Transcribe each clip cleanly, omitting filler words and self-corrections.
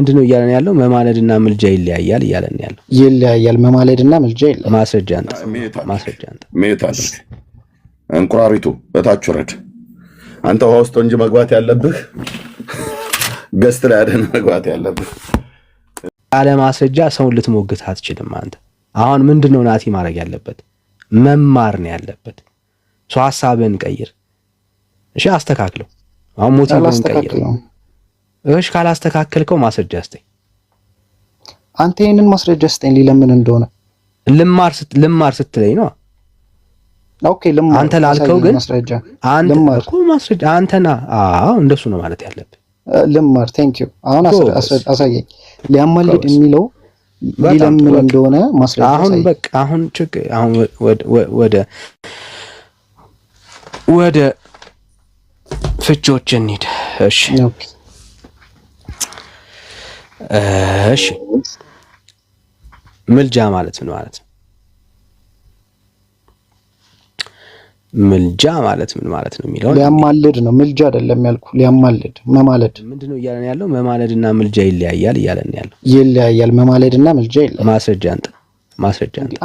ምንድነው እያለን ያለው? መማለድና ምልጃ ይለያያል እያለን ያለው። ይለያያል መማለድና ምልጃ ይለያያል። ማስረጃ አንተ ሜት አድርግ። እንቁራሪቱ በታች ወረድ። አንተ ውሃ ውስጥ እንጂ መግባት ያለብህ ገስት ላይ አይደል መግባት ያለብህ። ያለ ማስረጃ ሰውን ልትሞግት አትችልም አንተ። አሁን ምንድነው ናቲ ማድረግ ያለበት? መማር ነው ያለበት። ሰው ሐሳብን ቀይር። እሺ አስተካክለው። አሁን ሞቲቭን ቀይር። እሺ ካላስተካከልከው ማስረጃ ስጠኝ። አንተ ይሄንን ማስረጃ ስጠኝ ሊለምን እንደሆነ ልማር ስትለኝ ነው። ኦኬ ልማር አንተ ላልከው ግን ማስረጃ አንተ እኮ ማስረጃ አንተና እንደሱ ነው ማለት ያለብህ። ልማር ቴንክ ዩ። አሁን አሳየኝ። ሊያማልድ የሚለው ሊለምን እንደሆነ ማስረጃ አሁን በቃ አሁን ወደ ፍቾች እንሂድ። እሺ እሺ ምልጃ ማለት ምን ማለት ነው? ምልጃ ማለት ምን ማለት ነው የሚለው ሊያማልድ ነው። ምልጃ አይደለም ያልኩ፣ ሊያማልድ መማለድ። ምንድነው እያለን ያለው? መማለድና ምልጃ ይለያያል እያለን ያለው። ይለያያል መማለድና ምልጃ ይለያያል። ማስረጃ አንተ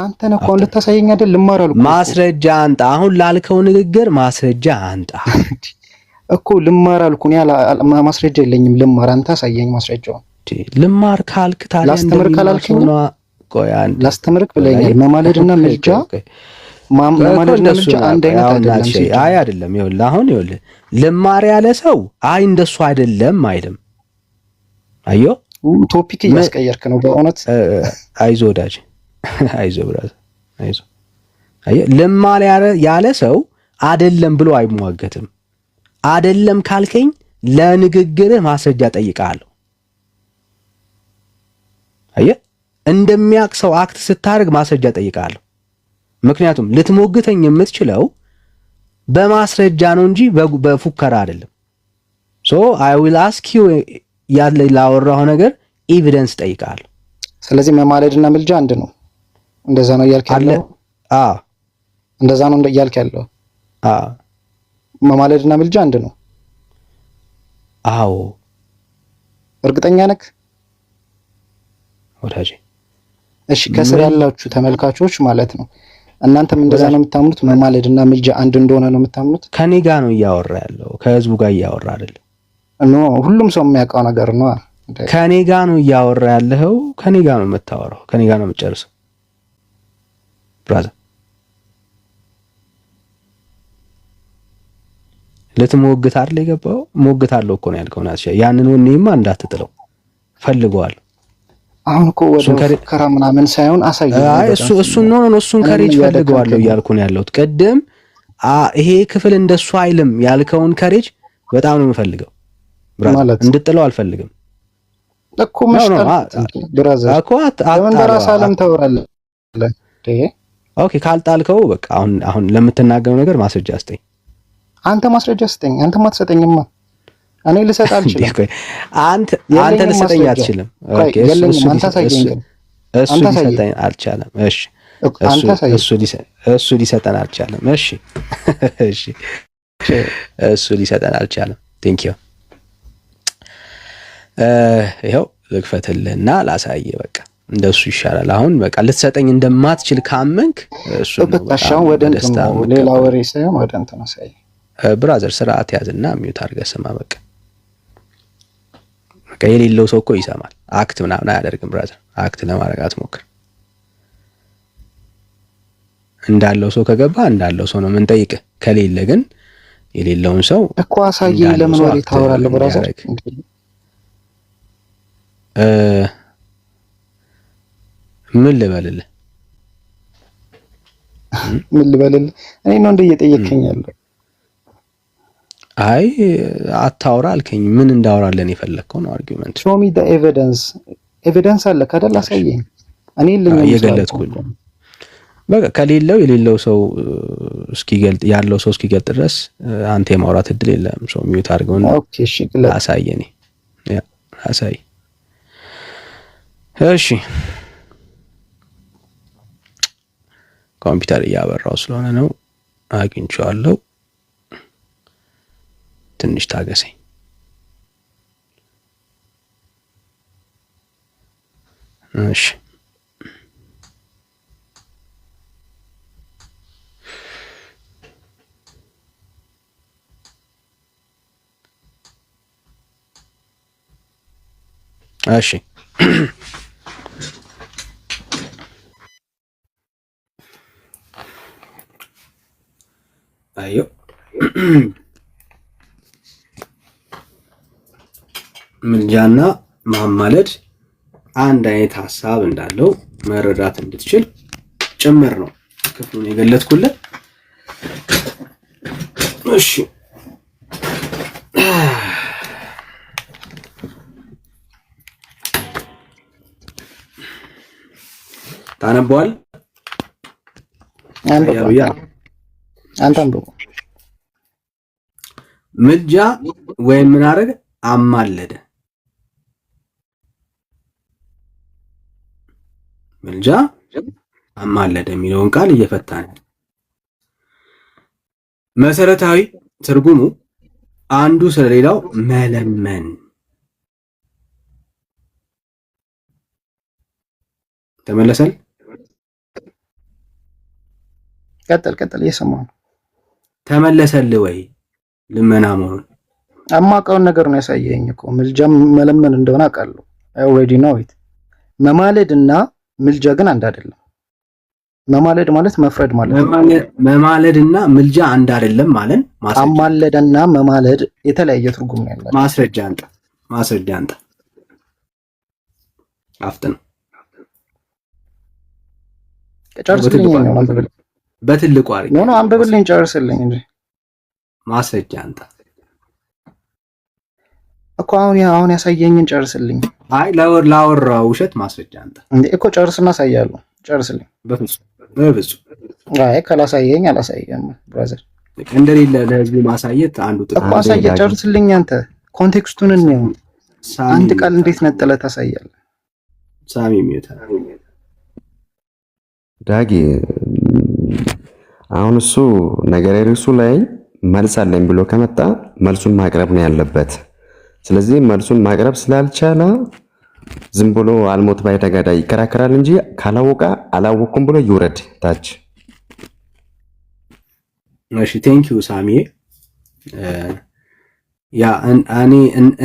አንተ ነው እኮ ልታሳየኝ አይደል? ልማር አልኩ። ማስረጃ አንተ አሁን ላልከው ንግግር ማስረጃ አንተ እኮ ልማር አልኩ። ማስረጃ የለኝም። ልማር አንተ አሳየኝ ማስረጃውን። ልማር ካልክ ታዲያ ላስተምር ካላልከኝ ላስተምርክ ብለኛል። መማለድና ምልጃ መማለድና ምልጃ አንድ አይነት አይደለም። አይ አይደለም። ይኸውልህ አሁን ልማር ያለ ሰው አይ እንደሱ አይደለም አይልም። አዮ ቶፒክ እያስቀየርክ ነው በእውነት። አይዞ ወዳጅ፣ አይዞ ብራዘር፣ አይዞ። ልማር ያለ ሰው አይደለም ብሎ አይሟገትም። አይደለም ካልከኝ ለንግግርህ ማስረጃ ጠይቃለሁ። አየህ እንደሚያውቅ ሰው አክት ስታደርግ ማስረጃ ጠይቃለሁ። ምክንያቱም ልትሞግተኝ የምትችለው በማስረጃ ነው እንጂ በፉከራ አይደለም። ሶ አይ ዊል አስክ ዩ ያለ ላወራው ነገር ኤቪደንስ ጠይቃለሁ። ስለዚህ መማለድና ምልጃ አንድ ነው። እንደዛ ነው እያልክ ያለው? እንደዛ ነው እያልክ ያለው? መማለድና ምልጃ አንድ ነው። አዎ እርግጠኛ ነህ ወዳጄ? እሺ ከስር ያላችሁ ተመልካቾች ማለት ነው እናንተም እንደዛ ነው የምታምኑት? መማለድና ምልጃ አንድ እንደሆነ ነው የምታምኑት? ከኔ ጋር ነው እያወራ ያለው፣ ከህዝቡ ጋር እያወራ አይደለም። ኖ ሁሉም ሰው የሚያውቀው ነገር ነው። ከኔ ጋር ነው እያወራ ያለው፣ ከኔ ጋር ነው የምታወራው፣ ከኔ ጋር ነው የምትጨርሰው ብራዘር። ልትሞግት አይደል የገባው? ሞግታለሁ እኮ ነው ያልከው። ናት ያንን ወኔማ እንዳትጥለው ፈልገዋል። አሁን እኮ ወደ ከራ ምናምን ሳይሆን አሳየኝ። አይ እሱን ከሬጅ ፈልገዋለሁ እያልኩ ነው ያለሁት። ቅድም ይሄ ክፍል እንደሱ አይልም ያልከውን ከሬጅ በጣም ነው የምፈልገው ብራዘር። እንድጥለው አልፈልግም እኮ መሽጣት ብራዘር እኮ ለምንደራስ ዓለም ታወራለህ። ኦኬ ካልጣልከው በቃ አሁን ለምትናገረው ነገር ማስረጃ ስጠኝ። አንተ ማስረጃ ስጠኝ። አንተ ማትሰጠኝማ እኔ ልሰጥ አልችልም። አንተ ልሰጠኝ አትችልም። ኦኬ እሱ ሊሰጠኝ አልቻለም። እሺ እሱ ሊሰጠን አልቻለም። እሺ እሱ ሊሰጠን አልቻለም። ቴንክ ዩ። ይኸው ልክፈትልህና ላሳየ። በቃ እንደሱ ይሻላል። አሁን በቃ ልትሰጠኝ እንደማትችል ካመንክ እሱ በቃሻው ወደ እንትን ሌላ ወሬ ሳይሆን ወደ እንትን አሳይ። ብራዘር ስርዓት ያዝና ሚውት አድርገህ ስማ። በቃ የሌለው ሰው እኮ ይሰማል። አክት ምናምን አያደርግም ብራዘር። አክት ለማድረግ አትሞክር። እንዳለው ሰው ከገባ እንዳለው ሰው ነው የምንጠይቅህ። ከሌለ ግን የሌለውን ሰው እኮ አሳይ። ለምን ወሬ ታወራለህ ብራዘር? ምን ልበልልህ? እኔ ነው እንደ እየጠየከኝ ያለው። አይ አታውራ አልከኝ። ምን እንዳወራለን የፈለግከው ነው አርጊውመንት። show me the evidence አለ ካደል አሳየኝ። እኔ እየገለጽኩኝ በቃ ከሌለው የሌለው ሰው እስኪገልጥ ያለው ሰው እስኪገልጥ ድረስ አንተ የማውራት እድል የለም። ሰው ሚውት አድርገውና ኦኬ እሺ አሳየኝ። ያ አሳይ። እሺ ኮምፒውተር እያበራው ስለሆነ ነው። አግኝቼዋለሁ። ትንሽ ታገሰኝ። እሺ እሺ አዮ ምልጃና ማማለድ አንድ አይነት ሐሳብ እንዳለው መረዳት እንድትችል ጭምር ነው ክፍሉን የገለጽኩለት። እሺ ታነበዋል። አንተ አንብቦ ምልጃ ወይም ምን አደረገ? አማለደ። ምልጃ አማለደ የሚለውን ቃል እየፈታን መሰረታዊ ትርጉሙ አንዱ ስለሌላው መለመን። ተመለሰል። ቀጥል እየሰማሁ ነው። ተመለሰል ወይ ልመና መሆኑን አማቃውን ነገር ነው ያሳየኝ እኮ። ምልጃ መለመን እንደሆነ አውቃለሁ። አይ ኦልሬዲ ኖ ኢት። መማለድና ምልጃ ግን አንድ አይደለም። መማለድ ማለት መፍረድ ማለት ነው። መማለድና ምልጃ አንድ አይደለም ማለት አማለደና መማለድ የተለያየ ትርጉም ነው ያለው። ማስረጃ አንተ አፍጥነው ጨርስልኝ ነው አንብብል። በትልቁ አሪፍ ነው አንብብልኝ፣ ጨርስልኝ እንጂ ማስረጃ አንተ እኮ አሁን ያሳየኝን ጨርስልኝ። አይ ላወራ ውሸት ማስረጃ አንተ እንዴ እኮ ጨርስና አሳያለሁ። ጨርስልኝ። በፍጹም አይ ካላሳየኝ አላሳየም ብራዘር። እንደሌለ ለህዝቡ ማሳየት አንዱ ጥቅም እኮ አሳየ። ጨርስልኝ አንተ ኮንቴክስቱን ነው። አንድ ቃል እንዴት ነጥለህ ታሳያለህ? ሳሚ ሚዩት ዳጊ አሁን እሱ ነገረ ርዕሱ ላይ መልስ አለኝ ብሎ ከመጣ መልሱን ማቅረብ ነው ያለበት። ስለዚህ መልሱን ማቅረብ ስላልቻለ ዝም ብሎ አልሞት ባይ ተጋዳይ ይከራከራል እንጂ ካላወቀ አላወኩም ብሎ ይውረድ ታች። እሺ ቴንክ ዩ ሳሚ። ያ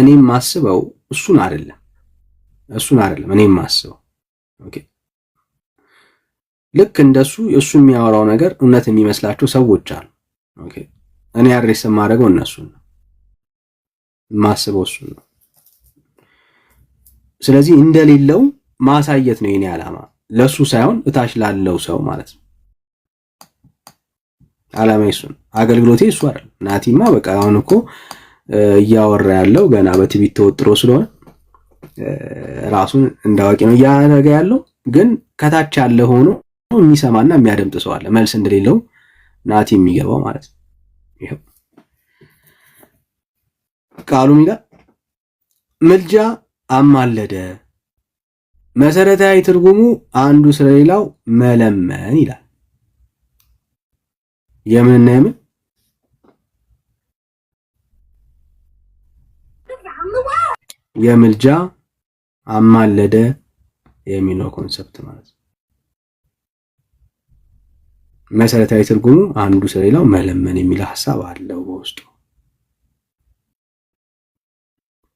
እኔም ማስበው እሱን አይደለም እኔም ማስበው ኦኬ። ልክ እንደሱ እሱ የሚያወራው ነገር እውነት የሚመስላቸው ሰዎች አሉ። ኦኬ እኔ አድሬስ የማደርገው እነሱን ነው፣ ማስበው እሱ ነው። ስለዚህ እንደሌለው ማሳየት ነው የኔ ዓላማ፣ ለሱ ሳይሆን እታች ላለው ሰው ማለት ነው። ዓላማ እሱ ነው፣ አገልግሎቴ እሱ አይደል። ናቲማ በቃ አሁን እኮ እያወራ ያለው ገና በትቢት ተወጥሮ ስለሆነ ራሱን እንዳዋቂ ነው እያደረገ ያለው፣ ግን ከታች ያለ ሆኖ የሚሰማና የሚያደምጥ ሰው አለ፣ መልስ እንደሌለው ናቲ የሚገባው ማለት ነው። ይሄው ቃሉም ይላል ምልጃ አማለደ። መሰረታዊ ትርጉሙ አንዱ ስለሌላው መለመን ይላል። የምንና የምን የምልጃ አማለደ የሚለው ኮንሰፕት ማለት ነው። መሰረታዊ ትርጉሙ አንዱ ስለሌላው መለመን የሚል ሐሳብ አለው በውስጡ።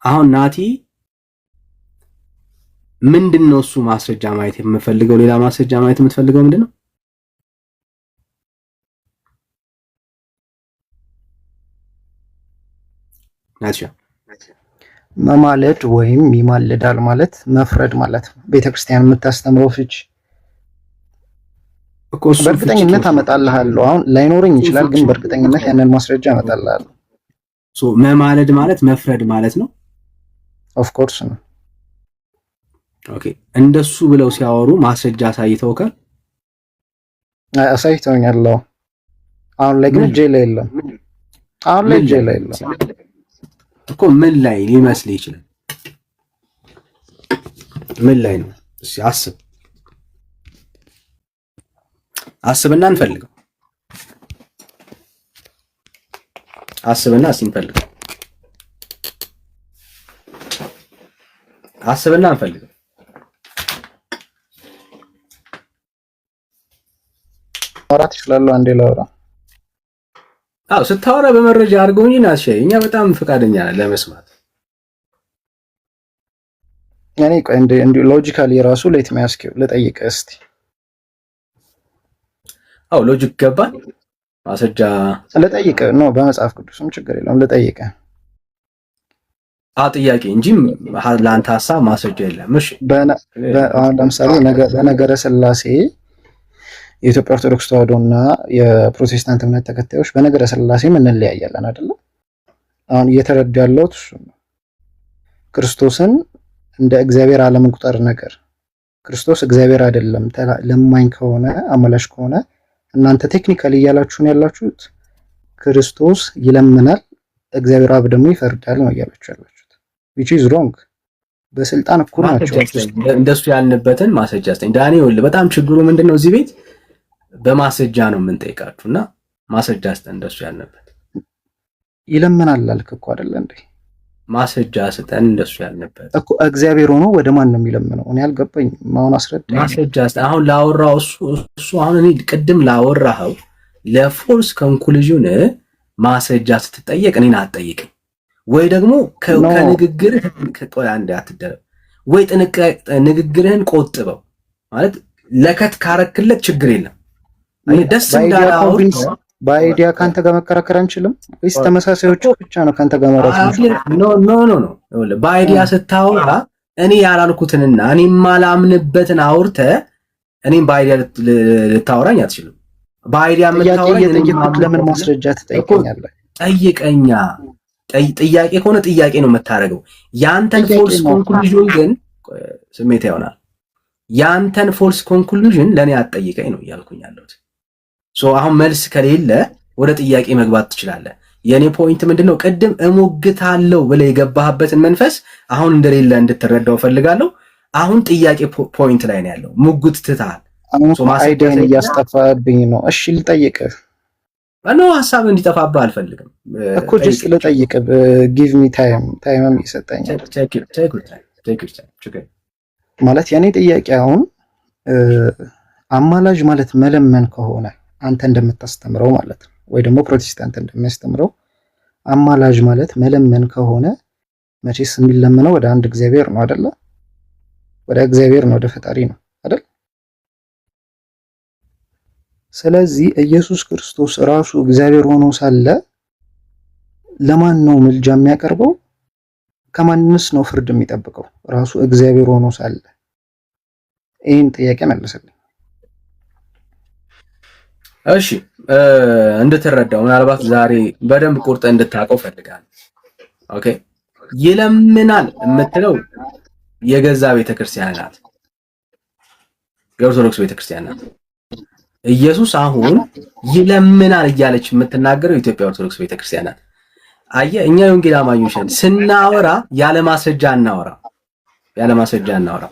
አሁን ናቲ ምንድነው እሱ ማስረጃ ማየት የምፈልገው? ሌላ ማስረጃ ማየት የምትፈልገው ምንድነው? ናቲ መማለድ ወይም ይማልዳል ማለት መፍረድ ማለት ነው። ቤተክርስቲያን የምታስተምረው ፍች በእርግጠኝነት አመጣልሃለሁ። አሁን ላይኖረኝ ይችላል፣ ግን በእርግጠኝነት ያንን ማስረጃ አመጣልሃለሁ። መማለድ ማለት መፍረድ ማለት ነው። ኦፍ ኮርስ ነው። ኦኬ እንደሱ ብለው ሲያወሩ ማስረጃ አሳይተውካል? አሳይተውኛል። አሁን ላይ ግን እጄ ላይ የለም። አሁን ላይ እጄ ላይ የለም እኮ። ምን ላይ ሊመስል ይችላል? ምን ላይ ነው? እስኪ አስብና እንፈልገው። አስብና እንፈልገው። አስብና እንፈልገው። ማውራት ይችላል። አንዴ ላውራ። አዎ ስታወራ በመረጃ አድርገውኝ ናሽ። እኛ በጣም ፈቃደኛ ነን ለመስማት። እኔ ቆይ እንደ ሎጂካሊ ራሱ ሌት የሚያስኪው ልጠይቅህ እስቲ። አዎ ሎጂክ ገባን። ማስረጃ ልጠይቅህ ነው፣ በመጽሐፍ ቅዱስም ችግር የለውም ልጠይቅህ። ጥያቄ እንጂ ለአንተ ሀሳብ ማስረጃ የለም። እሺ አሁን ለምሳሌ በነገረ ስላሴ የኢትዮጵያ ኦርቶዶክስ ተዋሕዶና የፕሮቴስታንት እምነት ተከታዮች በነገረ ስላሴም እንለያያለን አይደለ? አሁን እየተረዱ ያለሁት እሱ ነው። ክርስቶስን እንደ እግዚአብሔር አለመቁጠር ነገር፣ ክርስቶስ እግዚአብሔር አይደለም ለማኝ ከሆነ አመላሽ ከሆነ እናንተ ቴክኒካሊ እያላችሁን ያላችሁት ክርስቶስ ይለምናል፣ እግዚአብሔር አብ ደግሞ ይፈርዳል ነው እያላችሁ ያላችሁት። which is wrong። በስልጣን እኩል ናቸው። እንደሱ ያልንበትን ማስረጃ አስተኝ ዳንኤል። በጣም ችግሩ ምንድነው? እዚህ ቤት በማስረጃ ነው የምንጠይቃችሁና ማስረጃ አስተን እንደሱ ያልንበት ይለምናል አልክ እኮ አይደለ እንዴ? ማስረጃ አስተን እንደሱ ያልንበት እኮ እግዚአብሔር ሆኖ ወደ ማን ነው የሚለምነው? እኔ አልገባኝም። አሁን አስረዳኝ። ማስረጃ አስተን አሁን ላወራው እሱ አሁን እኔ ቅድም ላወራኸው ለፎልስ ኮንክሉዥን ማስረጃ ስትጠየቅ እኔን አትጠይቅኝ፣ ወይ ደግሞ ከንግግርህ ቆይ አንዴ አትደረብ፣ ወይ ንግግርህን ቆጥበው ማለት ለከት ካረክለት ችግር የለም። አይ ደስ እንዳላው በአይዲያ ካንተ ጋር መከራከር አንችልም ወይስ ተመሳሳዮቹ ብቻ ነው ካንተ ጋር ማውራት አንችልም? ኖ በአይዲያ ስታወራ እኔ ያላልኩትንና እኔ ማላምንበትን አውርተህ እኔም በአይዲያ ልታወራኝ አትችልም። በአይዲያ የምታወራኝ ለምን ማስረጃ ትጠይቀኛለህ? ጠይቀኛ። ጥያቄ ከሆነ ጥያቄ ነው የምታደርገው። ያንተን ፎልስ ኮንክሉዥን ግን ስሜት ይሆናል። ያንተን ፎልስ ኮንክሉዥን ለኔ አትጠይቀኝ ነው እያልኩኝ ያለሁት። አሁን መልስ ከሌለ ወደ ጥያቄ መግባት ትችላለህ። የኔ ፖይንት ምንድነው? ቅድም እሞግታለሁ ብለህ የገባህበትን መንፈስ አሁን እንደሌለ እንድትረዳው ፈልጋለሁ። አሁን ጥያቄ ፖይንት ላይ ነው ያለው። ሙግት ትተሃል። አይዲያን እያስጠፋብኝ ነው። እሺ ልጠይቅህ ነው። ሀሳብ እንዲጠፋብህ አልፈልግም እኮ ጀስት ልጠይቅህ። ጊቭ ሚ ታይም ይሰጠኛል ማለት የኔ ጥያቄ አሁን አማላጅ ማለት መለመን ከሆነ አንተ እንደምታስተምረው ማለት ነው፣ ወይ ደግሞ ፕሮቴስታንት እንደሚያስተምረው አማላጅ ማለት መለመን ከሆነ መቼስ የሚለመነው ወደ አንድ እግዚአብሔር ነው አይደለ? ወደ እግዚአብሔር ነው፣ ወደ ፈጣሪ ነው አይደል? ስለዚህ ኢየሱስ ክርስቶስ ራሱ እግዚአብሔር ሆኖ ሳለ ለማን ነው ምልጃ የሚያቀርበው? ከማንስ ነው ፍርድ የሚጠብቀው? ራሱ እግዚአብሔር ሆኖ ሳለ ይህን ጥያቄ መልስልኝ። እሺ እንድትረዳው ምናልባት ዛሬ በደንብ ቁርጠ እንድታውቀው ፈልጋለሁ። ኦኬ ይለምናል የምትለው የገዛ ቤተክርስቲያን ናት፣ የኦርቶዶክስ ቤተክርስቲያን ናት። ኢየሱስ አሁን ይለምናል እያለች የምትናገረው የኢትዮጵያ ኦርቶዶክስ ቤተክርስቲያን ናት። አየህ እኛ የወንጌል አማኞች ነን። ስናወራ ያለ ማስረጃ እናወራ፣ ያለ ማስረጃ እናወራ።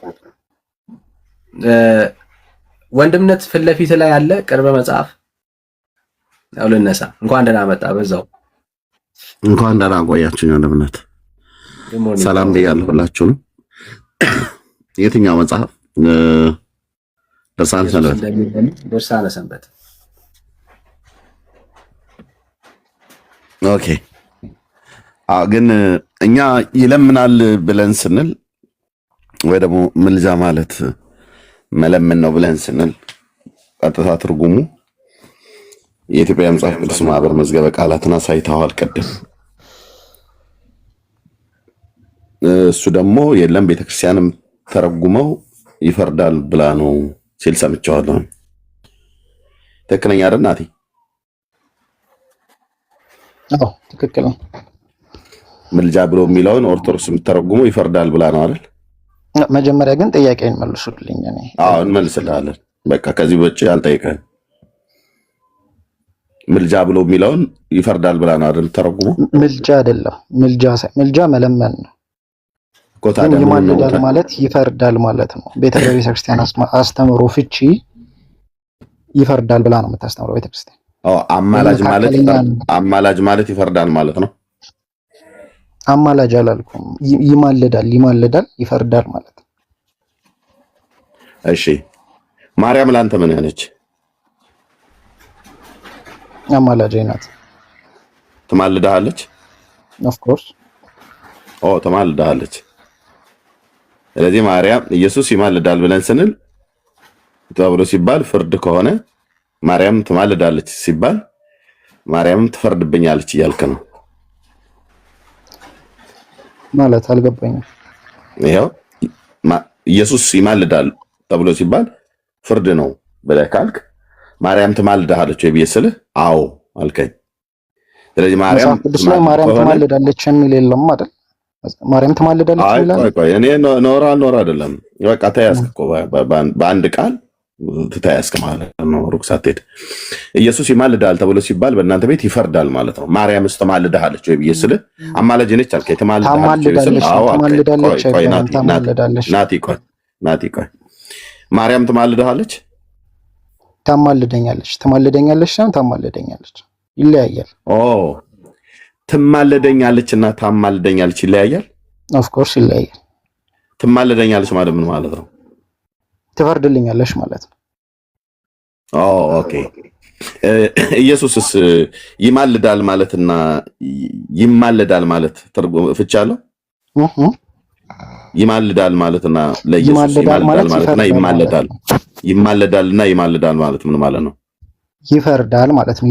ወንድምነት ፊት ለፊት ላይ ያለ ቅርበ መጽሐፍ ያው ልነሳ። እንኳን ደህና መጣ። በዛው እንኳን ደህና ቆያችሁ። ወንድምነት ሰላም ብያለሁ ሁላችሁንም። የትኛው መጽሐፍ? ድርሳነ ሰንበት። ድርሳነ ሰንበት። ኦኬ። ግን እኛ ይለምናል ብለን ስንል ወይ ደግሞ ምልጃ ማለት መለመን ነው ብለን ስንል ቀጥታ ትርጉሙ የኢትዮጵያ መጽሐፍ ቅዱስ ማህበር መዝገበ ቃላትን አሳይተዋል ቅድም። እሱ ደግሞ የለም ቤተክርስቲያንም ተረጉመው ይፈርዳል ብላ ነው ሲል ሰምቼዋለሁ። ትክክለኛ አይደል ናቲ? አዎ ትክክል ነው። ምልጃ ብሎ የሚለውን ኦርቶዶክስ የምትተረጉመው ይፈርዳል ብላ ነው አይደል? መጀመሪያ ግን ጥያቄን መልሱልኝ። አዎ እንመልስልሃለን። በቃ ከዚህ ውጭ አልጠይቀህም። ምልጃ ብሎ የሚለውን ይፈርዳል ብላ ነው አይደል ተረጉመው? ምልጃ አይደለም። ምልጃ መለመን ነው። ይማልዳል ማለት ይፈርዳል ማለት ነው። ቤተክርስቲያን አስተምሮ ፍቺ ይፈርዳል ብላ ነው የምታስተምረው ቤተክርስቲያን። አማላጅ ማለት ይፈርዳል ማለት ነው። አማላጅ አላልኩም። ይማልዳል ይፈርዳል ማለት ነው። እሺ ማርያም ለአንተ ምን ያለች? አማላጅ ናት። ትማልዳለች። ኦፍ ኮርስ ትማልዳለች። ስለዚህ ማርያም ኢየሱስ ይማልዳል ብለን ስንል ተብሎ ሲባል ፍርድ ከሆነ ማርያም ትማልዳለች ሲባል ማርያም ትፈርድብኛለች እያልክ ነው ማለት አልገባኝም። ይሄው ኢየሱስ ይማልዳል ተብሎ ሲባል ፍርድ ነው ብለህ ካልክ ማርያም ትማልዳለች ወይ ብዬ ስልህ አዎ አልከኝ። ስለዚህ ማርያም ትማልዳለች የሚል የለም አይደል? ማርያም ትማልዳለች ይላል። ቆይ እኔ ኖራ አይደለም በቃ ተያዝክ እኮ በአንድ ቃል ተያዝክ ማለት ነው። ሩቅ ሳትሄድ ኢየሱስ ይማልዳል ተብሎ ሲባል በእናንተ ቤት ይፈርዳል ማለት ነው። ማርያምስ ትማልዳለች ወይ ብዬ ስልህ አማላጅ ነች አልከኝ። ትማልዳለች። አዎ ናቲ ቆይ ማርያም ትማልዳለች ታማልደኛለች ሳይሆን ታማልደኛለች ይለያያል። ትማልደኛለች እና ታማልደኛለች ይለያያል። ኦፍ ኮርስ ይለያያል። ትማልደኛለች ማለት ምን ማለት ነው? ትፈርድልኛለች ማለት ነው። ኦኬ ኢየሱስስ ይማልዳል ማለትና ይማልዳል ማለት ትርጉም ፍቻ አለው? ይማልዳል ማለትና ለኢየሱስ ይማልዳል ማለትና ይማልዳልና ይማልዳል ማለት ምን ማለት ነው? ይፈርዳል ማለት ነው።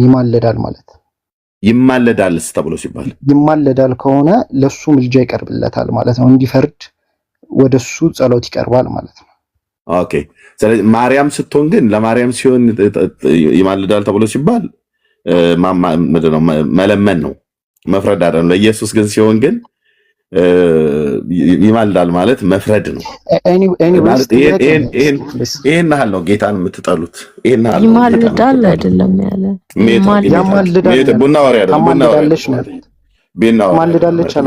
ይማልዳልስ ተብሎ ሲባል ይማልዳል ከሆነ ለሱ ምልጃ ይቀርብለታል ማለት ነው። እንዲፈርድ ወደሱ ጸሎት ይቀርባል ማለት ነው። ኦኬ ስለዚህ ማርያም ስትሆን ግን ለማርያም ሲሆን ይማልዳል ተብሎ ሲባል መለመን ነው መፍረድ አይደለም። ለኢየሱስ ግን ሲሆን ግን ይማልዳል ማለት መፍረድ ነው። ይሄን ያህል ነው ጌታን የምትጠሉት። ይማልዳል አይደለም ያለ ቡና ወሬ አይደለም።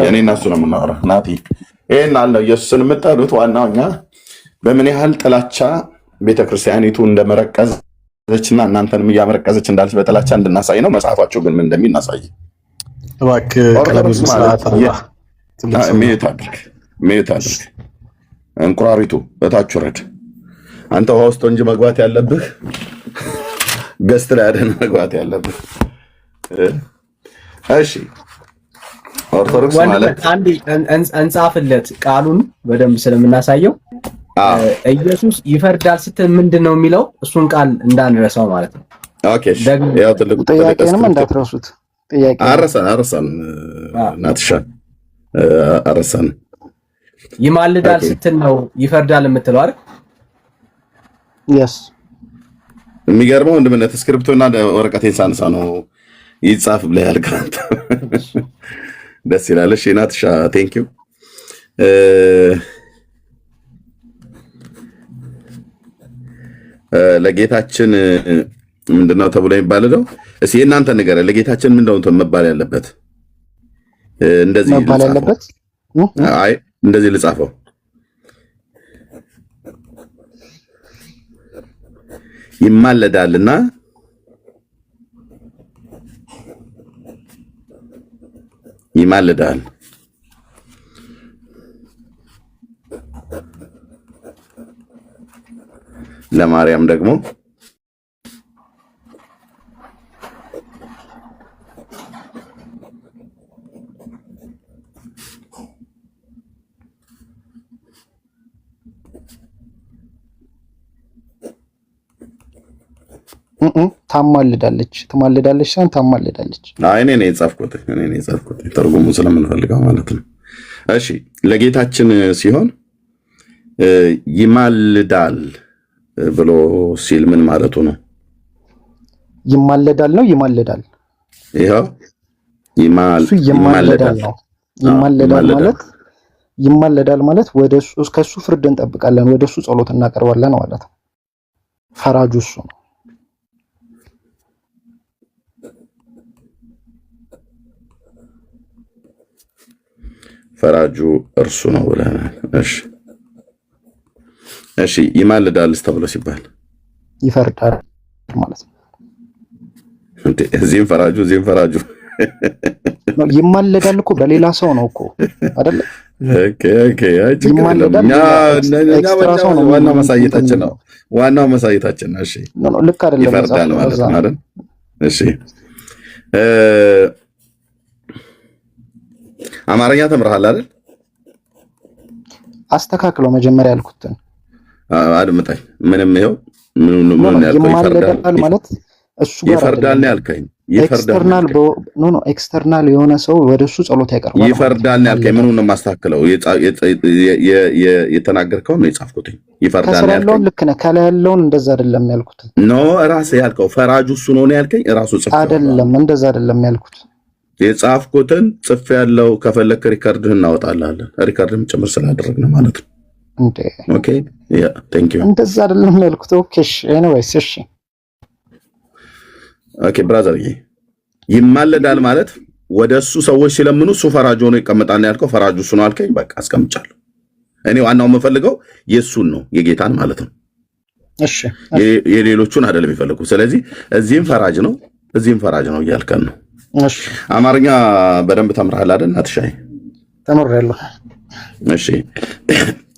እኔ እና እሱ ነው የምናወራው። ናቲ ይሄን ያህል ነው ኢየሱስን የምትጠሉት። ዋናው እኛ በምን ያህል ጥላቻ ቤተክርስቲያኒቱ እንደመረቀዘችና እናንተንም እያመረቀዘች እንዳለች በጥላቻ እንድናሳይ ነው። መጽሐፋቸው ግን ምን እንደሚል እናሳይ እባክህ። ሜት አድርግ እንቁራሪቱ በታች ወረድ። አንተ ውሃ ውስጥ እንጂ መግባት ያለብህ ገስት ላይ አይደል መግባት ያለብህ። እሺ ኦርቶዶክስ ማለት አንዴ እንጻፍለት ቃሉን በደንብ ስለምናሳየው ኢየሱስ ይፈርዳል ስትል ምንድነው የሚለው? እሱን ቃል እንዳንረሳው ማለት ነው። ኦኬ ያው ትልቁ ጥያቄንም እንዳትረሱት። ጥያቄ አረሳን ናትሻ አረሳን። ይማልዳል ስትል ነው ይፈርዳል የምትለው አይደል? yes የሚገርመው ወንድምነት ስክሪፕቶና ወረቀቴን ሳንሳ ነው ይጻፍ ብለህ ያልከው። ደስ ይላል። እሺ ናትሻ ቴንክ ዩ። ለጌታችን ምንድነው ተብሎ የሚባለው? እስኪ እናንተ ነገር ለጌታችን ምንድነው መባል ያለበት? እንደዚህ መባል ያለበት አይ እንደዚህ ልጻፈው። ይማለዳልና ይማልዳል ለማርያም ደግሞ ታማልዳለች ሳይሆን ታማልዳለች። አይ እኔ ነኝ የጻፍኩት ትርጉሙ ስለምንፈልገው ማለት ነው። እሺ ለጌታችን ሲሆን ይማልዳል ብሎ ሲል ምን ማለቱ ነው? ይማለዳል ነው ይማልዳል? ይሄው ይማልዳል ነው። ይማልዳል ማለት ወደሱ እስከሱ ፍርድ እንጠብቃለን፣ ወደሱ ጸሎት እናቀርባለን ማለት ነው። ፈራጁ እሱ ነው። ፈራጁ እርሱ ነው ብለናል። እሺ ይማልዳልስ ተብሎ ሲባል ይፈርዳል ማለት ነው። እዚህም ፈራጁ ይማልዳል እኮ በሌላ ሰው ነው እኮ አይደለ? ዋናው መሳየታችን ነው። እሺ ልክ አይደለም። ይፈርዳል ማለት ነው። እሺ አማርኛ ተምረሃል አይደል? አስተካክለው መጀመሪያ ያልኩትን አድምጠኝ። ምንም ይኸው ምን ያልከው ይፈርዳል ማለት እሱ ጋር ይፈርዳል ነው ያልከኝ። ኤክስተርናል ኤክስተርናል የሆነ ሰው ወደሱ ጸሎት ያቀርባል። ይፈርዳል ነው ያልከኝ። ምኑን ነው የማስተካክለው? የተናገርከው ነው የጻፍኩት። ይፈርዳል ነው ያልከኝ። ልክ ነህ። ከላይ ያለውን እንደዛ አይደለም ያልኩት። ኖ ራስህ ያልከው ፈራጁ እሱ ነው ያልከኝ። ራሱ ጽፍ አይደለም፣ እንደዛ አይደለም ያልኩት። የጻፍኩትን ጽፍ ያለው ከፈለክ ሪከርድህን እናወጣለን። ሪከርድም ጭምር ስላደረግን ማለት ነው። እንዴ ኦኬ ያ ቴንክ ዩ። እንደዛ አይደለም ያልኩት። ኦኬ እሺ፣ ኤኒዌይስ እሺ ኦኬ ብራዘር፣ ይማለዳል ማለት ወደሱ ሰዎች ሲለምኑ እሱ ፈራጅ ሆኖ ይቀመጣል ነው ያልከው። ፈራጁ እሱ ነው አልከኝ። በቃ አስቀምጫለሁ። እኔ ዋናው የምፈልገው የሱን ነው የጌታን ማለት ነው። እሺ የሌሎቹን አይደለም የሚፈልጉ። ስለዚህ እዚህም ፈራጅ ነው እዚህም ፈራጅ ነው እያልከን ነው። እሺ አማርኛ በደንብ ተምረሃል አይደል? አትሻይ ተምሬያለሁ። እሺ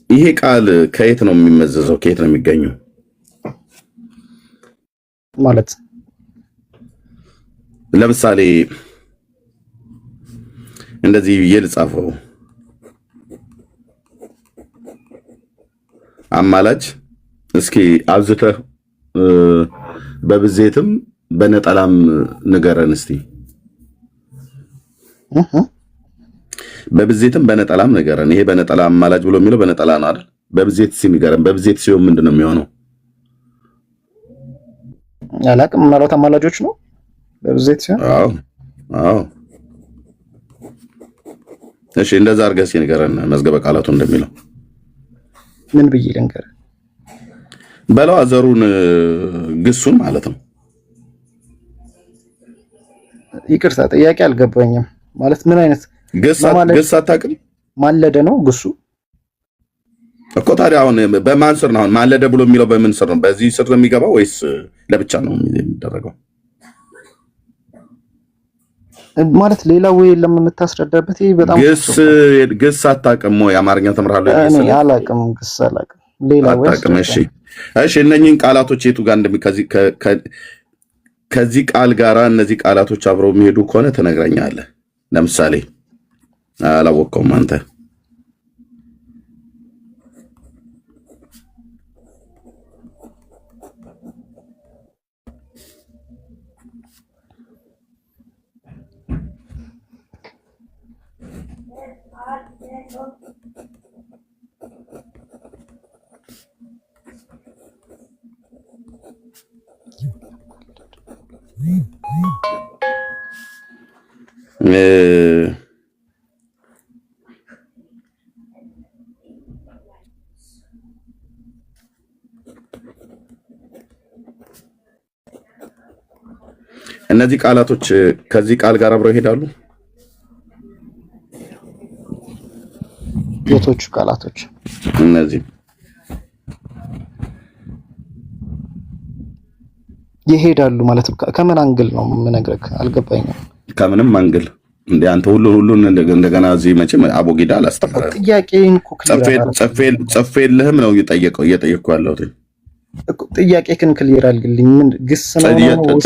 ይሄ ቃል ከየት ነው የሚመዘዘው? ከየት ነው የሚገኘው? ማለት ለምሳሌ እንደዚህ ብዬ ልጻፈው። አማላጅ እስኪ አብዝተህ በብዜትም በነጠላም ንገረን እስቲ። በብዜትም በነጠላም ንገረን። ይሄ በነጠላ አማላጅ ብሎ የሚለው በነጠላ ነው አይደል? በብዜት ሲንገረን። በብዜት ሲሆን ምንድነው የሚሆነው? አላቅም። ምናልባት አማላጆች ነው በብዜት ሲሆን። አዎ እሺ፣ እንደዛ አድርገህ እስኪ ንገረን መዝገበ ቃላቱ እንደሚለው። ምን ብዬ ልንገርህ? በለው አዘሩን ግሱን ማለት ነው። ይቅርታ ጥያቄ አልገባኝም። ማለት ምን አይነት ግስ አታውቅም? ማለደ ነው ግሱ እኮ። ታዲያ አሁን በማን ስር ነው? አሁን ማለደ ብሎ የሚለው በምን ስር ነው? በዚህ ስር ነው የሚገባው ወይስ ለብቻ ነው የሚደረገው? ማለት ሌላ ወይ የለም የምታስረዳበት? ይሄ በጣም ግስ አታውቅም ወይ? አማርኛ ተምራለህ? እኔ አላውቅም፣ ግስ አላውቅም። ሌላ ወይ አታውቅም? እሺ እነኚህን ቃላቶች የቱ ጋር ከዚህ ቃል ጋራ እነዚህ ቃላቶች አብረው የሚሄዱ ከሆነ ትነግረኛለህ። ለምሳሌ አላወቀውም አንተ። እነዚህ ቃላቶች ከዚህ ቃል ጋር አብረው ይሄዳሉ። የቶቹ ቃላቶች? እነዚህ ይሄዳሉ ማለት ከምን አንግል ነው የምነግርህ? አልገባኝም። ከምንም አንግል እንደ አንተ ሁሉን እንደገና እዚህ መቼም አቦጊዳ አላስተምረህም። ጥያቄን እኮ ጽፌልህም ነው እየጠየቅኩ ያለሁት። ጥያቄህን ክሊር አድርግልኝ። ምን ግስ ነው?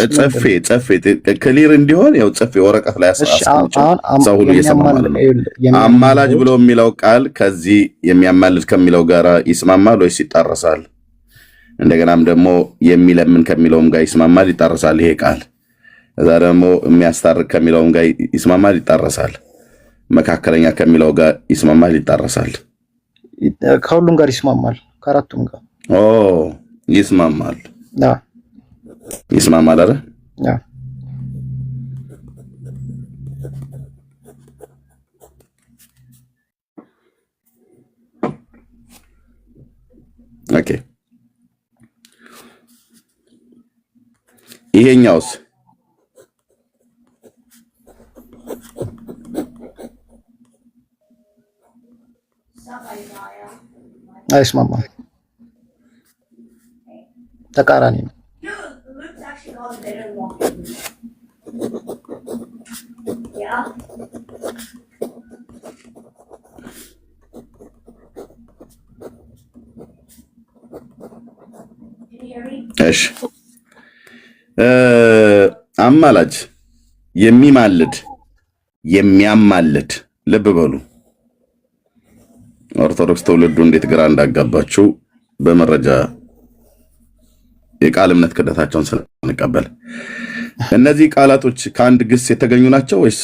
ጽፌ ክሊር እንዲሆን ያው ጽፌ ወረቀት ላይ ሰው ሁሉ እየሰማ ማለት ነው። አማላጅ ብሎ የሚለው ቃል ከዚህ የሚያማልድ ከሚለው ጋር ይስማማል ወይስ ይጣረሳል? እንደገናም ደግሞ የሚለምን ከሚለውም ጋር ይስማማል ይጣረሳል? ይሄ ቃል እዛ ደግሞ የሚያስታርቅ ከሚለውም ጋር ይስማማል ይጣረሳል? መካከለኛ ከሚለው ጋር ይስማማል ይጣረሳል? ከሁሉም ጋር ይስማማል። ከአራቱም ጋር ይስማማል። ይስማማል አይደል? ኦኬ ይሄኛውስ? አይስማማም። ተቃራኒ ነው። እሺ አማላጅ የሚማልድ የሚያማልድ ልብ በሉ። ኦርቶዶክስ ትውልዱ እንዴት ግራ እንዳጋባችሁ በመረጃ የቃል እምነት ክደታቸውን ስለንቀበል። እነዚህ ቃላቶች ከአንድ ግስ የተገኙ ናቸው ወይስ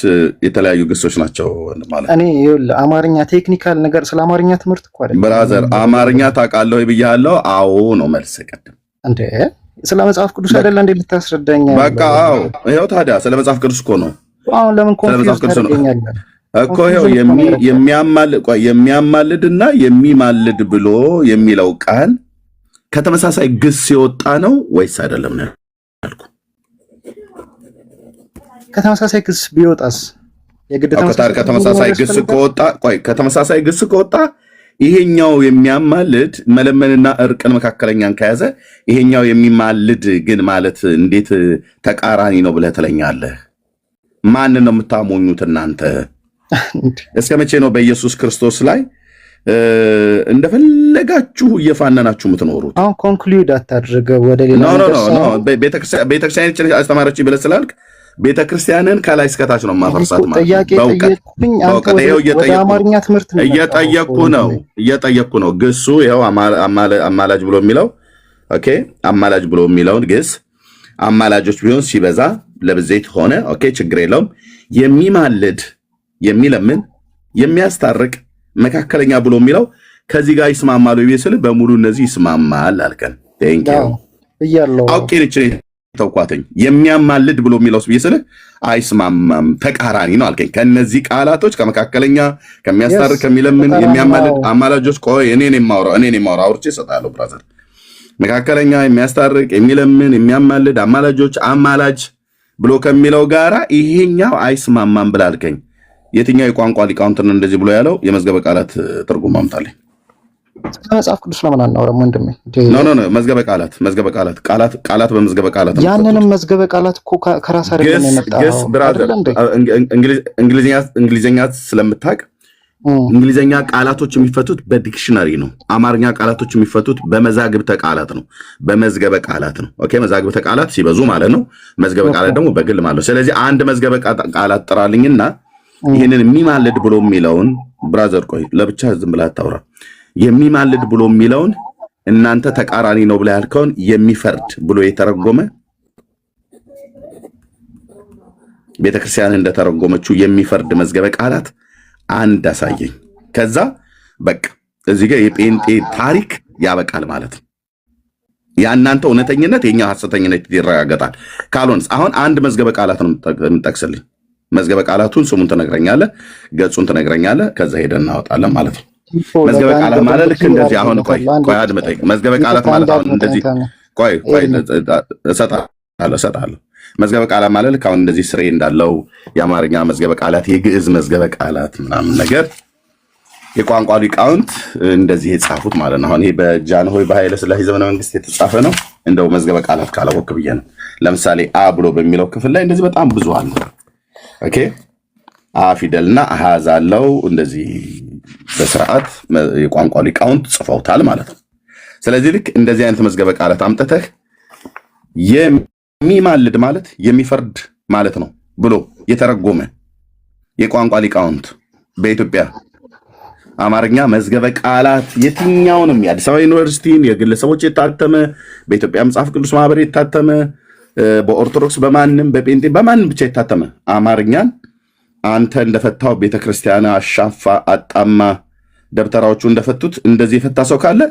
የተለያዩ ግሶች ናቸው? ማለት እኔ አማርኛ ቴክኒካል ነገር ስለ አማርኛ ትምህርት እኮ አይደለም ብራዘር። አማርኛ ታውቃለህ ብያለሁ። አዎ ነው መልስ። ቀደም እንዴ ስለ መጽሐፍ ቅዱስ አይደለ እንዴ ልታስረዳኝ? በቃ አዎ፣ ይሄው ታዲያ ስለ መጽሐፍ ቅዱስ እኮ ነው። አሁን ለምን ኮንፊውዝ ታደርገኛለህ እኮ? ይሄው የሚያማልድና የሚማልድ ብሎ የሚለው ቃል ከተመሳሳይ ግስ የወጣ ነው ወይስ አይደለም ነው ያልኩ። ከተመሳሳይ ግስ ቢወጣስ የግድ ከተመሳሳይ ግስ ከወጣ ከተመሳሳይ ግስ ከወጣ ይሄኛው የሚያማልድ መለመንና እርቅን መካከለኛን ከያዘ ይሄኛው የሚማልድ ግን ማለት እንዴት ተቃራኒ ነው ብለህ ትለኛለህ? ማንን ነው የምታሞኙት እናንተ? እስከ መቼ ነው በኢየሱስ ክርስቶስ ላይ እንደፈለጋችሁ እየፋነናችሁ የምትኖሩት? አሁን ኮንክሉድ አታድርገው ወደ ሌላ ቤተክርስቲያን አስተማረች ብለህ ስላልክ ቤተክርስቲያንን ከላይ እስከታች ነው ማፈርሳት ማለት ነው። ጥያቄ ጠየቅኩኝ። አንተ ወደ አማርኛ ትምህርት ነው እየጠየቅኩ ነው። ግሱ ይኸው አማላጅ ብሎ የሚለው ኦኬ፣ አማላጅ ብሎ የሚለውን ግስ አማላጆች ቢሆን ሲበዛ ለብዜት ሆነ ኦኬ፣ ችግር የለውም። የሚማልድ የሚለምን የሚያስታርቅ መካከለኛ ብሎ የሚለው ከዚህ ጋር ይስማማሉ ይብስል በሙሉ እነዚህ ይስማማል አልከን። ቴንኪው እያለው አውቄ ነች ተውኳተኝ። የሚያማልድ ብሎ የሚለው ይብስል አይስማማም፣ ተቃራኒ ነው አልከኝ። ከነዚህ ቃላቶች ከመካከለኛ ከሚያስታርቅ ከሚለምን የሚያማልድ አማላጆች ቆይ እኔ ነኝ የማወራው አውርቼ እሰጣለሁ ብራዘር። መካከለኛ የሚያስታርቅ የሚለምን የሚያማልድ አማላጆች አማላጅ ብሎ ከሚለው ጋራ ይሄኛው አይስማማም ብላልከኝ። የትኛው የቋንቋ ሊቃውንትን እንደዚህ ብሎ ያለው? የመዝገበ ቃላት ትርጉም አምጣልኝ። መጽሐፍ ቅዱስ ለምን አናወራም ወንድሜ? ኖ መዝገበ ቃላት በመዝገበ ቃላት ያንንም መዝገበ ቃላት እኮ ከራስ አይደለም የመጣው። ብራዘር እንግሊዝኛ ስለምታውቅ እንግሊዝኛ ቃላቶች የሚፈቱት በዲክሽነሪ ነው። አማርኛ ቃላቶች የሚፈቱት በመዛግብተ ቃላት ነው፣ በመዝገበ ቃላት ነው። ኦኬ፣ መዛግብተ ቃላት ሲበዙ ማለት ነው። መዝገበ ቃላት ደግሞ በግል ማለት ነው። ስለዚህ አንድ መዝገበ ቃላት ጥራልኝና ይህንን የሚማልድ ብሎ የሚለውን ብራዘር፣ ቆይ ለብቻ ዝም ብለህ አታውራ። የሚማልድ ብሎ የሚለውን እናንተ ተቃራኒ ነው ብለህ ያልከውን የሚፈርድ ብሎ የተረጎመ ቤተክርስቲያን እንደተረጎመችው የሚፈርድ መዝገበ ቃላት አንድ አሳየኝ። ከዛ በቃ እዚህ ጋር የጴንጤ ታሪክ ያበቃል ማለት ነው። ያናንተ እውነተኝነት የኛ ሐሰተኝነት ይረጋገጣል። ካልሆነስ አሁን አንድ መዝገበ ቃላት ነው የምጠቅስልኝ። መዝገበ ቃላቱን ስሙን ትነግረኛለህ፣ ገጹን ትነግረኛለህ። ከዛ ሄደን እናወጣለን ማለት ነው። መዝገበ ቃላት ማለት ልክ እንደዚህ አሁን ቆይ አድምጠኝ። መዝገበ ቃላት ማለት አሁን እንደዚህ ቆይ እሰጣለሁ። መዝገበ ቃላት ማለት ልክ አሁን እንደዚህ ስሬ እንዳለው የአማርኛ መዝገበ ቃላት፣ የግዕዝ መዝገበ ቃላት ምናምን ነገር የቋንቋ ሊቃውንት እንደዚህ የጻፉት ማለት ነው። አሁን ይሄ በጃንሆይ በኃይለ ሥላሴ ዘመነ መንግስት የተጻፈ ነው። እንደው መዝገበ ቃላት ካላወቅ ብዬ ነው። ለምሳሌ አ ብሎ በሚለው ክፍል ላይ እንደዚህ በጣም ብዙ አለ። ኦኬ፣ አ ፊደልና አሃዝ አለው። እንደዚህ በስርዓት የቋንቋ ሊቃውንት ጽፈውታል ማለት ነው። ስለዚህ ልክ እንደዚህ አይነት መዝገበ ቃላት አምጥተህ የሚማልድ ማለት የሚፈርድ ማለት ነው ብሎ የተረጎመ የቋንቋ ሊቃውንት በኢትዮጵያ አማርኛ መዝገበ ቃላት የትኛውንም የአዲስ አበባ ዩኒቨርሲቲን የግለሰቦች የታተመ በኢትዮጵያ መጽሐፍ ቅዱስ ማህበር የታተመ በኦርቶዶክስ በማንም በጴንጤ በማንም ብቻ የታተመ አማርኛን አንተ እንደፈታው ቤተክርስቲያን አሻፋ አጣማ ደብተራዎቹ እንደፈቱት እንደዚህ የፈታ ሰው ካለ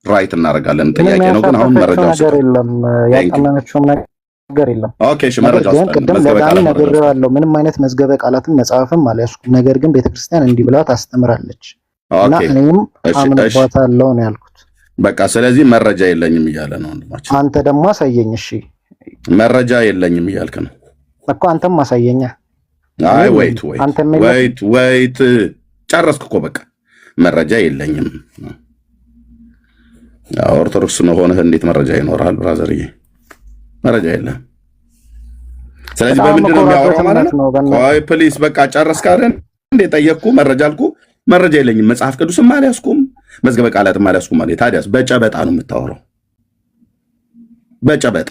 ራይት እናደርጋለን። ጥያቄ ነው ግን አሁን መረጃ ነገር የለም፣ ያጣመናቸውም ነገር የለም። ኦኬ፣ እሺ፣ መረጃ ውስጥ ቅድም ለዳኒ ነግሬዋለሁ። ምንም አይነት መዝገበ ቃላትን መጽሐፍም አልያዝኩም። ነገር ግን ቤተክርስቲያን እንዲህ ብላ ታስተምራለች እና እኔም አምንባታለሁ ነው ያልኩት። በቃ ስለዚህ መረጃ የለኝም እያለ ነው ወንድማችን። አንተ ደግሞ አሳየኝ። እሺ፣ መረጃ የለኝም እያልክ ነው እኮ። አንተም አሳየኛ። አይ ወይት ጨረስኩ እኮ በቃ መረጃ የለኝም። ኦርቶዶክስ ነው ሆነህ እንዴት መረጃ ይኖራል ብራዘርዬ? መረጃ የለም። ስለዚህ በምንድን ነው የሚያወራው ማለት ነው? ቆይ ፕሊስ በቃ ጨረስክ አይደል እንዴ? ጠየቅኩ፣ መረጃ አልኩ። መረጃ የለኝም። መጽሐፍ ቅዱስም አልያዝኩም፣ መዝገበ ቃላትም አልያዝኩም ማለት ታዲያስ በጨበጣ ነው የምታወራው፣ በጨበጣ።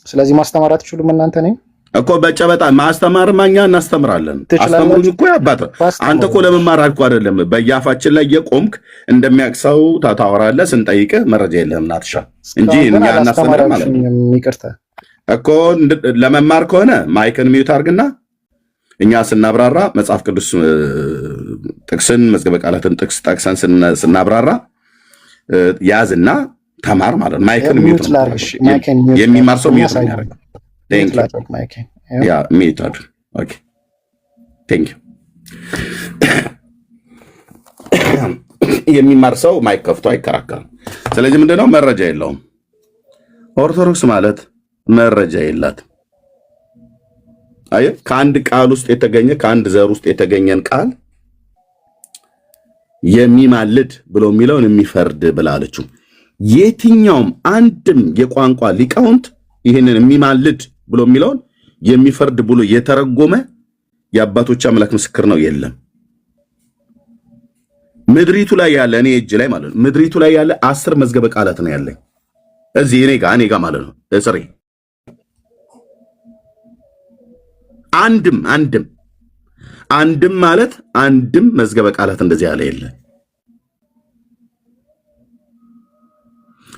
ስለዚህ ማስተማር አትችሉም እናንተ ነኝ። እኮ በጨበጣ ማስተማር ማኛ እናስተምራለን። አስተምሩኝ እኮ ያባተ አንተ እኮ ለመማር አልኩ አይደለም። በያፋችን ላይ የቆምክ እንደሚያቅሰው ታወራለህ። ስንጠይቅህ መረጃ የለህም ናትሻ እንጂ እኛ እናስተምራለን ማለት ነው። ይቅርታ እኮ ለመማር ከሆነ ማይክን ሚዩት አድርግና እኛ ስናብራራ መጽሐፍ ቅዱስ ጥቅስን መዝገበ ቃላትን ጥቅስ ጠቅሰን ስናብራራ ያዝና ተማር ማለት ነው። ማይክን ሚዩት የሚማር ሰው ሚዩት ነው ያደርገው። ሚዩት አድርግ። ኦኬ ቴንክ ዩ። የሚማር ሰው ማይክ ከፍቶ አይከራከርም። ስለዚህ ምንድነው መረጃ የለውም። ኦርቶዶክስ ማለት መረጃ የላትም። አየ ከአንድ ቃል ውስጥ የተገኘ ከአንድ ዘር ውስጥ የተገኘን ቃል የሚማልድ ብሎ የሚለውን የሚፈርድ ብላለችው። የትኛውም አንድም የቋንቋ ሊቃውንት ይህንን የሚማልድ ብሎ የሚለውን የሚፈርድ ብሎ የተረጎመ የአባቶች አምላክ ምስክር ነው የለም። ምድሪቱ ላይ ያለ እኔ እጅ ላይ ማለት ነው ምድሪቱ ላይ ያለ 10 መዝገበ ቃላት ነው ያለኝ እዚህ እኔ ጋር ማለት ነው እስሪ አንድም ማለት አንድም መዝገበ ቃላት እንደዚህ ያለ የለ።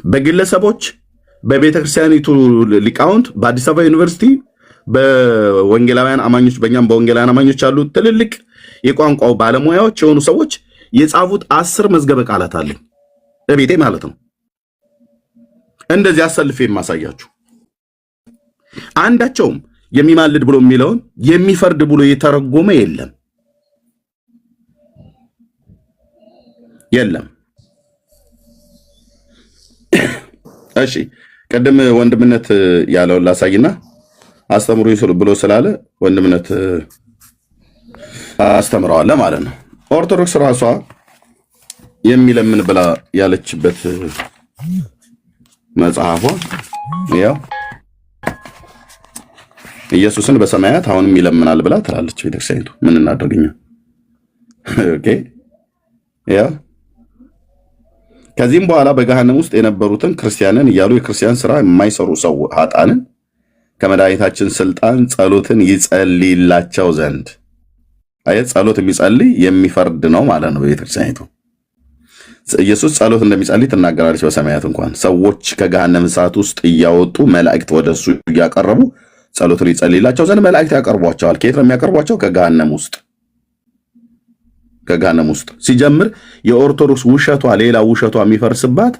በግለሰቦች በቤተ ክርስቲያኒቱ ሊቃውንት በአዲስ አበባ ዩኒቨርሲቲ በወንጌላውያን አማኞች በእኛም በወንጌላውያን አማኞች ያሉ ትልልቅ የቋንቋው ባለሙያዎች የሆኑ ሰዎች የጻፉት 10 መዝገበ ቃላት አለኝ በቤቴ ማለት ነው። እንደዚህ አሰልፌ የማሳያችሁ አንዳቸውም የሚማልድ ብሎ የሚለውን የሚፈርድ ብሎ የተረጎመ የለም። እሺ ቀደም ወንድምነት ያለውን ላሳይና አስተምሩ ብሎ ስላለ ወንድምነት አስተምረዋለ ማለት ነው። ኦርቶዶክስ ራሷ የሚለምን ብላ ያለችበት መጽሐፏ ያው ኢየሱስን በሰማያት አሁንም ይለምናል ብላ ትላለች ቤተክርስቲያኒቱ። ምን እናደርግኛ? ኦኬ ያው ከዚህም በኋላ በገሃነም ውስጥ የነበሩትን ክርስቲያንን እያሉ የክርስቲያን ስራ የማይሰሩ ሰው ኃጣንን ከመድኃኒታችን ስልጣን ጸሎትን ይጸልይላቸው ዘንድ ጸሎት የሚጸልይ የሚፈርድ ነው ማለት ነው ቤተክርስቲያኒቱ። ኢየሱስ ጸሎት እንደሚጸልይ ትናገራለች። በሰማያት እንኳን ሰዎች ከገሃነም እሳት ውስጥ እያወጡ መላእክት ወደሱ እያቀረቡ ጸሎትን ይጸልይላቸው ዘንድ መላእክት ያቀርቧቸዋል። ከየት ነው የሚያቀርቧቸው? ከገሃነም ውስጥ ሲጀምር የኦርቶዶክስ ውሸቷ ሌላ ውሸቷ የሚፈርስባት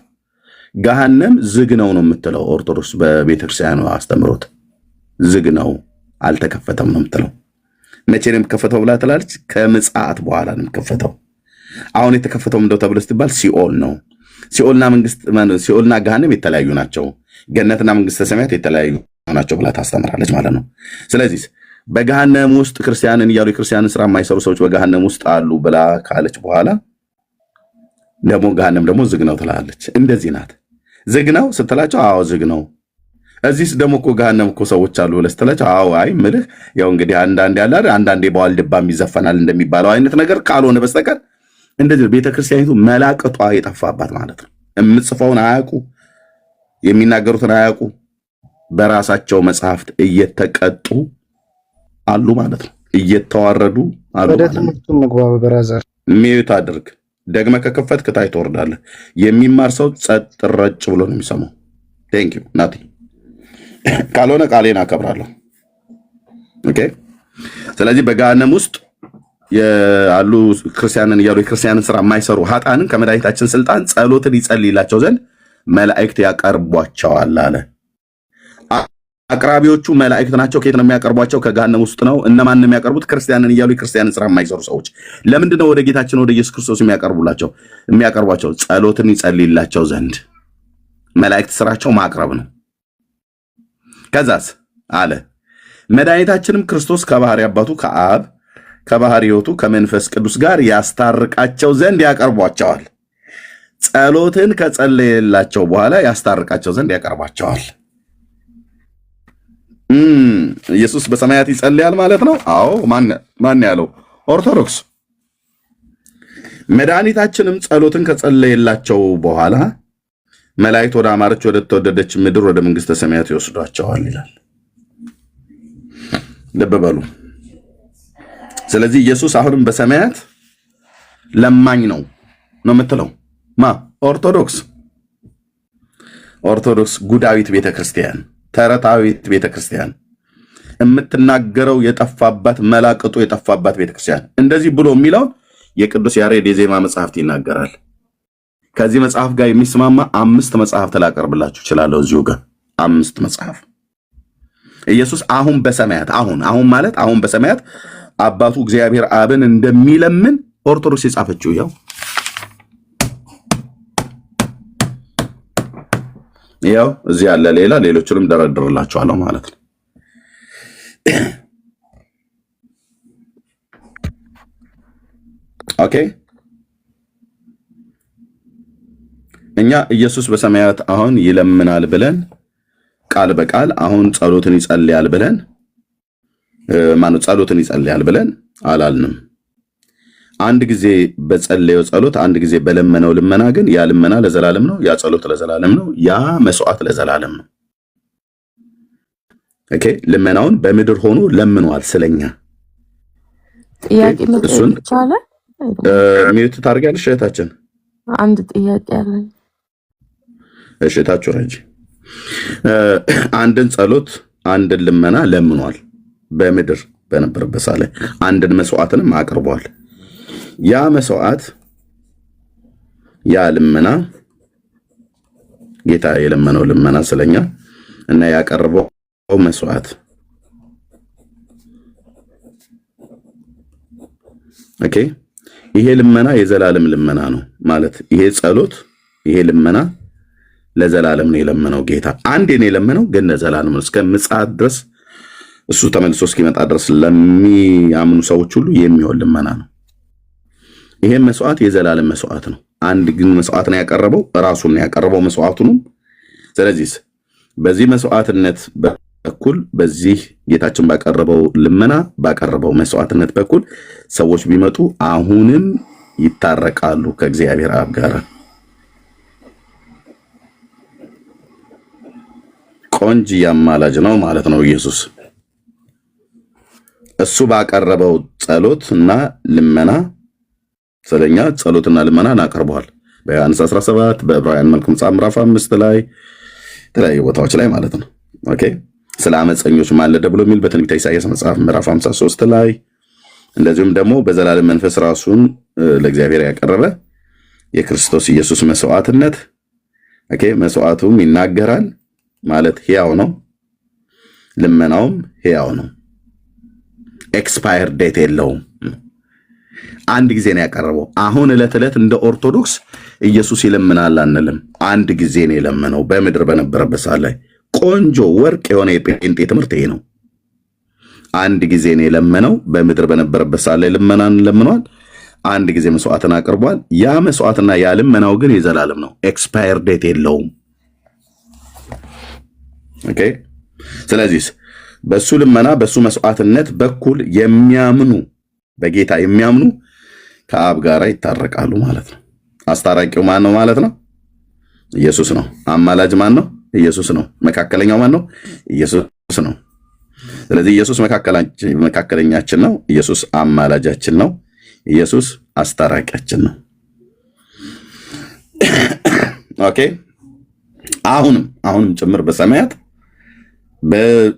ገሃነም ዝግ ነው የምትለው ኦርቶዶክስ በቤተክርስቲያኑ አስተምሮት ዝግ ነው አልተከፈተም ነው የምትለው። መቼ ነው የሚከፈተው ብላ ትላለች? ከምጽአት በኋላ ነው የሚከፈተው። አሁን የተከፈተው እንደው ተብሎ ስትባል ሲኦል ነው። ሲኦልና ገሃነም የተለያዩ ናቸው። ገነትና መንግስተ ሰማያት የተለያዩ ናቸው ብላ ታስተምራለች ማለት ነው። ስለዚህ በገሃነም ውስጥ ክርስቲያንን እያሉ የክርስቲያንን ስራ የማይሰሩ ሰዎች በገሃነም ውስጥ አሉ ብላ ካለች በኋላ ደግሞ ገሃነም ደግሞ ዝግ ነው ትላለች። እንደዚህ ናት። ዝግ ነው ስትላቸው አዎ ዝግ ነው። እዚህስ ደግሞ እኮ ገሃነም እኮ ሰዎች አሉ ብለህ ስትላቸው አዎ አይ ምልህ ያው እንግዲህ አንዳንዴ ያለ አንዳንዴ በዋልድባም ይዘፈናል እንደሚባለው አይነት ነገር ካልሆነ በስተቀር እንደዚህ ቤተክርስቲያኒቱ መላቅጧ የጠፋባት ማለት ነው። የምጽፈውን አያውቁ፣ የሚናገሩትን አያውቁ፣ በራሳቸው መጽሐፍት እየተቀጡ አሉ ማለት ነው። እየተዋረዱ አሉ ማለት ነው። ምግባብ በራዘር ሚዩት አድርግ። ደግመ ከከፈትክ ታይ ትወርዳለህ። የሚማር ሰው ጸጥ ረጭ ብሎ ነው የሚሰማው። ቴንክ ዩ ናቲ። ካልሆነ ቃሌን አከብራለሁ። ኦኬ። ስለዚህ በገሃነም ውስጥ ያሉ ክርስቲያንን እያሉ የክርስቲያንን ስራ የማይሰሩ ኃጣንን ከመድኃኒታችን ስልጣን ጸሎትን ይጸልይላቸው ዘንድ መላእክት ያቀርቧቸዋል አለ። አቅራቢዎቹ መላእክት ናቸው። ከየት ነው የሚያቀርቧቸው? ከገሃነም ውስጥ ነው። እነማን ነው የሚያቀርቡት? ክርስቲያንን እያሉ የክርስቲያንን ስራ የማይሰሩ ሰዎች። ለምንድን ነው ወደ ጌታችን ወደ ኢየሱስ ክርስቶስ የሚያቀርቧቸው? ጸሎትን ይጸልይላቸው ዘንድ። መላእክት ስራቸው ማቅረብ ነው። ከዛስ አለ መድኃኒታችንም ክርስቶስ ከባህሪ አባቱ ከአብ ከባህሪ ሕይወቱ ከመንፈስ ቅዱስ ጋር ያስታርቃቸው ዘንድ ያቀርቧቸዋል። ጸሎትን ከጸለየላቸው በኋላ ያስታርቃቸው ዘንድ ያቀርባቸዋል። ኢየሱስ በሰማያት ይጸልያል ማለት ነው። አዎ ማን ያለው? ኦርቶዶክስ። መድኃኒታችንም ጸሎትን ከጸለየላቸው በኋላ መላእክት ወደ አማረች ወደ ተወደደች ምድር ወደ መንግስተ ሰማያት ይወስዷቸዋል ይላል። ልብ በሉ። ስለዚህ ኢየሱስ አሁንም በሰማያት ለማኝ ነው የምትለው ማ? ኦርቶዶክስ ጉዳዊት ቤተክርስቲያን፣ ተረታዊት ቤተክርስቲያን፣ የምትናገረው የጠፋባት መላቅጡ የጠፋባት ቤተክርስቲያን። እንደዚህ ብሎ የሚለው የቅዱስ ያሬድ የዜማ መጽሐፍት ይናገራል። ከዚህ መጽሐፍ ጋር የሚስማማ 5 መጽሐፍት ላቀርብላችሁ እችላለሁ። እዚሁ ጋር 5 መጽሐፍ ኢየሱስ አሁን በሰማያት አሁን ማለት አሁን በሰማያት አባቱ እግዚአብሔር አብን እንደሚለምን ኦርቶዶክስ የጻፈችው ያው እዚህ ያለ ሌላ ሌሎችንም ደረድርላችኋለሁ ማለት ነው። ኦኬ እኛ ኢየሱስ በሰማያት አሁን ይለምናል ብለን ቃል በቃል አሁን ጸሎትን ይጸልያል ብለን ጸሎትን ይጸልያል ብለን አላልንም። አንድ ጊዜ በጸለየው ጸሎት፣ አንድ ጊዜ በለመነው ልመና ግን ያ ልመና ለዘላለም ነው፣ ያ ጸሎት ለዘላለም ነው፣ ያ መስዋዕት ለዘላለም ነው። ኦኬ ልመናውን በምድር ሆኖ ለምኗል ስለኛ። ጥያቄ መጠየቅ ይቻላል? ሚዩት ታርጋለሽ እህታችን? አንድ ጥያቄ አለኝ። እሺ ታችሁ ረጂ አንድን ጸሎት አንድን ልመና ለምኗል በምድር በነበረበት ሳለ አንድን መስዋዕትንም አቅርቧል። ያ መስዋዕት ያ ልመና ጌታ የለመነው ልመና ስለኛ እና ያቀርበው መስዋዕት ኦኬ ይሄ ልመና የዘላለም ልመና ነው ማለት ይሄ ጸሎት ይሄ ልመና ለዘላለም ነው የለመነው ጌታ። አንዴ ነው የለመነው ግን ለዘላለም ነው እስከ ምጽአት ድረስ እሱ ተመልሶ እስኪመጣ ድረስ ለሚያምኑ ሰዎች ሁሉ የሚሆን ልመና ነው። ይሄ መስዋዕት የዘላለም መስዋዕት ነው። አንድ ግን መስዋዕት ነው ያቀረበው፣ ራሱን ነው ያቀረበው መስዋዕቱንም። ስለዚህ በዚህ መስዋዕትነት በኩል በዚህ ጌታችን ባቀረበው ልመና ባቀረበው መስዋዕትነት በኩል ሰዎች ቢመጡ አሁንም ይታረቃሉ ከእግዚአብሔር አብ ጋር። ቆንጆ ያማላጅ ነው ማለት ነው ኢየሱስ። እሱ ባቀረበው ጸሎትና ልመና ስለኛ ጸሎትና ልመናን አቀርበዋል። በዮሐንስ 17 በዕብራውያን መልእክት ምዕራፍ 5 ላይ የተለያዩ ቦታዎች ላይ ማለት ነው። ኦኬ ስለ አመፀኞች ማለደ ብሎ የሚል በትንቢተ ኢሳይያስ መጽሐፍ ምዕራፍ 53 ላይ እንደዚሁም ደግሞ በዘላለም መንፈስ ራሱን ለእግዚአብሔር ያቀረበ የክርስቶስ ኢየሱስ መስዋዕትነት ኦኬ መስዋዕቱም ይናገራል ማለት ሕያው ነው፣ ልመናውም ሕያው ነው፣ ኤክስፓየር ዴት የለውም። አንድ ጊዜ ነው ያቀረበው። አሁን ዕለት ዕለት እንደ ኦርቶዶክስ ኢየሱስ ይለምናል አንልም። አንድ ጊዜ ነው የለመነው በምድር በነበረበት ሰዓት ላይ። ቆንጆ ወርቅ የሆነ የጴንጤ ትምህርት ይሄ ነው። አንድ ጊዜ ነው የለመነው በምድር በነበረበት ሰዓት ላይ ልመናን ለምኗል። አንድ ጊዜ መስዋዕትን አቅርቧል። ያ መስዋዕትና ያ ልመናው ግን የዘላለም ነው፣ ኤክስፓየር ዴት የለውም። ኦኬ ስለዚህ በሱ ልመና በሱ መስዋዕትነት በኩል የሚያምኑ በጌታ የሚያምኑ ከአብ ጋር ይታረቃሉ ማለት ነው። አስታራቂው ማን ነው ማለት ነው? ኢየሱስ ነው። አማላጅ ማን ነው? ኢየሱስ ነው። መካከለኛው ማን ነው? ኢየሱስ ነው። ስለዚህ ኢየሱስ መካከለኛችን ነው። ኢየሱስ አማላጃችን ነው። ኢየሱስ አስታራቂያችን ነው። ኦኬ አሁንም ጭምር በሰማያት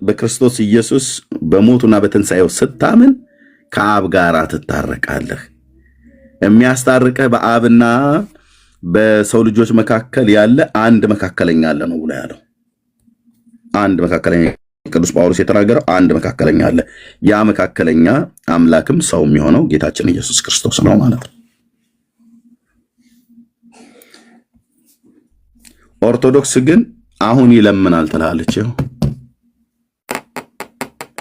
በክርስቶስ ኢየሱስ በሞቱና በትንሣኤው ስታምን ከአብ ጋር ትታረቃለህ። የሚያስታርቀህ በአብና በሰው ልጆች መካከል ያለ አንድ መካከለኛ አለ ነው ብሎ ያለው። አንድ መካከለኛ ቅዱስ ጳውሎስ የተናገረው አንድ መካከለኛ አለ። ያ መካከለኛ አምላክም ሰው የሚሆነው ጌታችን ኢየሱስ ክርስቶስ ነው ማለት ነው። ኦርቶዶክስ ግን አሁን ይለምናል ትላለች።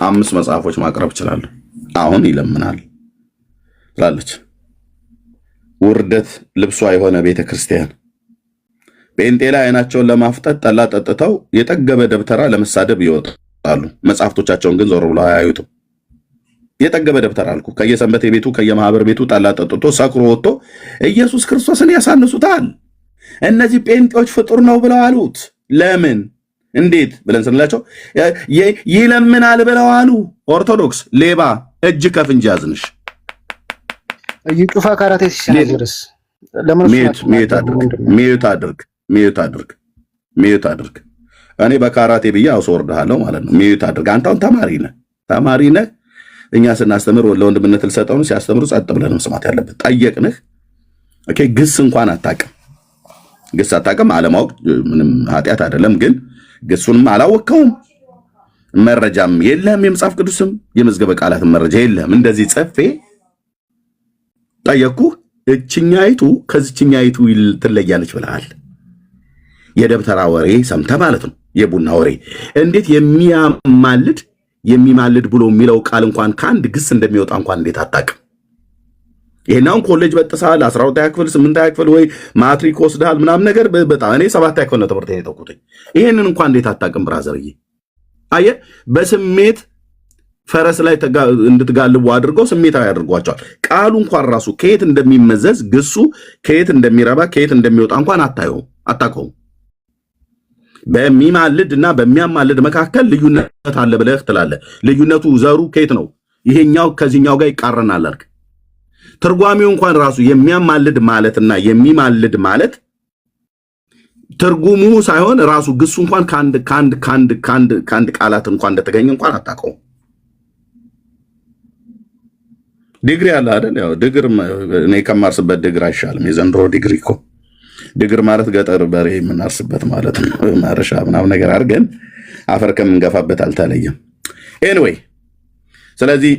5 መጽሐፎች ማቅረብ ይችላል። አሁን ይለምናል ትላለች። ውርደት ልብሷ የሆነ ቤተክርስቲያን ጴንጤ ላይ አይናቸውን ለማፍጠጥ ጠላ ጠጥተው የጠገበ ደብተራ ለመሳደብ ይወጣሉ። መጽሐፍቶቻቸውን ግን ዞር ብለው አያዩትም። የጠገበ ደብተራ አልኩ። ከየሰንበቴ ቤቱ ከየማህበር ቤቱ ጠላ ጠጥቶ ሰክሮ ወጥቶ ኢየሱስ ክርስቶስን ያሳንሱታል። እነዚህ ጴንጤዎች ፍጡር ነው ብለው አሉት። ለምን? እንዴት ብለን ስንላቸው ይለምናል ብለው አሉ። ኦርቶዶክስ ሌባ እጅ ከፍንጅ ያዝንሽ። ጩፋ ካራቴ ሲሰነዝርስ ለምን ሚዩት አድርግ። እኔ በካራቴ ብዬ አስወርድሃለሁ ማለት ነው። ሚዩት አድርግ። አንተውን ተማሪ ነህ። እኛ ስናስተምር ለወንድምነት ልሰጠውን ሲያስተምሩ ጸጥ ብለን መስማት ያለበት። ጠየቅንህ። ኦኬ ግስ እንኳን አታውቅም። አለማወቅ ምንም ኃጢአት አይደለም። ግን ግሱንም አላወቅከውም፣ መረጃም የለህም፣ የመጽሐፍ ቅዱስም የመዝገበ ቃላትን መረጃ የለህም። እንደዚህ ጽፌ ጠየቅኩህ። እችኛይቱ ከዚችኛይቱ ትለያለች ብለሃል። የደብተራ ወሬ ሰምተህ ማለት ነው። የቡና ወሬ እንዴት የሚማልድ ብሎ የሚለው ቃል እንኳን ከአንድ ግስ እንደሚወጣ እንኳን እንዴት አታውቅም? ይሄናውን ኮሌጅ በጥሳል 12ኛ ክፍል 8ኛ ክፍል ወይ ማትሪክ ወስደሃል ምናምን ነገር በጣም እኔ 7ኛ ክፍል ነው ትምህርት የተውኩት። ይሄንን እንኳን እንዴት አታውቅም? ብራዘርዬ አየህ፣ በስሜት ፈረስ ላይ እንድትጋልቡ አድርገው ስሜታዊ ያድርጓቸዋል። ቃሉ እንኳን ራሱ ከየት እንደሚመዘዝ ግሱ ከየት እንደሚረባ ከየት እንደሚወጣ እንኳን አታውቀውም። በሚማልድ እና በሚያማልድ መካከል ልዩነት አለ ብለህ ትላለህ። ልዩነቱ ዘሩ ከየት ነው? ይሄኛው ከዚህኛው ጋር ይቃረናል አልክ። ትርጓሜው እንኳን ራሱ የሚያማልድ ማለትና የሚማልድ ማለት ትርጉሙ ሳይሆን ራሱ ግሱ እንኳን ከአንድ ቃላት እንኳን እንደተገኘ እንኳን አታውቀውም። ዲግሪ አለ አይደል? ያው ድግር እኔ ከማርስበት ድግር አይሻልም። የዘንድሮ ዲግሪ እኮ ድግር ማለት ገጠር በሬ የምናርስበት ማለት ነው። ማረሻ ምናምን ነገር አድርገን አፈር ከምንገፋበት አልተለየም። ኤኒዌይ ስለዚህ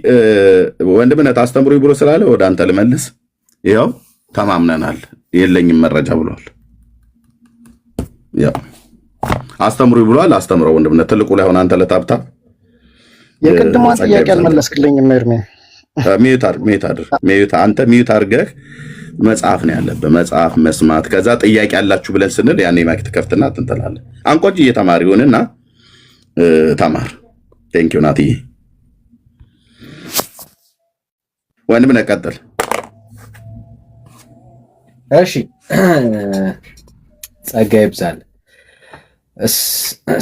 ወንድምነት አስተምሩ ብሎ ስላለ ወደ አንተ ልመልስ። ይኸው ተማምነናል። የለኝም መረጃ ብሏል። ያው አስተምሩ ብሏል። አስተምረው ወንድምነት ትልቁ ላይ ሆነ አንተ ለታብታ የቅድሟን ጥያቄ አልመለስክልኝም ኤርሜ። አንተ ሚዩት አድርገህ መጽሐፍ ነው ያለብህ። መጽሐፍ መስማት ከዛ ጥያቄ ያላችሁ ብለን ስንል ያኔ ማይክ ትከፍትና ትንተላለህ። አንቆጅ እየተማሪ ሆንና ተማር። ቴንኪው ናትዬ። ወንድም ነቀጥል። እሺ ጸጋ ይብዛል።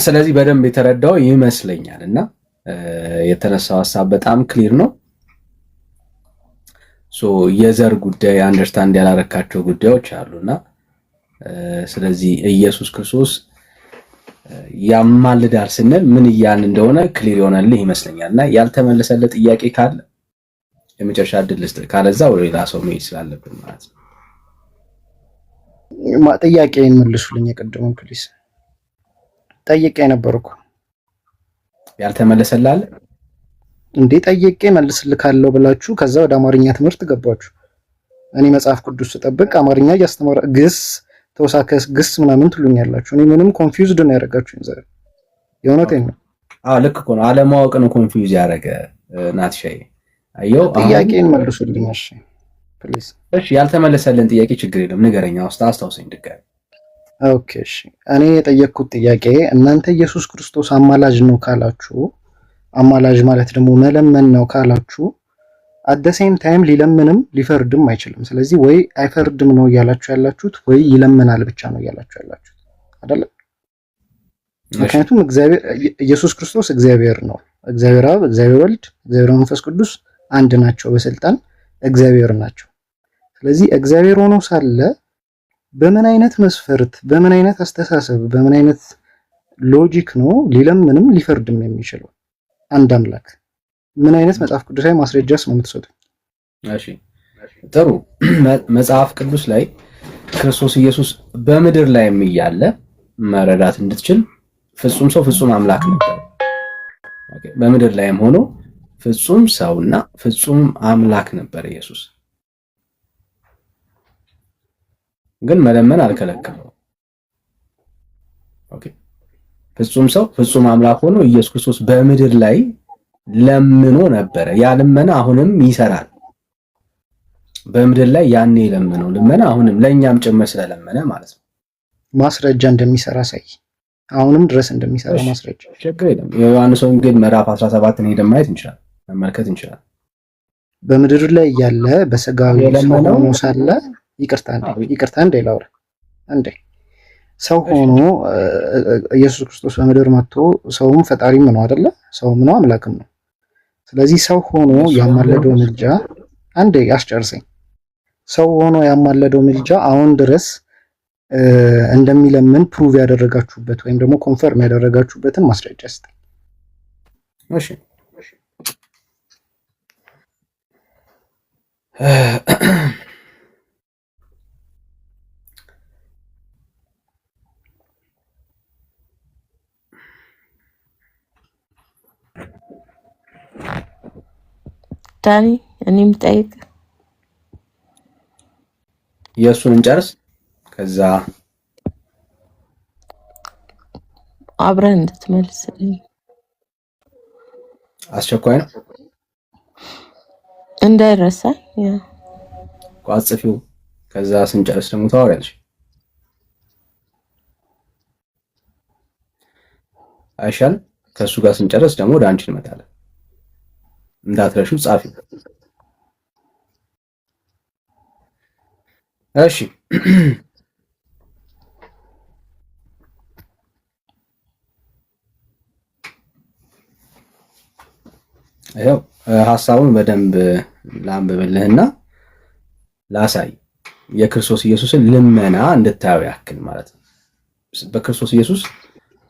ስለዚህ በደንብ የተረዳው ይመስለኛል እና የተነሳው ሐሳብ በጣም ክሊር ነው። የዘር ጉዳይ አንደርስታንድ ያላረካቸው ጉዳዮች አሉና ስለዚህ ኢየሱስ ክርስቶስ ያማልዳል ስንል ምን እያን እንደሆነ ክሊር ይሆናልህ ይመስለኛል። እና ያልተመለሰለት ጥያቄ ካለ የመጨረሻ ዕድል ልስጥ፣ ካለዛ ወደ ሌላ ሰው መሄድ ስላለብን ማለት ነው። ጥያቄን መልሱልኝ። የቀደሙን ፕሊስ ጠይቄ ነበርኩ። ያልተመለሰላል እንዴ? ጠይቄ መልስልካለሁ ብላችሁ ከዛ ወደ አማርኛ ትምህርት ገባችሁ። እኔ መጽሐፍ ቅዱስ ስጠብቅ አማርኛ እያስተማረ ግስ ተወሳከስ ግስ ምናምን ትሉኛላችሁ። እኔ ምንም ኮንፊውዝድ ነው ያደረጋችሁኝ ዛሬ። የእውነቴን ነው። ልክ እኮ ነው። አለማወቅ ነው ኮንፊውዝ ያደረገ ናትሻይ። አየው ጥያቄን መልሱልኝ እሺ ፕሊዝ። እሺ ያልተመለሰልን ጥያቄ ችግር የለም ንገረኛ። አስታውሰኝ ድጋሚ። ኦኬ እሺ። እኔ የጠየቅኩት ጥያቄ እናንተ ኢየሱስ ክርስቶስ አማላጅ ነው ካላችሁ፣ አማላጅ ማለት ደግሞ መለመን ነው ካላችሁ አት ዘ ሴም ታይም ሊለምንም ሊፈርድም አይችልም። ስለዚህ ወይ አይፈርድም ነው እያላችሁ ያላችሁት ወይ ይለምናል ብቻ ነው እያላችሁ ያላችሁት አይደለ? ምክንያቱም እግዚአብሔር ኢየሱስ ክርስቶስ እግዚአብሔር ነው። እግዚአብሔር አብ፣ እግዚአብሔር ወልድ፣ እግዚአብሔር መንፈስ ቅዱስ አንድ ናቸው፣ በስልጣን እግዚአብሔር ናቸው። ስለዚህ እግዚአብሔር ሆኖ ሳለ በምን አይነት መስፈርት፣ በምን አይነት አስተሳሰብ፣ በምን አይነት ሎጂክ ነው ሊለምንም ሊፈርድም የሚችለው አንድ አምላክ? ምን አይነት መጽሐፍ ቅዱሳዊ ማስረጃስ ነው የምትሰጡኝ? እሺ ጥሩ። መጽሐፍ ቅዱስ ላይ ክርስቶስ ኢየሱስ በምድር ላይም እያለ መረዳት እንድትችል ፍጹም ሰው ፍጹም አምላክ ነበር። በምድር ላይም ሆኖ ፍጹም ሰውና ፍጹም አምላክ ነበር ኢየሱስ። ግን መለመን አልከለከለው። ኦኬ ፍጹም ሰው ፍጹም አምላክ ሆኖ ኢየሱስ ክርስቶስ በምድር ላይ ለምኖ ነበረ። ያ ልመና አሁንም ይሰራል። በምድር ላይ ያኔ ለምነው ልመና አሁንም ለኛም ጭምር ስለለመነ ማለት ነው። ማስረጃ እንደሚሰራ ሳይ አሁንም ድረስ እንደሚሰራ ማስረጃ ችግር የለም። የዮሐንስ ወንጌል ምዕራፍ 17 ሄደን ማየት እንችላለን፣ መመልከት እንችላለን። በምድር ላይ ያለ በስጋዊ ሆኖ ሳለ ይቅርታ እንደ ላውራ እንዴ ሰው ሆኖ ኢየሱስ ክርስቶስ በምድር መጥቶ ሰውም ፈጣሪም ነው አይደለ? ሰውም ነው አምላክም ነው። ስለዚህ ሰው ሆኖ ያማለደው ምልጃ አንዴ ያስጨርሰኝ። ሰው ሆኖ ያማለደው ምልጃ አሁን ድረስ እንደሚለምን ፕሩቭ ያደረጋችሁበት ወይም ደግሞ ኮንፈርም ያደረጋችሁበትን ማስረጃ ስጠኝ። እሺ ዳኒ እኔም ጠይቅ የእሱን እንጨርስ፣ ከዛ አብረን እንድትመልስልኝ። አስቸኳይ ነው እንዳይረሳ ቋጽፊው። ከዛ ስንጨርስ ደግሞ ታወሪያለሽ አይሻል? ከእሱ ጋር ስንጨርስ ደግሞ ወደ አንቺ እንመጣለን። እንዳትረሺው ጻፊ። እሺ ይኸው ሐሳቡን በደንብ ላንብብልህና ላሳይ። የክርስቶስ ኢየሱስን ልመና እንድታየው ያክል ማለት ነው። በክርስቶስ ኢየሱስ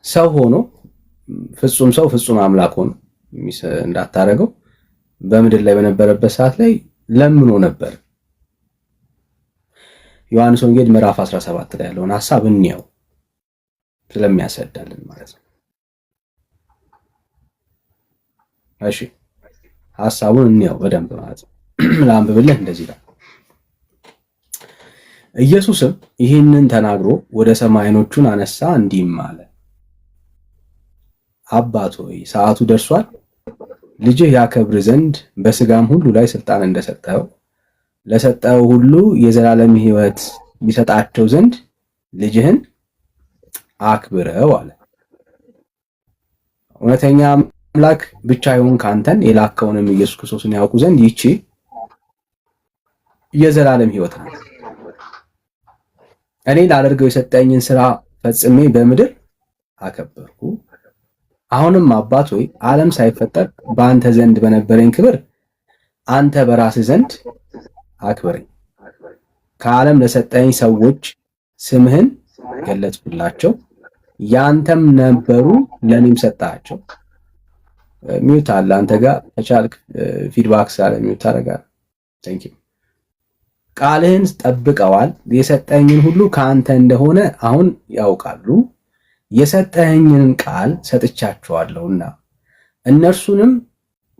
ሰው ሆኖ ፍጹም ሰው ፍጹም አምላክ ሆኖ እንዳታረገው በምድር ላይ በነበረበት ሰዓት ላይ ለምኖ ነበር። ዮሐንስ ወንጌል ምዕራፍ 17 ላይ ያለውን ሐሳብ እንየው ስለሚያስረዳልን ማለት ነው። እሺ ሐሳቡን እንየው በደንብ ማለት ነው። ላንብብልህ። እንደዚህ ይላል። ኢየሱስም ይህንን ተናግሮ ወደ ሰማይ ዓይኖቹን አነሳ፣ እንዲህም አለ፣ አባት ሆይ ሰዓቱ ደርሷል። ልጅህ ያከብር ዘንድ በስጋም ሁሉ ላይ ስልጣን እንደሰጠው ለሰጠው ሁሉ የዘላለም ሕይወት ቢሰጣቸው ዘንድ ልጅህን አክብረው አለ። እውነተኛ አምላክ ብቻ ይሁን ካንተን የላከውንም ኢየሱስ ክርስቶስን ያውቁ ዘንድ ይቺ የዘላለም ሕይወት ናት። እኔ ላደርገው የሰጠኝን ሥራ ፈጽሜ በምድር አከበርኩ። አሁንም አባት ሆይ ዓለም ሳይፈጠር በአንተ ዘንድ በነበረኝ ክብር አንተ በራስህ ዘንድ አክብረኝ። ከዓለም ለሰጠኝ ሰዎች ስምህን ገለጽኩላቸው፣ ያንተም ነበሩ ለኔም ሰጣቸው። ሚውት አለ አንተ ጋር ተቻልክ ፊድባክ ሳለ ሚውት አደርጋለሁ። ቴንክ ዩ። ቃልህን ጠብቀዋል፣ የሰጠኝን ሁሉ ከአንተ እንደሆነ አሁን ያውቃሉ። የሰጠኸኝን ቃል ሰጥቻቸዋለሁና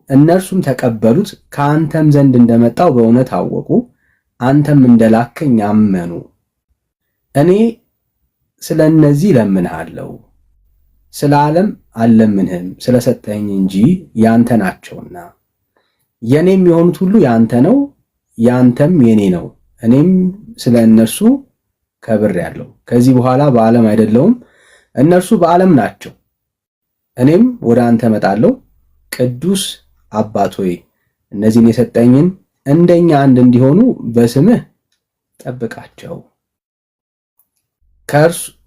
እነርሱም ተቀበሉት፣ ከአንተም ዘንድ እንደመጣው በእውነት አወቁ፣ አንተም እንደላከኝ አመኑ። እኔ ስለ እነዚህ እለምንሃለሁ፣ ስለ ዓለም አልለምንህም፣ ስለሰጠኸኝ እንጂ ያንተ ናቸውና። የኔም የሆኑት ሁሉ ያንተ ነው፣ ያንተም የኔ ነው። እኔም ስለ እነርሱ ከብሬአለሁ። ከዚህ በኋላ በዓለም አይደለሁም፣ እነርሱ በዓለም ናቸው፣ እኔም ወደ አንተ እመጣለሁ። ቅዱስ አባት ሆይ እነዚህን የሰጠኝን እንደኛ አንድ እንዲሆኑ በስምህ ጠብቃቸው።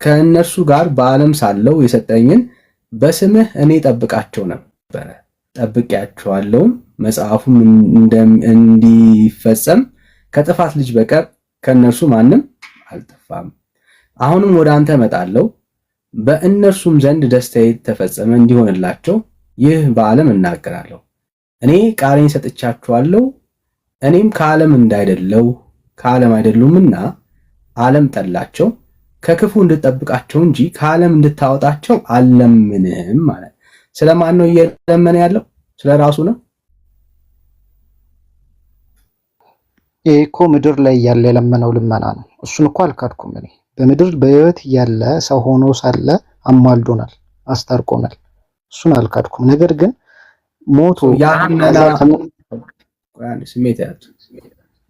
ከእነርሱ ጋር በዓለም ሳለው የሰጠኝን በስምህ እኔ ጠብቃቸው ነበረ፣ ጠብቄያቸዋለሁም። መጽሐፉም እንዲፈጸም ከጥፋት ልጅ በቀር ከእነርሱ ማንም አልጠፋም። አሁንም ወደ አንተ እመጣለሁ፣ በእነርሱም ዘንድ ደስታዬ ተፈጸመ እንዲሆንላቸው ይህ በዓለም እናገራለሁ። እኔ ቃሌን ሰጥቻቸዋለሁ፣ እኔም ከዓለም እንዳይደለው ከዓለም አይደሉምና ዓለም ጠላቸው። ከክፉ እንድጠብቃቸው እንጂ ከዓለም እንድታወጣቸው አልለምንህም ማለት። ስለማን ነው እየለመነ ያለው? ስለ ራሱ ነው። ይሄ እኮ ምድር ላይ ያለ የለመነው ልመና ነው። እሱን እኮ አልካድኩም እኔ። በምድር በሕይወት ያለ ሰው ሆኖ ሳለ አማልዶናል፣ አስታርቆናል። እሱን አልካድኩም። ነገር ግን ሞቶ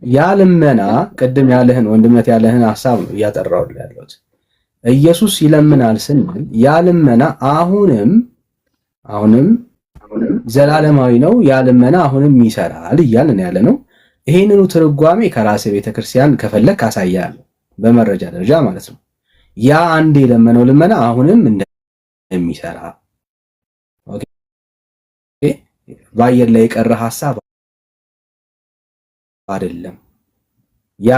ያ ልመና ቅድም ያለህን ወንድምነት ያለህን ሐሳብ ነው እያጠራሁልህ ያለሁት። ኢየሱስ ይለምናል ስንል ያ ልመና አሁንም ዘላለማዊ ነው። ያ ልመና አሁንም ይሰራል እያልን ያለ ነው። ይሄንኑ ትርጓሜ ከራሴ ቤተክርስቲያን ከፈለክ አሳያለሁ፣ በመረጃ ደረጃ ማለት ነው። ያ አንዴ የለመነው ልመና አሁንም እንደሚሰራ ኦኬ። በአየር ላይ የቀረ ሐሳብ አይደለም። ያ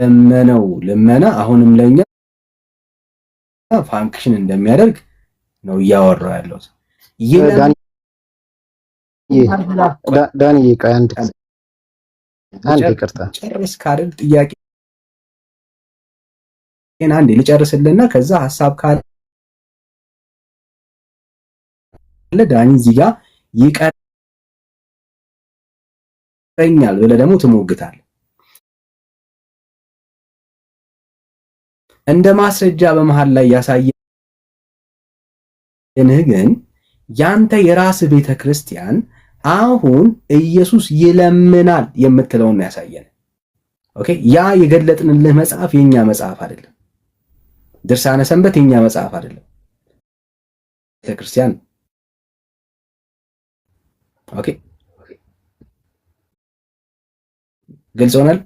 የለመነው ልመና አሁንም ለኛ ፋንክሽን እንደሚያደርግ ነው እያወራው ያለው። ዳንዬ ቆይ አንድ ይቅርታ ጨርስ ካልን ጥያቄ አንዴ ልጨርስልና ከዛ ሐሳብ ካለ ዳኒ እዚህ ጋር ይቀረኛል ብለህ ደግሞ ትሞግታለህ። እንደ ማስረጃ በመሃል ላይ ያሳየንህ ግን ያንተ የራስ ቤተ ክርስቲያን አሁን ኢየሱስ ይለምናል የምትለውን ነው ያሳየን። ኦኬ ያ የገለጥንልህ መጽሐፍ የኛ መጽሐፍ አይደለም። ድርሳነ ሰንበት የኛ መጽሐፍ አይደለም። ቤተ ክርስቲያን ኦኬ ግልጽ ሆናል።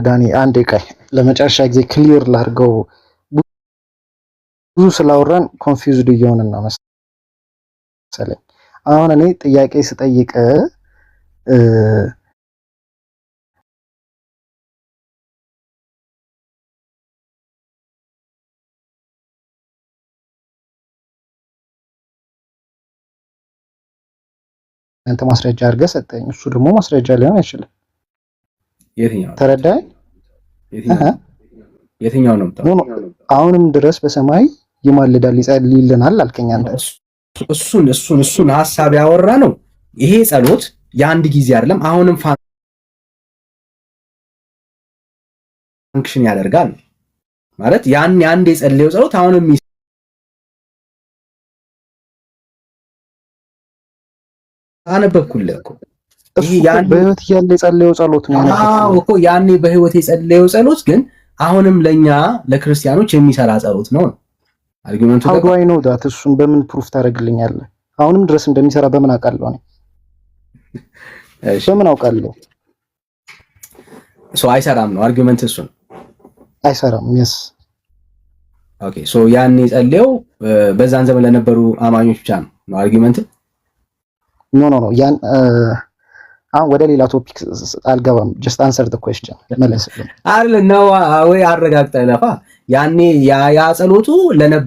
ዳኒ አንዴ ቆይ ለመጨረሻ ጊዜ ክሊር ላድርገው። ብዙ ስላወራን ኮንፊውዝድ እየሆንን ነው መሰለኝ። አሁን እኔ ጥያቄ ስጠይቅ አንተ ማስረጃ አድርገህ ሰጠኝ፣ እሱ ደግሞ ማስረጃ ሊሆን አይችልም። የትኛው ተረዳኸኝ? የትኛው ነው? አሁንም ድረስ በሰማይ ይማልዳል ይጸልይልናል አልከኝ አንተ። እሱን ሐሳብ ያወራ ነው። ይሄ ጸሎት የአንድ ጊዜ አይደለም፣ አሁንም ፋንክሽን ያደርጋል ማለት ያን አንድ የጸለየው ጸሎት አሁንም አነበብኩልህ እኮ ይሄ ያን በህይወት ያለ የጸለየው ጸሎት ነው። አዎ እኮ ያኔ በህይወት የጸለየው ጸሎት ግን አሁንም ለኛ ለክርስቲያኖች የሚሰራ ጸሎት ነው። አርጊመንቱ ደግሞ አይ ነው ዳት እሱን በምን ፕሩፍ ታደርግልኛለህ? አሁንም ድረስ እንደሚሰራ በምን አውቃለሁ? እሺ በምን አውቃለሁ? አይሰራም ነው አርጊመንት። እሱን አይሰራም። yes ኦኬ ያኔ የጸለየው በዛን ዘመን ለነበሩ አማኞች ብቻ ነው አርጊመንት። ኖ ያን አሁን ወደ ሌላ ቶፒክ አልገባም። just answer the question መለስልኝ አይደል ነው ወይ አረጋግጠህ ለፋ ያኔ ያ ጸሎቱ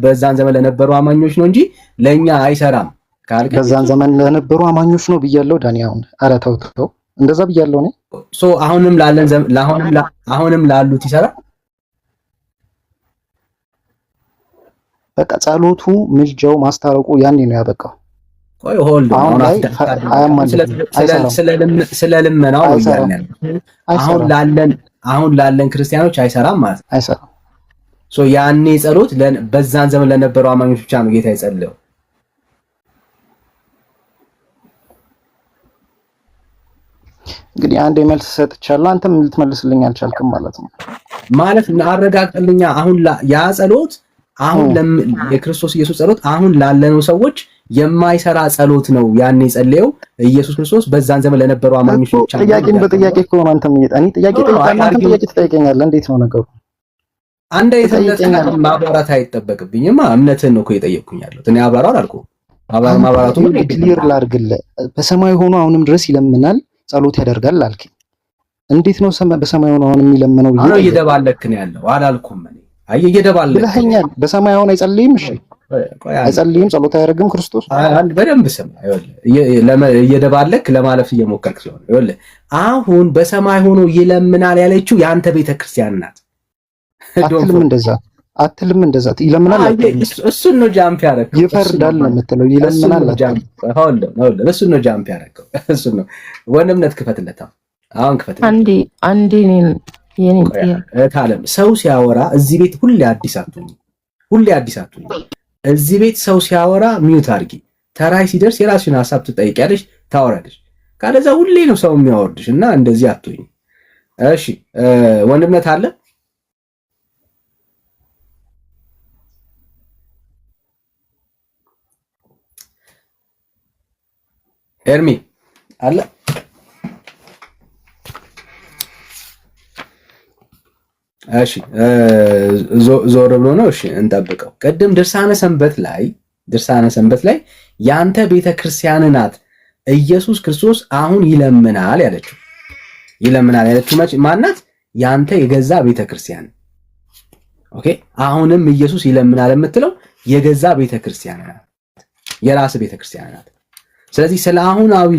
በዛን ዘመን ለነበሩ አማኞች ነው እንጂ ለኛ አይሰራም ካልከ በዛን ዘመን ለነበሩ አማኞች ነው ብያለሁ ዳኒ። ኧረ ተው እንደዛ ብያለሁ እኔ። አሁንም ላሉት ይሰራል። በቃ ጸሎቱ ምልጃው ማስታረቁ ያኔ ነው ያበቃው። ቆይ ሆልድ ስለ ልመናው አሁን ላለን ክርስቲያኖች አይሰራም ማለት ነው። አይሰራም። ያኔ ጸሎት በዛን ዘመን ለነበሩ አማኞች ብቻ ነው ጌታ የጸለየው። እንግዲህ አንዴ መልስ ሰጥቻለሁ፣ አንተም ልትመልስልኝ አልቻልክም ማለት ነው። ማለት አረጋግጥልኛ። አሁን ያ ጸሎት አሁን የክርስቶስ ኢየሱስ ጸሎት አሁን ላለነው ሰዎች የማይሰራ ጸሎት ነው ያኔ ጸለየው ኢየሱስ ክርስቶስ በዛን ዘመን ለነበሩ አማኞች ብቻ። ጥያቄን በጥያቄ ከሆነ አንተም እኔ ጥያቄ ትጠይቀኛለህ። እንዴት ነው ነገሩ? አንድ የተጠየቀኝ ማብራራት አይጠበቅብኝማ። እምነትህን ነው እኮ የጠየቅኩኝ ያለሁት እኔ አብራራው አልኩህ። ማብራራቱ ክሊር ላድርግልህ። በሰማይ ሆኖ አሁንም ድረስ ይለምናል ጸሎት ያደርጋል አልከኝ። እንዴት ነው በሰማይ ሆኖ አሁን የሚለምነው? አሁን እየደባለክ ነው ያለው አላልኩም እኔ። አይ እየደባለክ ብለኸኛል። በሰማይ ሆኖ አይጸልይም? እሺ አይጸልይም? ጸሎት አያደርግም ክርስቶስ? አንድ በደንብ ስማ። እየደባለክ ለማለፍ እየሞከርክ ስለሆነ ይኸውልህ፣ አሁን በሰማይ ሆኖ ይለምናል ያለችው የአንተ ቤተክርስቲያን ናት። አትልም እንደዛ ይለምናል። እሱን ነው ጃምፕ ያደረገው። ይፈርዳል ነው የምትለው። ይለምናል እሱን ነው ጃምፕ ያደረገው። እሱን ነው ወንድምነት ክፈትለት። አሁን ክፈትለት አንዴ ታለም ሰው ሲያወራ እዚህ ቤት ሁሌ አዲስ አትሁኝ። እዚህ ቤት ሰው ሲያወራ ሚዩት አድርጊ። ተራይ ሲደርስ የራስሽን ሐሳብ ትጠይቂያለሽ፣ ታወራለሽ። ካለዛ ሁሌ ነው ሰው የሚያወርድሽ እና እንደዚህ አትሁኝ። እሺ ወንድምነት አለ ኤርሚ አለ እሺ ዞር ብሎ ነው። እሺ እንጠብቀው። ቅድም ድርሳነ ሰንበት ላይ ያንተ ቤተክርስቲያን ናት ኢየሱስ ክርስቶስ አሁን ይለምናል ያለችው ማናት? ያንተ የገዛ ቤተክርስቲያን። ኦኬ አሁንም ኢየሱስ ይለምናል የምትለው የገዛ ቤተክርስቲያን ናት፣ የራስ ቤተክርስቲያን ናት። ስለዚህ ስለ አሁናዊ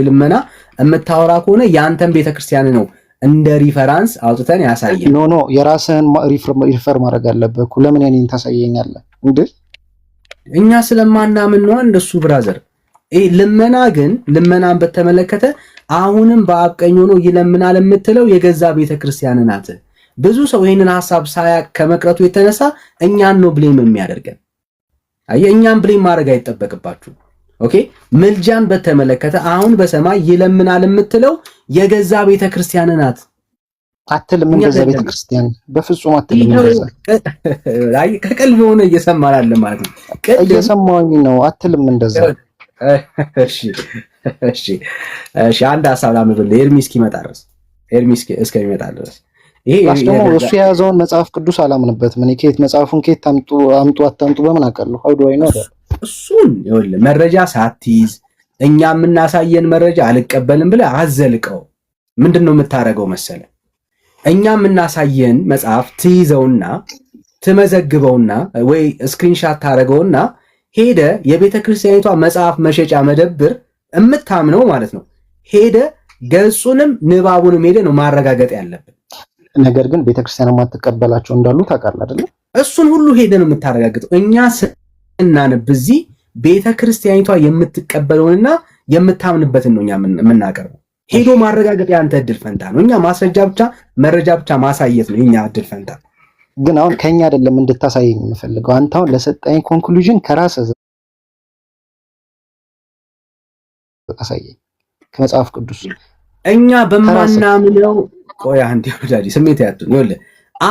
ልመና የምታወራ ከሆነ ያንተን ቤተክርስቲያን ነው እንደ ሪፈራንስ አውጥተን ያሳየን። ኖ የራስህን ሪፈር ማድረግ አለብህ እኮ። ለምን ያኔን ታሳየኛለህ እንዴ? እኛ ስለማናምን ነው እንደሱ ብራዘር። ልመናን በተመለከተ አሁንም በአብ ቀኝ ሆኖ ይለምናል የምትለው የገዛ ቤተክርስቲያን ናት። ብዙ ሰው ይህንን ሐሳብ ሳያቅ ከመቅረቱ የተነሳ እኛን ነው ብሌም የሚያደርገን። እኛን ብሌም ማድረግ አይጠበቅባችሁ። ኦኬ ምልጃን በተመለከተ አሁን በሰማይ ይለምናል የምትለው የገዛ ቤተክርስቲያን ናት። አትልም እንደዛ ቤተክርስቲያን በፍጹም አትልም እንደዛ። አይ ከቀልብ ሆነ እየሰማን አለ ማለት ነው። እየሰማሁኝ ነው። አትልም እንደዛ። እሺ አንድ ሐሳብ ላምብል ኤርሚ እስኪመጣ ድረስ ይሄ እሱ የያዘውን መጽሐፍ ቅዱስ አላምንበትም። እኔ መጽሐፉን ከየት አምጡ አታምጡ በምን አውቃለሁ? ሀውዱ አይ ነው እሱን ይኸውልህ መረጃ ሳትይዝ እኛ የምናሳየን መረጃ አልቀበልም ብለህ አዘልቀው። ምንድነው የምታደርገው መሰለ? እኛ የምናሳየን መጽሐፍ ትይዘውና ትመዘግበውና ወይ ስክሪንሻት ታደርገውና ሄደ የቤተ ክርስቲያኒቷ መጽሐፍ መሸጫ መደብር የምታምነው ማለት ነው። ሄደ ገጹንም ንባቡንም ሄደ ነው ማረጋገጥ ያለብን። ነገር ግን ቤተ ክርስቲያን የማትቀበላቸው እንዳሉ ታውቃለህ አይደል? እሱን ሁሉ ሄደ ነው የምታረጋግጠው። እኛ እናንብ እዚህ ቤተ ክርስቲያኒቷ የምትቀበለውንና የምታምንበትን ነው እኛ የምናቀርበው። ሄዶ ማረጋገጥ ያንተ እድል ፈንታ ነው። እኛ መረጃ ብቻ ማሳየት ነው የኛ እድል ፈንታ። ግን አሁን ከኛ አይደለም እንድታሳየኝ የምፈልገው። አንተ አሁን ለሰጠኝ ኮንክሉዥን ከራስህ አሳየኝ ከመጽሐፍ ቅዱስ። እኛ በማናምነው ቆይ አንዴ ወዳጅ ስሜት ያቱን ይኸውልህ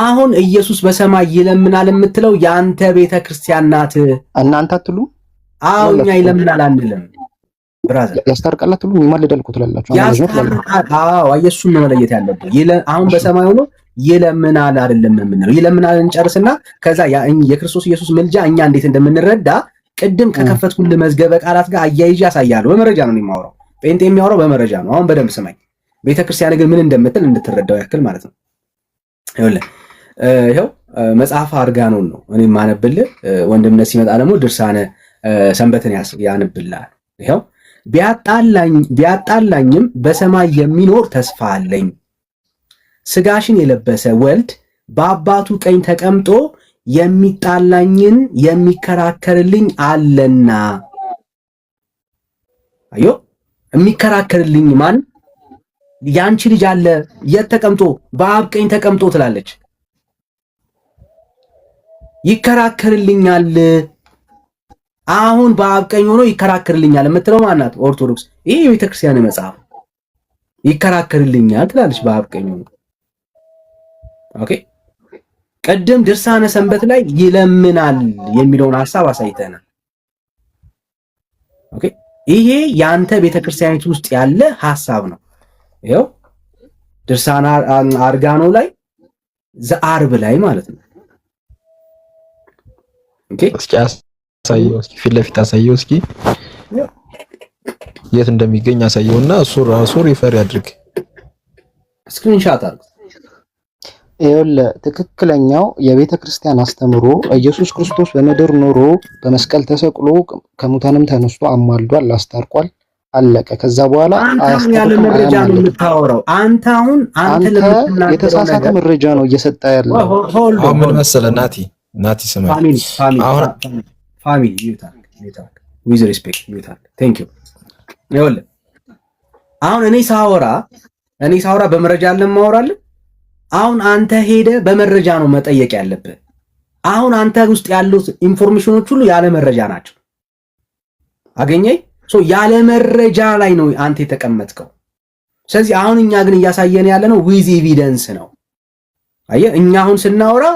አሁን ኢየሱስ በሰማይ ይለምናል የምትለው ያንተ ቤተክርስቲያን ናት። እናንተ አትሉ? አዎ እኛ ይለምናል አንልም። ብራዘር ያስታርቃል አትሉ? ይማልዳል እኮ ትላላችሁ። አዎ ኢየሱስን ነው መለየት ያለብን። አሁን በሰማይ ሆኖ ይለምናል አይደለም የምንለው። ይለምናል እንጨርስና ከዛ የክርስቶስ ኢየሱስ ምልጃ እኛ እንዴት እንደምንረዳ ቅድም ከከፈትኩልህ መዝገበ ቃላት ጋር አያይዤ ያሳያለሁ። በመረጃ ነው የማወራው። ጴንጤ የሚያወራው በመረጃ ነው። አሁን በደንብ ስማኝ። ቤተክርስቲያን ግን ምን እንደምትል እንድትረዳው ያክል ማለት ነው። ይኸው መጽሐፈ አርጋኖን ነው እኔ ማነብልህ። ወንድምነት ሲመጣ ደግሞ ድርሳነ ሰንበትን ያነብልሃል። ይኸው ቢያጣላኝም በሰማይ የሚኖር ተስፋ አለኝ። ስጋሽን የለበሰ ወልድ በአባቱ ቀኝ ተቀምጦ የሚጣላኝን የሚከራከርልኝ አለና። አዮ የሚከራከርልኝ ማን? ያንቺ ልጅ አለ። የት ተቀምጦ? በአብ ቀኝ ተቀምጦ ትላለች። ይከራከርልኛል። አሁን በአብ ቀኝ ሆኖ ይከራከርልኛል የምትለው ማናት? ኦርቶዶክስ። ይሄ የቤተክርስቲያን መጽሐፍ ይከራከርልኛል ትላለች በአብ ቀኝ ሆኖ። ኦኬ ቀደም ድርሳነ ሰንበት ላይ ይለምናል የሚለውን ሐሳብ አሳይተናል። ኦኬ ይሄ ያንተ ቤተክርስቲያኒቱ ውስጥ ያለ ሐሳብ ነው። ይኸው ድርሳነ አርጋኖ ላይ ዘአርብ ላይ ማለት ነው። ኦኬ እስኪ አሳየው፣ እስኪ ፊት ለፊት አሳየው፣ እስኪ የት እንደሚገኝ አሳየውና እሱ ራሱ ሪፈር ያድርግ። ስክሪንሻት አድርግ። ይኸውልህ ትክክለኛው የቤተ ክርስቲያን አስተምሮ ኢየሱስ ክርስቶስ በምድር ኖሮ በመስቀል ተሰቅሎ ከሙታንም ተነስቶ አማልዷል፣ አስታርቋል፣ አለቀ። ከዛ በኋላ ያለ መረጃ ነው የምታወራው። አንተ የተሳሳተ መረጃ ነው እየሰጠ ያለው። አሁን ምን መሰለህ ናቲ ስማ፣ አሁን ፋሚሊ ዩታክ ዊዝ ሪስፔክት ዩታክ ቴንክ ዩ። ይኸውልህ አሁን እኔ ሳወራ በመረጃ አለማወራለህ። አሁን አንተ ሄደ በመረጃ ነው መጠየቅ ያለብህ። አሁን አንተ ውስጥ ያሉት ኢንፎርሜሽኖች ሁሉ ያለ መረጃ ናቸው። አገኘኝ። ያለ መረጃ ላይ ነው አንተ የተቀመጥከው። ስለዚህ አሁን እኛ ግን እያሳየን ያለ ነው ዊዝ ኤቪደንስ ነው። አየህ እኛ አሁን ስናወራ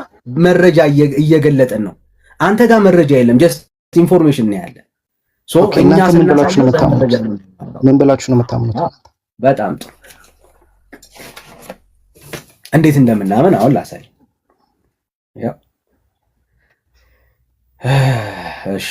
መረጃ እየገለጠን ነው። አንተ ጋር መረጃ የለም፣ ጀስት ኢንፎርሜሽን ነው ያለ። እኛ ምን ብላችሁ ነው የምታምኑት? በጣም ጥሩ። እንዴት እንደምናምን አሁን ላሳይ። ያው እሺ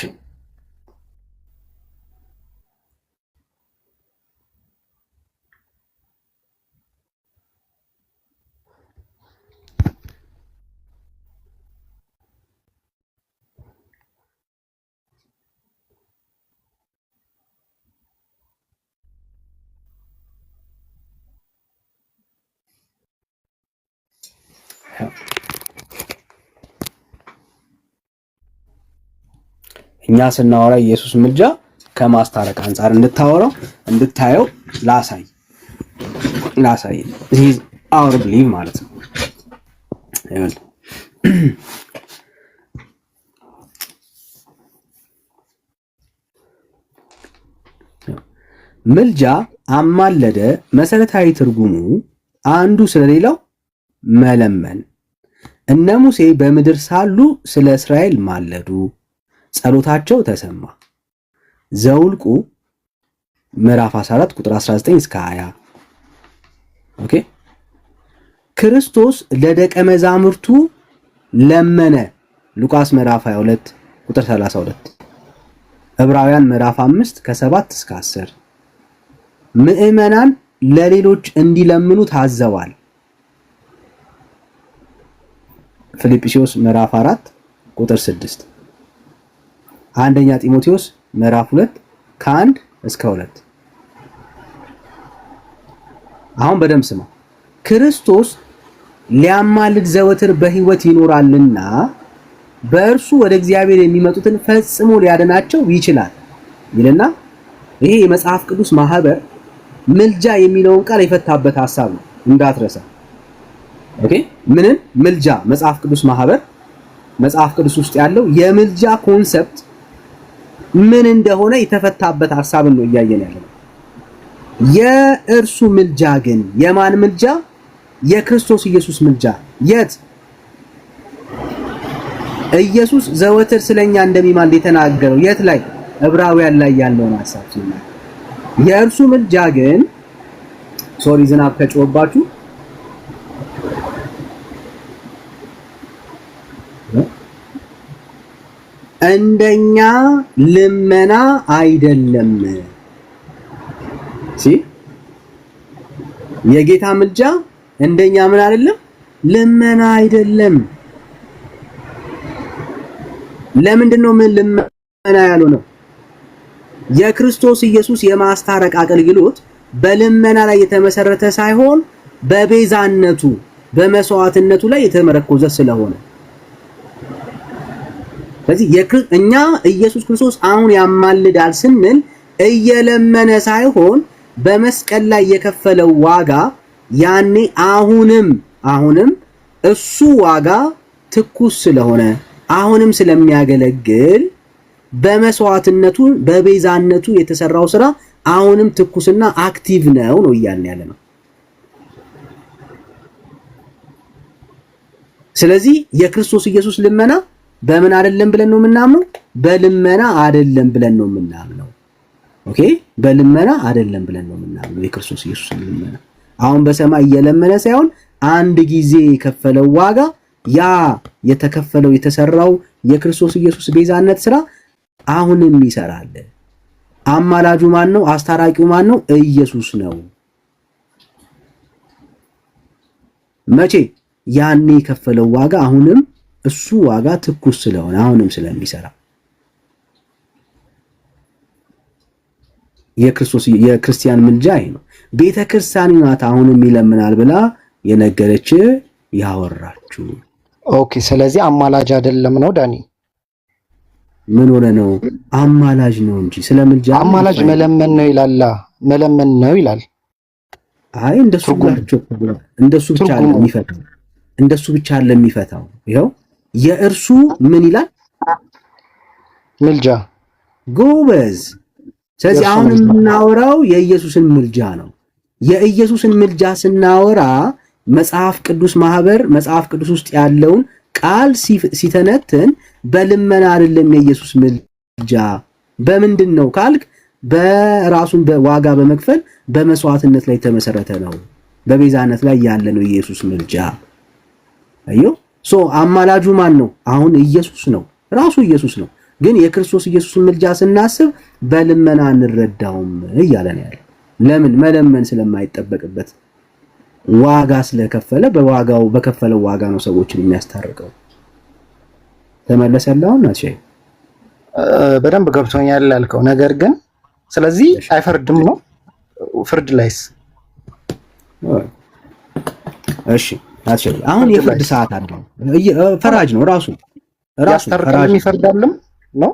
እኛ ስናወራ ኢየሱስ ምልጃ ከማስታረቅ አንጻር እንድታየው ላሳይ this is our belief ማለት ነው። ምልጃ አማለደ መሰረታዊ ትርጉሙ አንዱ ስለሌላው መለመን። እነ ሙሴ በምድር ሳሉ ስለ እስራኤል ማለዱ፣ ጸሎታቸው ተሰማ። ዘውልቁ ምዕራፍ 14 ቁጥር 19 እስከ 20። ኦኬ። ክርስቶስ ለደቀ መዛሙርቱ ለመነ። ሉቃስ ምዕራፍ 22 ቁጥር 32። ዕብራውያን ምዕራፍ 5 ከ7 እስከ 10። ምዕመናን ለሌሎች እንዲለምኑ ታዘዋል። ፊልጵስዩስ ምዕራፍ 4 ቁጥር 6። አንደኛ ጢሞቴዎስ ምዕራፍ 2 ከ1 እስከ 2። አሁን በደምብ ስማ። ክርስቶስ ሊያማልድ ዘወትር በሕይወት ይኖራልና በእርሱ ወደ እግዚአብሔር የሚመጡትን ፈጽሞ ሊያድናቸው ይችላል ይልና ይሄ የመጽሐፍ ቅዱስ ማህበር ምልጃ የሚለውን ቃል የፈታበት ሐሳብ ነው፣ እንዳትረሳ። ኦኬ። ምንን ምልጃ? መጽሐፍ ቅዱስ ማህበር መጽሐፍ ቅዱስ ውስጥ ያለው የምልጃ ኮንሰፕት ምን እንደሆነ የተፈታበት ሐሳብ ነው እያየን ያለው። የእርሱ ምልጃ ግን የማን ምልጃ? የክርስቶስ ኢየሱስ ምልጃ። የት? ኢየሱስ ዘወትር ስለኛ እንደሚማልድ የተናገረው የት ላይ? ዕብራውያን ላይ ያለውን ሐሳብ ሲናገር የእርሱ ምልጃ ግን ሶሪ ዝናብ ከጮህባችሁ እንደኛ ልመና አይደለም። የጌታ ምልጃ እንደኛ ምን አይደለም? ልመና አይደለም። ለምንድነው ምን ልመና ያለው ነው? የክርስቶስ ኢየሱስ የማስታረቅ አገልግሎት በልመና ላይ የተመሰረተ ሳይሆን በቤዛነቱ በመስዋዕትነቱ ላይ የተመረኮዘ ስለሆነ፣ ስለዚህ እኛ ኢየሱስ ክርስቶስ አሁን ያማልዳል ስንል እየለመነ ሳይሆን በመስቀል ላይ የከፈለው ዋጋ ያኔ አሁንም እሱ ዋጋ ትኩስ ስለሆነ አሁንም ስለሚያገለግል በመስዋዕትነቱ በቤዛነቱ የተሰራው ስራ አሁንም ትኩስና አክቲቭ ነው እያልን ያለ ነው። ስለዚህ የክርስቶስ ኢየሱስ ልመና በምን አይደለም ብለን ነው የምናምነው? በልመና አይደለም ብለን ነው የምናምነው። ኦኬ፣ በልመና አይደለም ብለን ነው የምናምነው የክርስቶስ ኢየሱስ ልመና። አሁን በሰማይ እየለመነ ሳይሆን አንድ ጊዜ የከፈለው ዋጋ ያ የተከፈለው የተሰራው የክርስቶስ ኢየሱስ ቤዛነት ስራ አሁንም ይሰራል። አማላጁ ማን ነው? አስታራቂው ማን ነው? ኢየሱስ ነው። መቼ? ያኔ የከፈለው ዋጋ አሁንም እሱ ዋጋ ትኩስ ስለሆነ አሁንም ስለሚሰራ የክርስቲያን ምልጃ ይሄ ነው። ቤተክርስቲያን ናት አሁንም ይለምናል ብላ የነገረች ያወራችሁ። ኦኬ፣ ስለዚህ አማላጅ አይደለም ነው ዳኒ? ምን ሆነ ነው? አማላጅ ነው እንጂ ስለ ምልጃ አማላጅ መለመን ነው ይላል። መለመን ነው ይላል። አይ እንደሱ ብቻ ለሚፈታው እንደሱ ብቻ ለሚፈታው ይሄው የእርሱ ምን ይላል? ምልጃ። ጎበዝ። ስለዚህ አሁን የምናወራው የኢየሱስን ምልጃ ነው። የኢየሱስን ምልጃ ስናወራ መጽሐፍ ቅዱስ ማህበር መጽሐፍ ቅዱስ ውስጥ ያለውን ቃል ሲተነትን በልመና አይደለም የኢየሱስ ምልጃ በምንድን ነው ካልክ በራሱን ዋጋ በመክፈል በመስዋዕትነት ላይ ተመሰረተ ነው በቤዛነት ላይ ያለ ነው ኢየሱስ ምልጃ። አዮ ሶ አማላጁ ማን ነው? አሁን ኢየሱስ ነው፣ ራሱ ኢየሱስ ነው። ግን የክርስቶስ ኢየሱስ ምልጃ ስናስብ በልመና እንረዳውም እያለ ነው ያለው። ለምን? መለመን ስለማይጠበቅበት ዋጋ ስለከፈለ በዋጋው በከፈለው ዋጋ ነው ሰዎችን የሚያስታርቀው። ተመለሰላው ናት ሸይ በደንብ ገብቶኛል ያልከው ነገር ግን ስለዚህ አይፈርድም ነው ፍርድ ላይስ? እሺ ናቸው አሁን የፍርድ ሰዓት አለው። ፈራጅ ነው ራሱ ያስታርቃል ይፈርዳልም ነው።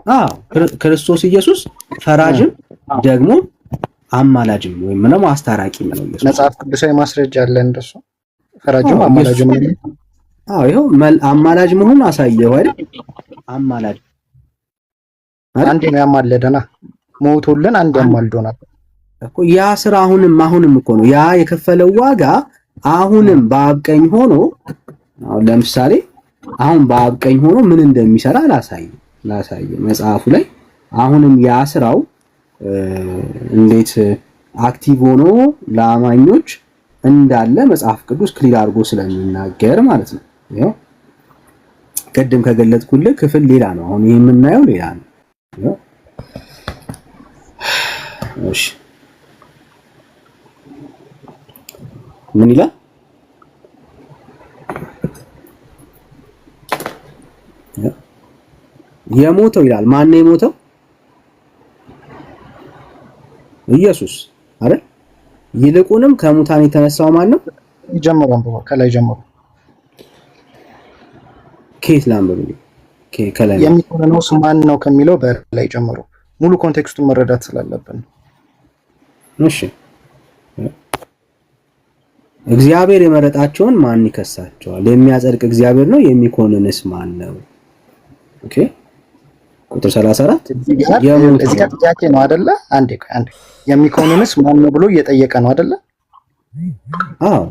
ክርስቶስ ኢየሱስ ፈራጅም ደግሞ አማላጅም ወይም ደግሞ አስታራቂም ነው ኢየሱስ። መጽሐፍ ቅዱሳዊ ማስረጃ አለ እንደሱ ፈራጅም አማላጅም ነው። ይኸው አማላጅ መሆኑን አሳየው አይደል? አማላጅ አንድ ነው ያማለደና ሞቶልን አንድ ያማልዶናል እኮ ያ ስራ አሁንም እኮ ነው ያ የከፈለው ዋጋ አሁንም በአብ ቀኝ ሆኖ። አሁን ለምሳሌ አሁን በአብ ቀኝ ሆኖ ምን እንደሚሰራ ላሳየ መጽሐፉ ላይ አሁንም ያ ስራው እንዴት አክቲቭ ሆኖ ለአማኞች እንዳለ መጽሐፍ ቅዱስ ክሊር አድርጎ ስለሚናገር ማለት ነው። ያው ቅድም ከገለጥኩልህ ክፍል ሌላ ነው፣ አሁን ይሄ የምናየው ሌላ ነው። እሺ ምን ይላል? የሞተው ይላል። ማን ነው የሞተው? ኢየሱስ አይደል? ይልቁንም ከሙታን የተነሳው ማን ነው? ይጀምራል ከላይ ጀምሮ ከየት ላንብብ? ከላይ የሚኮነነው ማን ነው ከሚለው በላይ ጀምሮ ሙሉ ኮንቴክስቱን መረዳት ስላለብን። እሺ እግዚአብሔር የመረጣቸውን ማን ይከሳቸዋል? የሚያጸድቅ እግዚአብሔር ነው። የሚኮንንስ ማን ነው? ኦኬ ቁጥር 34 እዚህ ጋር ጥያቄ ነው አይደለ? አንዴ የሚኮንንስ ማን ነው ብሎ እየጠየቀ ነው አይደለ? አዎ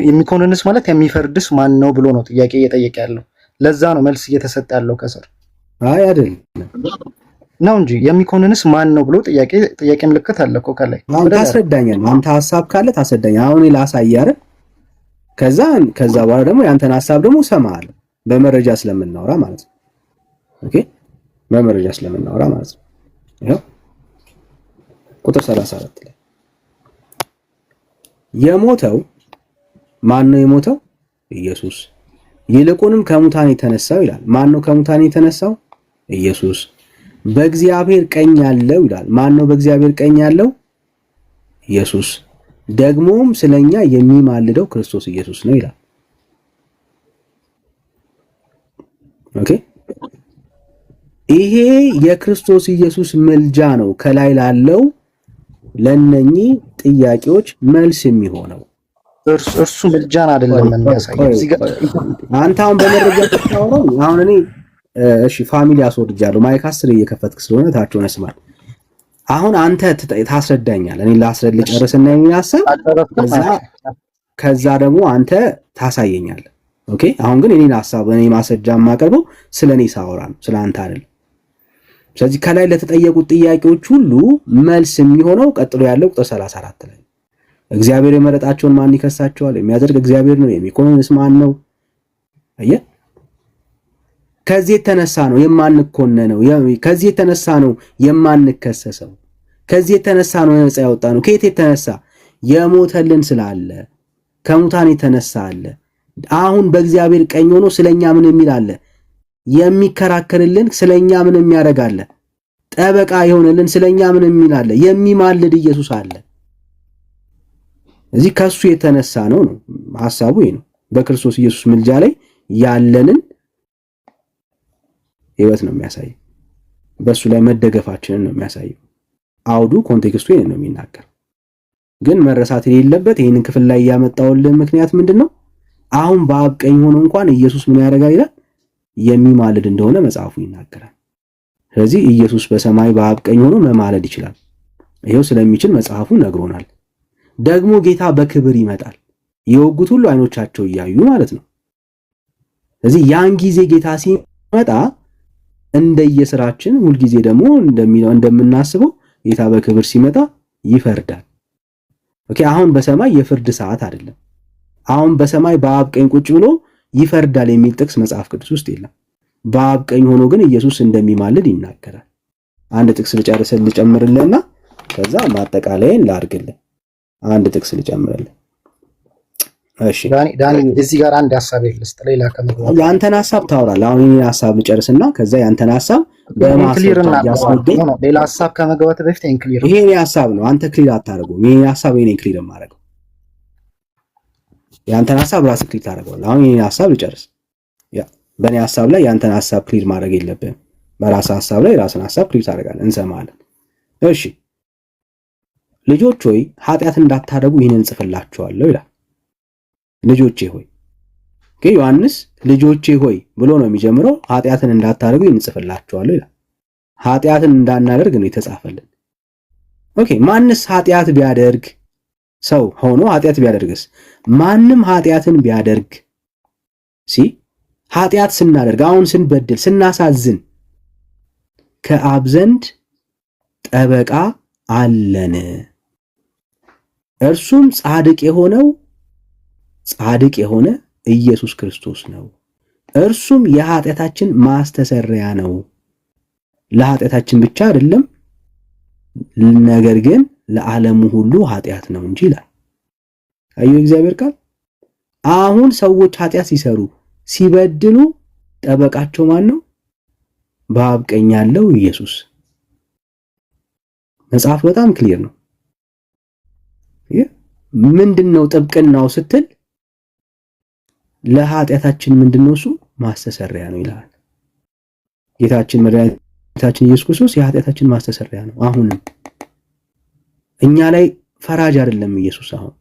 የሚኮንንስ ማለት የሚፈርድስ ማን ነው ብሎ ነው ጥያቄ እየጠየቀ ያለው። ለዛ ነው መልስ እየተሰጠ ያለው ከስር። አይ አይደለም ነው እንጂ የሚኮንንስ ማን ነው ብሎ ጥያቄ ምልክት አለ እኮ ከላይ። ታስረዳኛለህ። አንተ ሐሳብ ካለ ታስረዳኛለህ። አሁን ላሳይ አይደል? ከዛ በኋላ ደግሞ ያንተን ሐሳብ ደግሞ እሰማሃለሁ በመረጃ ስለምናወራ ማለት ነው። ኦኬ በመረጃ ስለምናወራ ማለት ነው። ይሄው ቁጥር 34 ላይ የሞተው ማን ነው? የሞተው ኢየሱስ። ይልቁንም ከሙታን የተነሳው ይላል። ማን ነው ከሙታን የተነሳው? ኢየሱስ። በእግዚአብሔር ቀኝ ያለው ይላል። ማን ነው በእግዚአብሔር ቀኝ ያለው? ኢየሱስ። ደግሞም ስለኛ የሚማልደው ክርስቶስ ኢየሱስ ነው ይላል። ኦኬ ይሄ የክርስቶስ ኢየሱስ ምልጃ ነው ከላይ ላለው ለነኚህ ጥያቄዎች መልስ የሚሆነው። እርሱ ምልጃን አይደለም የሚያሳየው። እዚህ ጋር አንተ አሁን በመረጃ ተታወራው። አሁን እኔ እሺ ፋሚሊ አስወርጃለሁ። ማይክ 10 እየከፈትክ ስለሆነ ታች ሆነ ስማል። አሁን አንተ ታስረዳኛለህ፣ እኔ ላስረድ ልጨርስና የሚያሰብ ከዛ ደግሞ አንተ ታሳየኛለህ። ኦኬ አሁን ግን እኔን ሐሳብ እኔ ማስረጃ የማቀርበው ስለኔ ሳወራ ነው፣ ስለ አንተ አይደለም። ስለዚህ ከላይ ለተጠየቁት ጥያቄዎች ሁሉ መልስ የሚሆነው ቀጥሎ ያለው ቁጥር 34 ላይ እግዚአብሔር የመረጣቸውን ማን ይከሳቸዋል? የሚያደርግ እግዚአብሔር ነው። የሚኮንንስ ማን ነው? አየህ፣ ከዚህ የተነሳ ነው የማንኮነነው። ከዚህ የተነሳ ነው የማንከሰሰው። ከዚህ የተነሳ ነው ነፃ ያወጣ ነው። ከየት የተነሳ? የሞተልን ስላለ ከሙታን የተነሳ አለ። አሁን በእግዚአብሔር ቀኝ ሆኖ ስለኛ ምን የሚል አለ? የሚከራከርልን ስለኛ ምን የሚያደርግ አለ? ጠበቃ የሆነልን ስለኛ ምን የሚል አለ? የሚማልድ ኢየሱስ አለ። እዚህ ከሱ የተነሳ ነው ሐሳቡ ይሄ ነው። በክርስቶስ ኢየሱስ ምልጃ ላይ ያለንን ህይወት ነው የሚያሳየው። በሱ ላይ መደገፋችንን ነው የሚያሳየው። አውዱ ኮንቴክስቱ ይሄን ነው የሚናገር። ግን መረሳት የሌለበት ይሄንን ክፍል ላይ ያመጣውልን ምክንያት ምንድነው? አሁን በአብ ቀኝ ሆኖ እንኳን ኢየሱስ ምን ያደርጋል ይላል? የሚማልድ እንደሆነ መጽሐፉ ይናገራል። ስለዚህ ኢየሱስ በሰማይ በአብ ቀኝ ሆኖ መማለድ ይችላል። ይሄው ስለሚችል መጽሐፉ ነግሮናል። ደግሞ ጌታ በክብር ይመጣል፣ የወጉት ሁሉ አይኖቻቸው እያዩ ማለት ነው። ስለዚህ ያን ጊዜ ጌታ ሲመጣ እንደየስራችን ሁልጊዜ ደግሞ እንደምናስበው ጌታ በክብር ሲመጣ ይፈርዳል። ኦኬ አሁን በሰማይ የፍርድ ሰዓት አይደለም። አሁን በሰማይ በአብ ቀኝ ቁጭ ብሎ ይፈርዳል የሚል ጥቅስ መጽሐፍ ቅዱስ ውስጥ የለም። በአብ ቀኝ ሆኖ ግን ኢየሱስ እንደሚማልድ ይናገራል። አንድ ጥቅስ ልጨምርልህና ከዛ ማጠቃለያን ላድርግልህ። አንድ ጥቅስ ልጨምርልህ። እሺ ዳኒ እዚህ ጋር አንድ ሐሳብ ልስጥ። ሌላ ከመግባት ያንተን ሐሳብ ታወራለህ። አሁን የኔን ሐሳብ ልጨርስና ከዛ ያንተን ሐሳብ በማስረጃ ያስመደኝ ነው። ሌላ ሐሳብ ከመግባት በፊት ክሊር ይሄ የኔ ሐሳብ ነው። አንተ ክሊር አታደርገውም። የኔን ሐሳብ የኔን ክሊር የማደርገው ያንተን ሐሳብ ራስህ ክሊር ታደርገዋለህ። አሁን የኔን ሐሳብ ልጨርስ። ያ በእኔ ሐሳብ ላይ ያንተን ሐሳብ ክሊር ማድረግ የለብህም። በራስህ ሐሳብ ላይ ራስን ሐሳብ ክሊር ታደርጋለህ። እንሰማለን። እሺ ልጆች ሆይ ኃጢአት እንዳታደርጉ ይህንን ጽፍላችኋለሁ ይላል። ልጆቼ ሆይ ዮሐንስ ልጆቼ ሆይ ብሎ ነው የሚጀምረው። ኃጢአትን እንዳታደርጉ ይህንን ጽፍላችኋለሁ ይላል። ኃጢአትን እንዳናደርግ ነው የተጻፈልን። ኦኬ ማንስ ኃጢአት ቢያደርግ ሰው ሆኖ ኃጢአት ቢያደርግስ ማንም ኃጢአትን ቢያደርግ ኃጢአት ስናደርግ አሁን ስንበድል ስናሳዝን ከአብ ዘንድ ጠበቃ አለን፣ እርሱም ጻድቅ የሆነ ኢየሱስ ክርስቶስ ነው። እርሱም የኃጢአታችን ማስተሰሪያ ነው። ለኃጢአታችን ብቻ አይደለም ነገር ግን ለዓለሙ ሁሉ ኃጢአት ነው እንጂ ይላል። አዩ እግዚአብሔር ቃል። አሁን ሰዎች ኃጢአት ሲሰሩ ሲበድሉ ጠበቃቸው ማን ነው? በአብ ቀኝ ያለው ኢየሱስ። መጽሐፍ በጣም ክሊር ነው። ምንድነው ጥብቅናው ስትል ለኃጢአታችን ምንድነው እሱ ማስተሰሪያ ነው ይላል። ጌታችን መድኃኒታችን ኢየሱስ ክርስቶስ የኃጢአታችን ማስተሰሪያ ነው። አሁንም እኛ ላይ ፈራጅ አይደለም ኢየሱስ። አሁን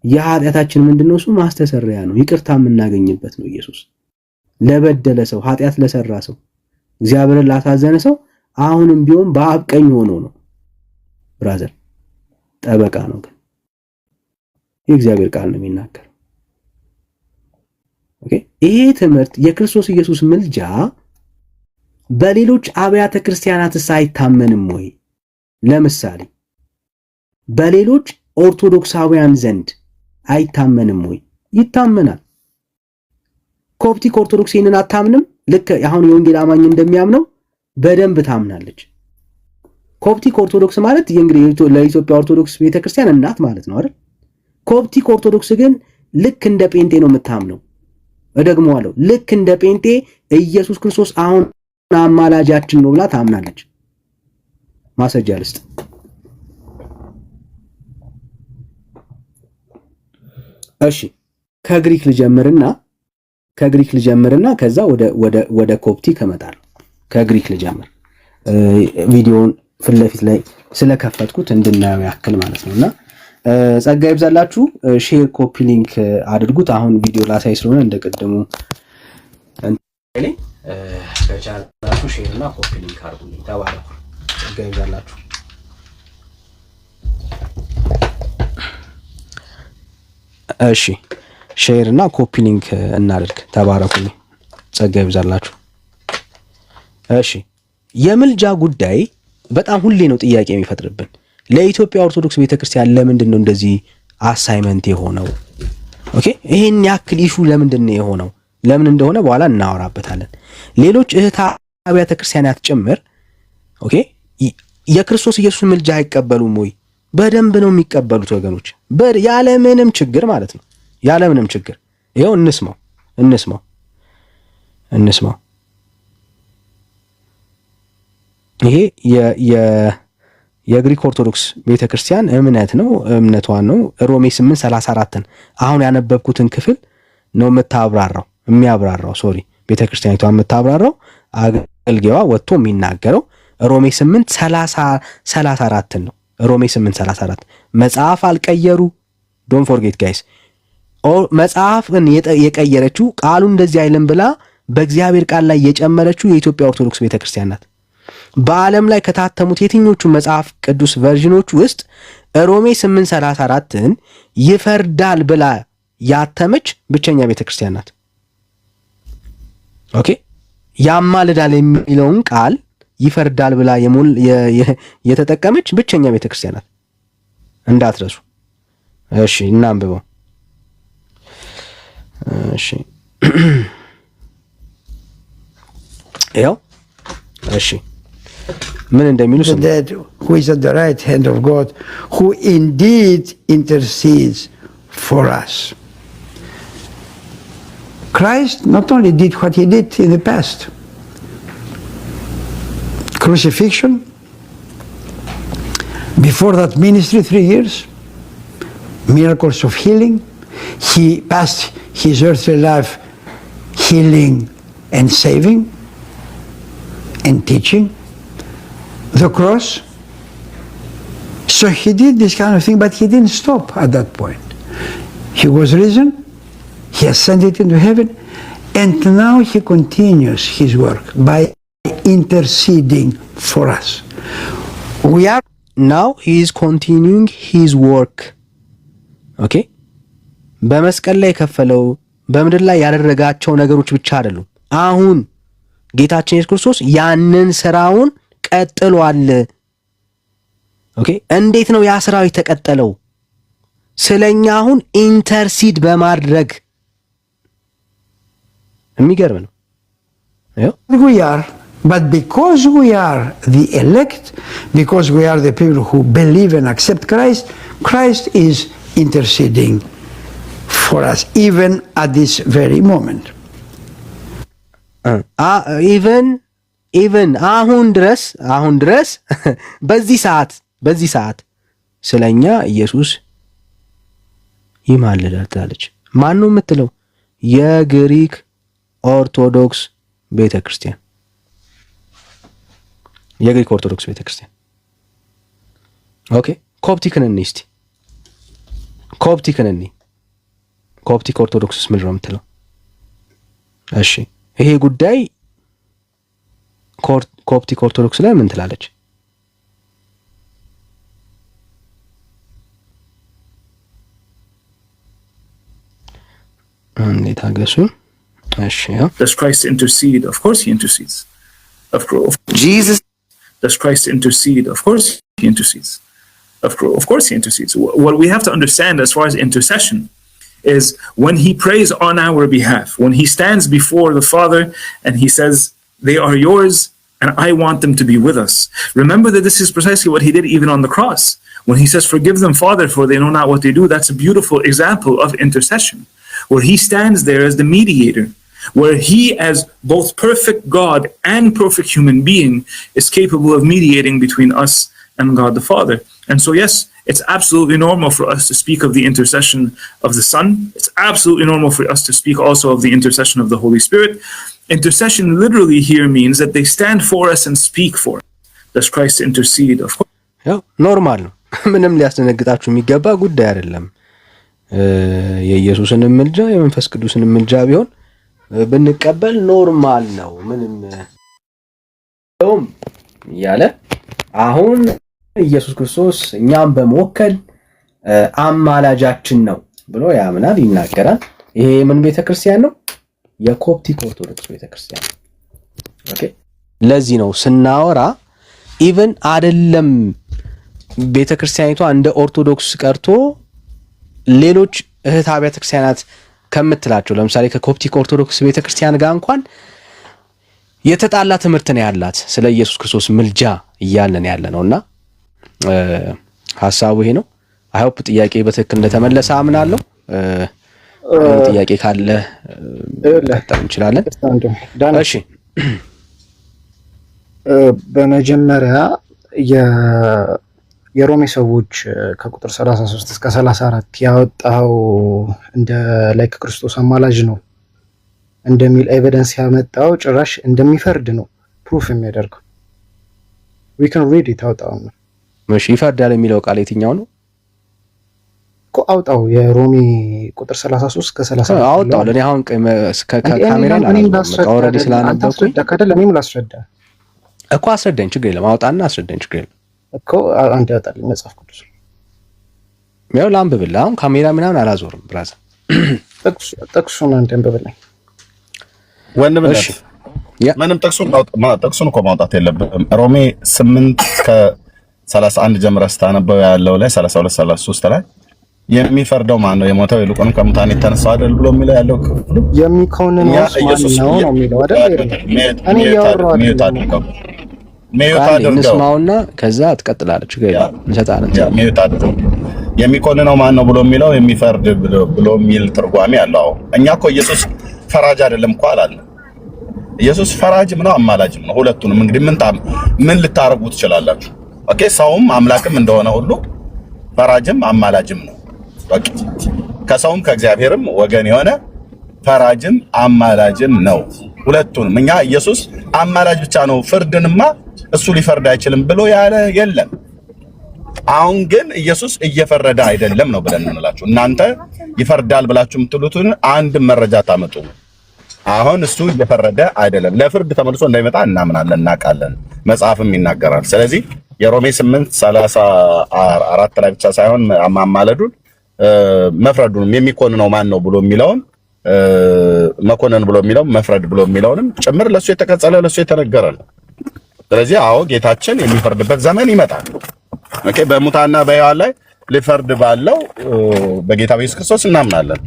የኃጢአታችን ምንድነው እሱ ማስተሰሪያ ነው። ይቅርታ የምናገኝበት ነው ኢየሱስ። ለበደለ ሰው ኃጢአት ለሰራ ሰው እግዚአብሔርን ላሳዘነ ሰው አሁንም ቢሆን በአብ ቀኝ ሆኖ ነው ብራዘር ጠበቃ ነው። ግን የእግዚአብሔር ቃል ነው የሚናገር። ኦኬ ይሄ ትምህርት የክርስቶስ ኢየሱስ ምልጃ በሌሎች አብያተ ክርስቲያናትስ አይታመንም ወይ? ለምሳሌ በሌሎች ኦርቶዶክሳውያን ዘንድ አይታመንም ወይ? ይታመናል። ኮፕቲክ ኦርቶዶክስ ይህንን አታምንም። ልክ አሁን የወንጌል አማኝ እንደሚያምነው በደንብ ታምናለች። ኮፕቲክ ኦርቶዶክስ ማለት እንግዲህ ለኢትዮጵያ ኦርቶዶክስ ቤተክርስቲያን እናት ማለት ነው አይደል? ኮፕቲክ ኦርቶዶክስ ግን ልክ እንደ ጴንጤ ነው የምታምነው። እደግመዋለሁ፣ ልክ እንደ ጴንጤ ኢየሱስ ክርስቶስ አሁን አማላጃችን ነው ብላ ታምናለች። ማስረጃ ልስጥ። እሺ ከግሪክ ልጀምርና ከዛ ወደ ኮፕቲክ እመጣለሁ። ከግሪክ ልጀምር። ቪዲዮውን ፊት ለፊት ላይ ስለከፈትኩት እንድናየው ያክል ማለት ነውና ጸጋ ይብዛላችሁ። ሼር ኮፒ ሊንክ አድርጉት። አሁን ቪዲዮ ላሳይ ስለሆነ እንደቀደሙ ከቻላችሁ ሼር እና ኮፒ ሊንክ አድርጉልኝ። ተባረኩ። ጸጋ ይብዛላችሁ። እሺ ሼር እና ኮፒ ሊንክ እናድርግ። ተባረኩልኝ። ጸጋ ይብዛላችሁ። እሺ የምልጃ ጉዳይ በጣም ሁሌ ነው ጥያቄ የሚፈጥርብን። ለኢትዮጵያ ኦርቶዶክስ ቤተክርስቲያን ለምንድን ነው እንደዚህ አሳይመንት የሆነው? ኦኬ ይሄን ያክል ኢሹ ለምንድን ነው የሆነው? ለምን እንደሆነ በኋላ እናወራበታለን። ሌሎች እህት አብያተ ክርስቲያናት ጭምር ኦኬ የክርስቶስ ኢየሱስ ምልጃ አይቀበሉም ወይ? በደንብ ነው የሚቀበሉት ወገኖች፣ ያለ ምንም ችግር ማለት ነው። ያለ ምንም ችግር ይሄው እንስማው። ይሄ የግሪክ ኦርቶዶክስ ቤተክርስቲያን እምነቷን ነው። ሮሜ 8:34ን አሁን ያነበብኩትን ክፍል ነው የሚያብራራው ቤተክርስቲያኒቷ የምታብራራው አገልጋይዋ ወጥቶ የሚናገረው ሮሜ 8:34ን ነው። ሮሜ 8:34 መጽሐፍ አልቀየሩ። ዶንት ፎርጌት ጋይስ፣ መጽሐፍን የቀየረችው ቃሉ እንደዚህ አይልም ብላ በእግዚአብሔር ቃል ላይ የጨመረችው የኢትዮጵያ ኦርቶዶክስ ቤተክርስቲያን ናት። በዓለም ላይ ከታተሙት የትኞቹ መጽሐፍ ቅዱስ ቨርዥኖች ውስጥ ሮሜ 8:34ን ይፈርዳል ብላ ያተመች ብቸኛ ቤተክርስቲያን ናት። ኦኬ ያማልዳል የሚለውን ቃል ይፈርዳል ብላ የተጠቀመች ብቸኛ ቤተክርስቲያን ናት። እንዳትረሱ። እሺ እናንብበው። እሺ ያው እሺ ምን እንደሚሉ ስሙ። that who is at the right hand of God, who indeed intercedes for us. Christ not only did what he did in the past, crucifixion, before that ministry 3 years, miracles of healing, he passed his earthly life healing and saving and teaching, the cross. So he did this kind of thing, but he didn't stop at that point. He was risen, he ascended into heaven, and now he continues his work by interceding for us. We are now he is continuing his work. Okay? በመስቀል ላይ የከፈለው በምድር ላይ ያደረጋቸው ነገሮች ብቻ አይደሉም። አሁን ጌታችን ኢየሱስ ክርስቶስ ያንን ስራውን ቀጥሏል። ኦኬ እንዴት ነው ያ ስራው የተቀጠለው? ስለኛ አሁን ኢንተርሲድ በማድረግ የሚገርም ነው። we are, but because we are the elect, because we are the people who believe and accept Christ, Christ is interceding for us even at this very moment. even አሁን ድረስ በዚህ ሰዓት ስለኛ ኢየሱስ ይማልዳል ትላለች። ማን ነው የምትለው? የግሪክ ኦርቶዶክስ ቤተክርስቲያን። ኦኬ ኮፕቲክን እንይ እስቲ። ኮፕቲክ ኦርቶዶክስስ ምንድን ነው የምትለው? እሺ ይሄ ጉዳይ ኮፕቲክ ኦርቶዶክስ ላይ ምን ትላለች? እንዴት አገሱ? እሺ does Christ intercede? Of course he intercedes. Of course. Jesus, does Christ intercede? Of course he intercedes. Of course he intercedes. What we have to understand as far as intercession is when he prays on our behalf, when he stands before the Father and he says, they are yours and I want them to be with us. Remember that this is precisely what he did even on the cross. When he says, forgive them, Father, for they know not what they do. That's a beautiful example of intercession, where he stands there as the mediator, where he as both perfect God and perfect human being is capable of mediating between us and God the Father. And so yes, it's absolutely normal for us to speak of the intercession of the Son. It's absolutely normal for us to speak also of the intercession of the Holy Spirit. Intercession literally here means that they stand for us and speak for us. Does Christ intercede? Of course. ያው ኖርማል ነው። ምንም ሊያስደነግጣችሁ የሚገባ ጉዳይ አይደለም። የኢየሱስን ምልጃ የመንፈስ ቅዱስን ምልጃ ቢሆን ብንቀበል ኖርማል ነው። ምንም ያለ አሁን ኢየሱስ ክርስቶስ እኛም በመወከል አማላጃችን ነው ብሎ ያምናል፣ ይናገራል። ይሄ ምን ቤተክርስቲያን ነው? የኮፕቲክ ኦርቶዶክስ ቤተክርስቲያን። ኦኬ ለዚህ ነው ስናወራ ኢቭን አይደለም ቤተክርስቲያኒቷ እንደ ኦርቶዶክስ ቀርቶ ሌሎች እህት አብያተ ክርስቲያናት ከምትላቸው ለምሳሌ ከኮፕቲክ ኦርቶዶክስ ቤተክርስቲያን ጋር እንኳን የተጣላ ትምህርት ነው ያላት ስለ ኢየሱስ ክርስቶስ ምልጃ እያለን ያለ ነውና ሐሳቡ ይሄ ነው። አይ ሆፕ ጥያቄ በትክክል እንደተመለሰ አምናለሁ። ጥያቄ ካለ ለጣም እንችላለን። እሺ በመጀመሪያ የሮሜ ሰዎች ከቁጥር 33 እስከ 34 ያወጣው እንደ ላይክ ክርስቶስ አማላጅ ነው እንደሚል ኤቪደንስ ያመጣው ጭራሽ እንደሚፈርድ ነው ፕሩፍ የሚያደርገው። we can read it አውጣው ነው። እሺ ይፈርዳል የሚለው ቃል የትኛው ነው? አውጣው የሮሜ ቁጥር 33 እስከ 34 አውጣው። ለኔ አሁን ከካሜራ ላይ ኦሬዲ ስላነበብኩኝ እኔም ላስረዳ እኮ አስረዳኝ፣ ችግር የለም። አውጣና አስረዳኝ፣ ችግር የለም እኮ አንተ ያወጣልኝ መጽሐፍ ቅዱስ ያው ላንብብል። አሁን ካሜራ ምናምን አላዞርም ብራዘር። ጥቅሱን አንተ አንብብልኝ ወንድምሽ። ምንም ጥቅሱን እኮ ማውጣት የለብህም። ሮሜ 8 31 ጀምረህ ስታነበው ያለው ላይ 32 33 ላይ የሚፈርደው ማን ነው? የሞተው ይልቁንም ከሙታን የተነሳው አይደል ብሎ የሚለው ያለው ክፍሉ የሚኮንን ነው የሚለው አይደል? እኔ ያወራው አይደል? እንስማውና ከዛ ትቀጥላለች። እንሰጣለን። የሚኮንነው ማን ነው ብሎ የሚለው የሚፈርድ ብሎ የሚል ትርጓሜ አለው። እኛ እኮ ኢየሱስ ፈራጅ አይደለም እኮ አላለም። ኢየሱስ ፈራጅም ነው አማላጅም ነው። ሁለቱንም እንግዲህ ምን ልታረጉ ትችላላችሁ? ኦኬ ሰውም አምላክም እንደሆነ ሁሉ ፈራጅም አማላጅም ነው። በቃ ከሰውም ከእግዚአብሔርም ወገን የሆነ ፈራጅም አማላጅም ነው። ሁለቱንም እኛ ኢየሱስ አማላጅ ብቻ ነው፣ ፍርድንማ እሱ ሊፈርድ አይችልም ብሎ ያለ የለም። አሁን ግን ኢየሱስ እየፈረደ አይደለም ነው ብለን እንላችሁ። እናንተ ይፈርዳል ብላችሁ የምትሉትን አንድ መረጃ ታመጡ። አሁን እሱ እየፈረደ አይደለም፣ ለፍርድ ተመልሶ እንዳይመጣ እናምናለን፣ እናውቃለን፣ መጽሐፍም ይናገራል። ስለዚህ የሮሜ 8:34 ላይ ብቻ ሳይሆን ማማለዱን መፍረዱንም የሚኮንነው ማን ነው ብሎ የሚለውን መኮንን ብሎ የሚለው መፍረድ ብሎ የሚለውንም ጭምር ለሱ የተቀጸለ ለሱ የተነገረ ነው። ስለዚህ አዎ ጌታችን የሚፈርድበት ዘመን ይመጣል። ኦኬ በሙታና በሕያዋን ላይ ሊፈርድ ባለው በጌታ በኢየሱስ ክርስቶስ እናምናለን።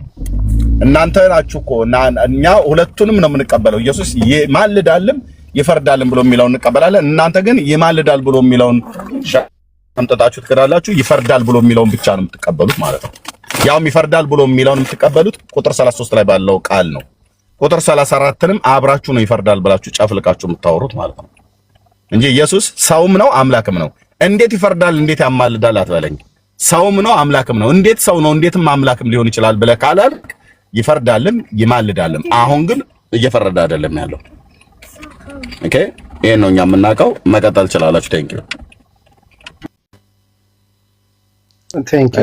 እናንተ ናችሁ እኮ እኛ ሁለቱንም ነው የምንቀበለው። ኢየሱስ ይማልዳልም ይፈርዳልም ብሎ የሚለውን እንቀበላለን። እናንተ ግን ይማልዳል ብሎ የሚለውን አምጥታችሁ ትከዳላችሁ። ይፈርዳል ብሎ የሚለውን ብቻ ነው የምትቀበሉት ማለት ነው። ያውም ይፈርዳል ብሎ የሚለውን የምትቀበሉት ቁጥር 33 ላይ ባለው ቃል ነው። ቁጥር 34ንም አብራችሁ ነው ይፈርዳል ብላችሁ ጨፍልቃችሁ የምታወሩት ማለት ነው እንጂ ኢየሱስ ሰውም ነው አምላክም ነው። እንዴት ይፈርዳል እንዴት ያማልዳል አትበለኝ። ሰውም ነው አምላክም ነው። እንዴት ሰው ነው እንዴትም አምላክም ሊሆን ይችላል ብለህ ካላልክ ይፈርዳልም ይማልዳልም። አሁን ግን እየፈረደ አይደለም ያለው። ኦኬ ይሄን ነው እኛ የምናውቀው። መቀጠል ትችላላችሁ። ቴንኪው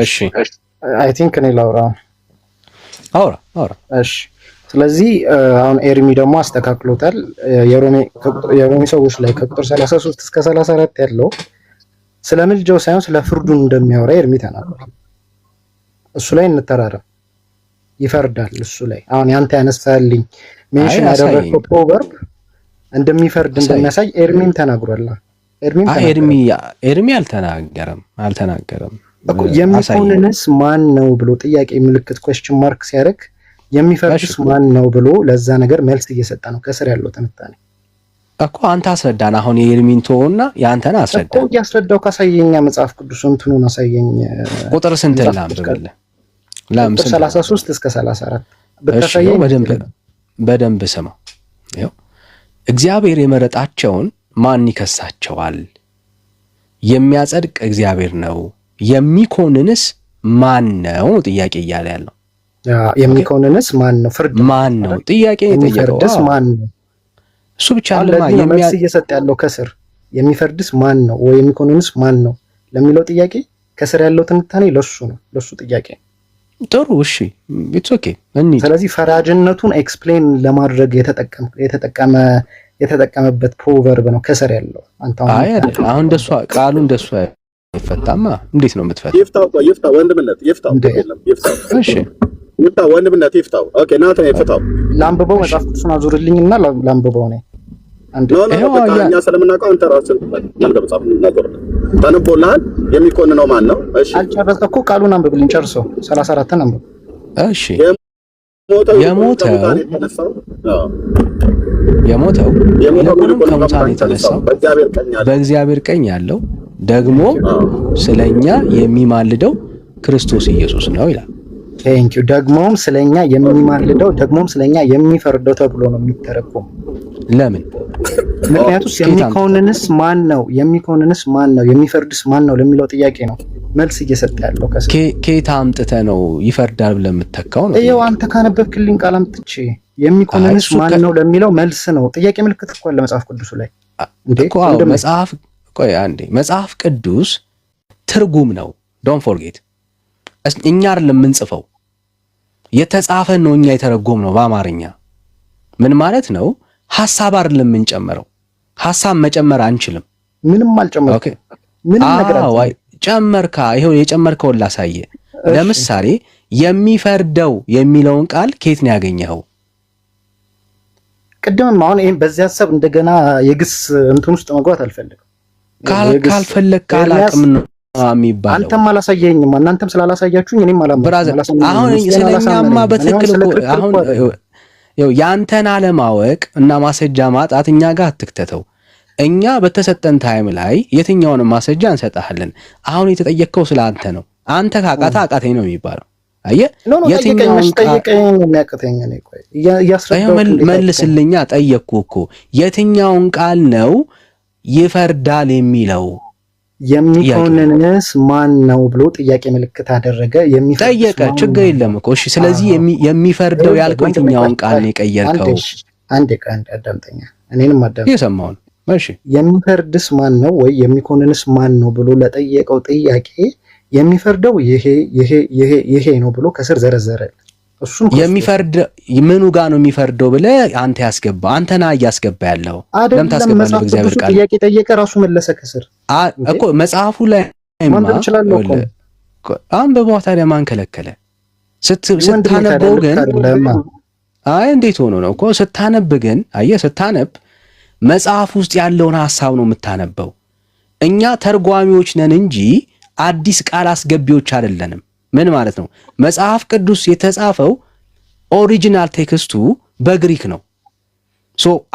እሺ አይ ቲንክ እኔ ላውራ። አውራ። እሺ ስለዚህ አሁን ኤርሚ ደግሞ አስተካክሎታል። የሮሜ ሰዎች ላይ ከቁጥር 33 እስከ 34 ያለው ስለ ምልጃው ሳይሆን ስለ ፍርዱን እንደሚያወራ ኤርሚ ተናግሯል። እሱ ላይ እንተራረም። ይፈርዳል እሱ ላይ አሁን ያንተ ያነሳልኝ ሜንሽን ያደረገው ፕሮቨርብ እንደሚፈርድ እንደሚያሳይ ኤርሚም ተናግሯል። ኤርሚ አልተናገረም እኮ የሚኮንንስ ማን ነው ብሎ ጥያቄ ምልክት question mark ሲያደርግ የሚፈርድስ ማን ነው ብሎ ለዛ ነገር መልስ እየሰጠ ነው። ከስር ያለው ትንታኔ እኮ አንተ አስረዳን። አሁን የኤርሚን ተወውና ያንተን አስረዳ እኮ ያስረዳው። ካሳየኛ መጽሐፍ ቅዱስ እንትኑን አሳየኝ። ቁጥር ስንት ላምብልህ? 33 እስከ 34 በተሳየኝ በደንብ ስማ። ይኸው እግዚአብሔር የመረጣቸውን ማን ይከሳቸዋል? የሚያጸድቅ እግዚአብሔር ነው። የሚኮንንስ ማን ነው? ጥያቄ እያለ ያለው የሚኮንንስ ማን ነው? ፍርድ ማን ነው? ጥያቄ የሚፈርድስ ማን ነው? እሱ ብቻ አይደለም መልስ እየሰጠ ያለው ከስር የሚፈርድስ ማን ነው ወይ የሚኮንንስ ማን ነው ለሚለው ጥያቄ ከስር ያለው ትንታኔ ለሱ ነው፣ ለሱ ጥያቄ። ጥሩ እሺ፣ ኢትስ ኦኬ። ስለዚህ ፈራጅነቱን ኤክስፕሌን ለማድረግ የተጠቀመበት ፕሮቨርብ ነው ከስር ያለው። አንተ አሁን እንደሱ ቃሉ እንደሱ አይፈታማ። እንዴት ነው የምትፈታው? ይፍታው ወንድምነት ይፍታው። እሺ ይፍታው ወንድምነት ይፍታው። ኦኬ ናተ ይፍታው። ላምብበው መጽሐፍ ቅዱስን አዙርልኝና ላምብበው ነው አንዴ። እኛ ስለምናውቀው አንተ ራስህ እንደ መጽሐፍ ነገር ተነቦልሃል። የሚኮንነው ማን ነው? እሺ አልጨረስክ እኮ ቃሉን አንብብልኝ ጨርሶ 34 አንብብ። እሺ የሞተው ይልቁንም ከሙታን የተነሳው በእግዚአብሔር ቀኝ ያለው ደግሞ ስለኛ የሚማልደው ክርስቶስ ኢየሱስ ነው ይላል። ቴንኪው። ደግሞም ስለኛ የሚማልደው ደግሞም ስለኛ የሚፈርደው ተብሎ ነው የሚተረጎም። ለምን? ምክንያቱም የሚኮንንስ ማን ነው? የሚኮንንስ ማን ነው? የሚፈርድስ ማን ነው ለሚለው ጥያቄ ነው መልስ እየሰጠ ያለው። ከየት አምጥተህ ነው ይፈርዳል ብለህ የምትተካው ነው? ይኸው አንተ ካነበብክልኝ ቃል አምጥቼ የሚኮንንስ ማን ነው ለሚለው መልስ ነው። ጥያቄ ምልክት እኮ አለ መጽሐፍ ቅዱስ ላይ መጽሐፍ ቅዱስ ትርጉም ነው። ዶንት ፎርጌት። እኛ አይደለም የምንጽፈው፣ የተጻፈን ነው እኛ የተረጎም ነው በአማርኛ። ምን ማለት ነው? ሐሳብ አይደለም የምንጨምረው። ሐሳብ መጨመር አንችልም። ምንም አልጨመርኩም። ኦኬ ምንም ነገር ጨመርካ። ይሄው የጨመርከውን ላሳየ። ለምሳሌ የሚፈርደው የሚለውን ቃል ከየት ነው ያገኘኸው? ቅድምም አሁን ይሄን በዚህ ሐሳብ እንደገና የግስ እንትን ውስጥ መግባት አልፈልግም። ካልፈለክ አላቅም ነው የሚባለው። አንተም አላሳየኝም፣ እናንተም ስላላሳያችሁኝ እኔም አላሳየኝም። አሁን ስለኛማ በትክክል እኮ አሁን ያንተን አለማወቅ እና ማስረጃ ማጣት እኛ ጋር አትክተተው። እኛ በተሰጠን ታይም ላይ የትኛውንም ማስረጃ እንሰጣለን። አሁን የተጠየቅከው ስለ አንተ ነው። አንተ ካቃታ አቃተኝ ነው የሚባለው። አየህ የትኛውን መልስልኛ። ጠየቅኩ እኮ የትኛውን ቃል ነው ይፈርዳል የሚለው? የሚኮንንስ ማን ነው ብሎ ጥያቄ ምልክት አደረገ። ጠየቀ። ችግር የለም እኮ እሺ። ስለዚህ የሚፈርደው ያልከው የትኛውን ቃል ነው የቀየርከው? አንዴ አዳምጠኛ፣ እኔንም አዳምጠኝ። የሰማውን እሺ። የሚፈርድስ ማን ነው ወይ የሚኮንንስ ማን ነው ብሎ ለጠየቀው ጥያቄ የሚፈርደው ይሄ ነው ብሎ ከስር ዘረዘረ። እሱን የሚፈርድ ምኑ ጋር ነው የሚፈርደው ብለህ አንተ ያስገባ አንተና እያስገባ ያለው ለምን ታስገባለህ? በእግዚአብሔር ቃል ጥያቄ ጠየቀ፣ ራሱ መለሰ ከስር እኮ መጽሐፉ ላይ አንብበው። ታዲያ ማን ከለከለ? ስታነበው ግን እንዴት ሆኖ ነው እኮ ስታነብ ግን አየህ፣ ስታነብ መጽሐፍ ውስጥ ያለውን ሐሳብ ነው የምታነበው። እኛ ተርጓሚዎች ነን እንጂ አዲስ ቃል አስገቢዎች አይደለንም። ምን ማለት ነው? መጽሐፍ ቅዱስ የተጻፈው ኦሪጂናል ቴክስቱ በግሪክ ነው።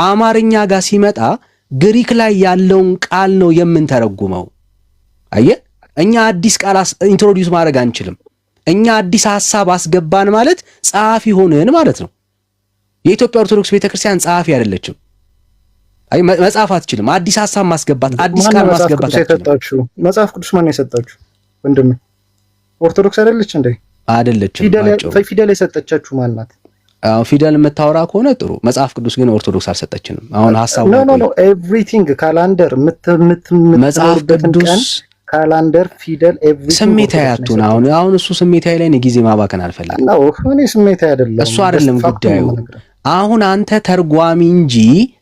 አማርኛ ጋር ሲመጣ ግሪክ ላይ ያለውን ቃል ነው የምንተረጉመው። አየህ፣ እኛ አዲስ ቃል ኢንትሮዲዩስ ማድረግ አንችልም። እኛ አዲስ ሐሳብ አስገባን ማለት ጸሐፊ ሆነን ማለት ነው። የኢትዮጵያ ኦርቶዶክስ ቤተክርስቲያን ጸሐፊ አይደለችም። አይ መጽሐፍ አትችልም። አዲስ ሐሳብ ማስገባት፣ አዲስ ቃል ማስገባት አትችልም። መጽሐፍ ቅዱስ ማን የሰጣችሁ? ወንድም ኦርቶዶክስ አይደለች እንዴ? አይደለችም። ፊደል የሰጠቻችሁ ማን ናት? ፊደል የምታወራ ከሆነ ጥሩ። መጽሐፍ ቅዱስ ግን ኦርቶዶክስ አልሰጠችንም። አሁን ሐሳቡ ኖ ኤቭሪቲንግ ካላንደር መጽሐፍ ቅዱስ ካላንደር ፊደል ኤቭሪቲንግ ስሜታዊ አትሁን። አሁን እሱ ስሜታዊ ላይ ነው ጊዜ ማባከን አልፈልግም። ነው እኔ ስሜታዊ አይደለም። እሱ አይደለም ጉዳዩ። አሁን አንተ ተርጓሚ እንጂ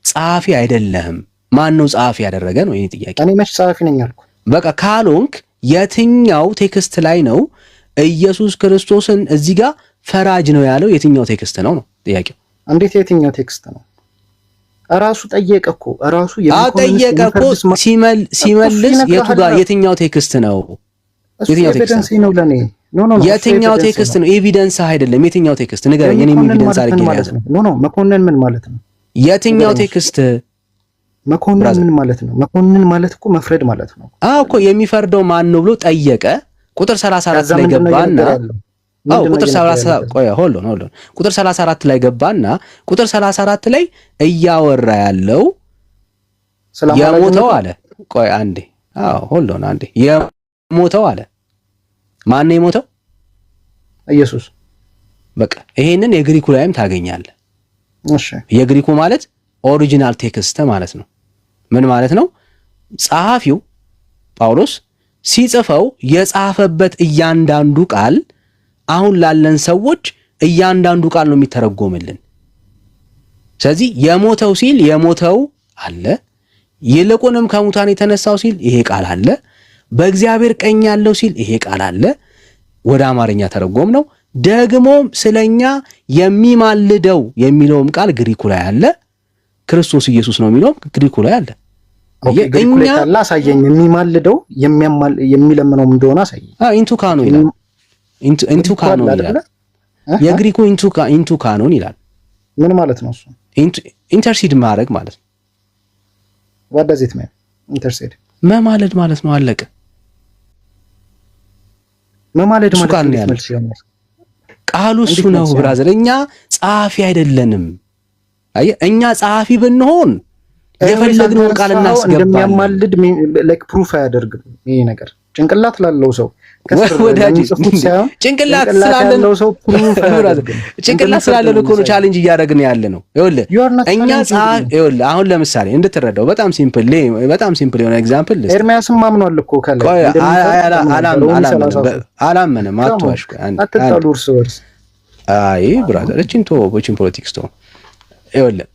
ጸሐፊ አይደለህም። ማን ነው ጸሐፊ ያደረገ ነው የኔ ጥያቄ። እኔ መች ጸሐፊ ነኝ አልኩ? በቃ ካልሆንክ የትኛው ቴክስት ላይ ነው ኢየሱስ ክርስቶስን እዚህ ጋር ፈራጅ ነው ያለው? የትኛው ቴክስት ነው ጥያቄው? እንዴት የትኛው ቴክስት ነው? ራሱ ጠየቀ እኮ ራሱ ጠየቀ እኮ ሲመልስ የቱ ጋር የትኛው ቴክስት ነው? የትኛው ቴክስት ነው ለኔ? የትኛው ቴክስት ነው? ኤቪደንስ አይደለም። የትኛው ቴክስት ንገረኝ። እኔ ኤቪደንስ አድርጌ ያዘ ኖ መኮንን ምን ማለት ነው? የትኛው ቴክስት መኮንን ምን ማለት ነው? መኮንን ማለት እኮ መፍረድ ማለት ነው። እኮ የሚፈርደው ማን ነው ብሎ ጠየቀ። ቁጥር 34 ላይ ገባና ቁጥር 34 ቆይ ሆልድ ኦን ቁጥር 34 ላይ ገባና ቁጥር 34 ላይ እያወራ ያለው የሞተው አለ። ቆይ አንዴ ሆልድ ኦን አንዴ የሞተው አለ። ማን ነው የሞተው? ኢየሱስ። በቃ ይሄንን የግሪኩ ላይም ታገኛለህ። እሺ የግሪኩ ማለት ኦሪጂናል ቴክስት ማለት ነው። ምን ማለት ነው? ጸሐፊው ጳውሎስ ሲጽፈው የጻፈበት እያንዳንዱ ቃል አሁን ላለን ሰዎች እያንዳንዱ ቃል ነው የሚተረጎምልን። ስለዚህ የሞተው ሲል የሞተው አለ፣ ይልቁንም ከሙታን የተነሳው ሲል ይሄ ቃል አለ፣ በእግዚአብሔር ቀኝ ያለው ሲል ይሄ ቃል አለ። ወደ አማርኛ ተረጎም ነው። ደግሞ ስለኛ የሚማልደው የሚለውም ቃል ግሪኩ ላይ አለ። ክርስቶስ ኢየሱስ ነው የሚለውም ግሪኩ ላይ አለ። እኛ አሳየኝ። የሚማልደው የሚለምነው እንደሆነ አሳየኝ። ኢንቱ ካኖን ይላል። ኢንቱ ካኖን ይላል። የግሪኩ ኢንቱ ካኖን ይላል። ምን ማለት ነው እሱ? ኢንተርሲድ ማድረግ ማለት ነው። what does it mean ኢንተርሲድ መማለድ ማለት ነው። አለቀ። መማለድ ማለት ነው። ቃሉ እሱ ነው ብራዘር። እኛ ጸሐፊ አይደለንም። አየህ፣ እኛ ጸሐፊ ብንሆን የፈለግነውን ቃል እናስገባለን። እንደሚያማልድ ላይክ ፕሩፍ አያደርግም ይሄ ነገር። ጭንቅላት ላለው ሰው ጭንቅላት ስላለው ሰው ፕሩፍ አያደርግም። ጭንቅላት ስላለው እኮ ነው ቻሌንጅ እያደረግን ያለ ነው። ይኸውልህ እኛ ይኸውልህ አሁን ለምሳሌ እንድትረዳው በጣም ሲምፕል የሆነ ኤግዛምፕል ኤርሚያስም ማምኗል እኮ ከላይ አላመንም። አትዋሽ። አትጣሉ እርስ በርስ። አይ ብራዘር እቺን ፖለቲክስ ተው። ይኸውልህ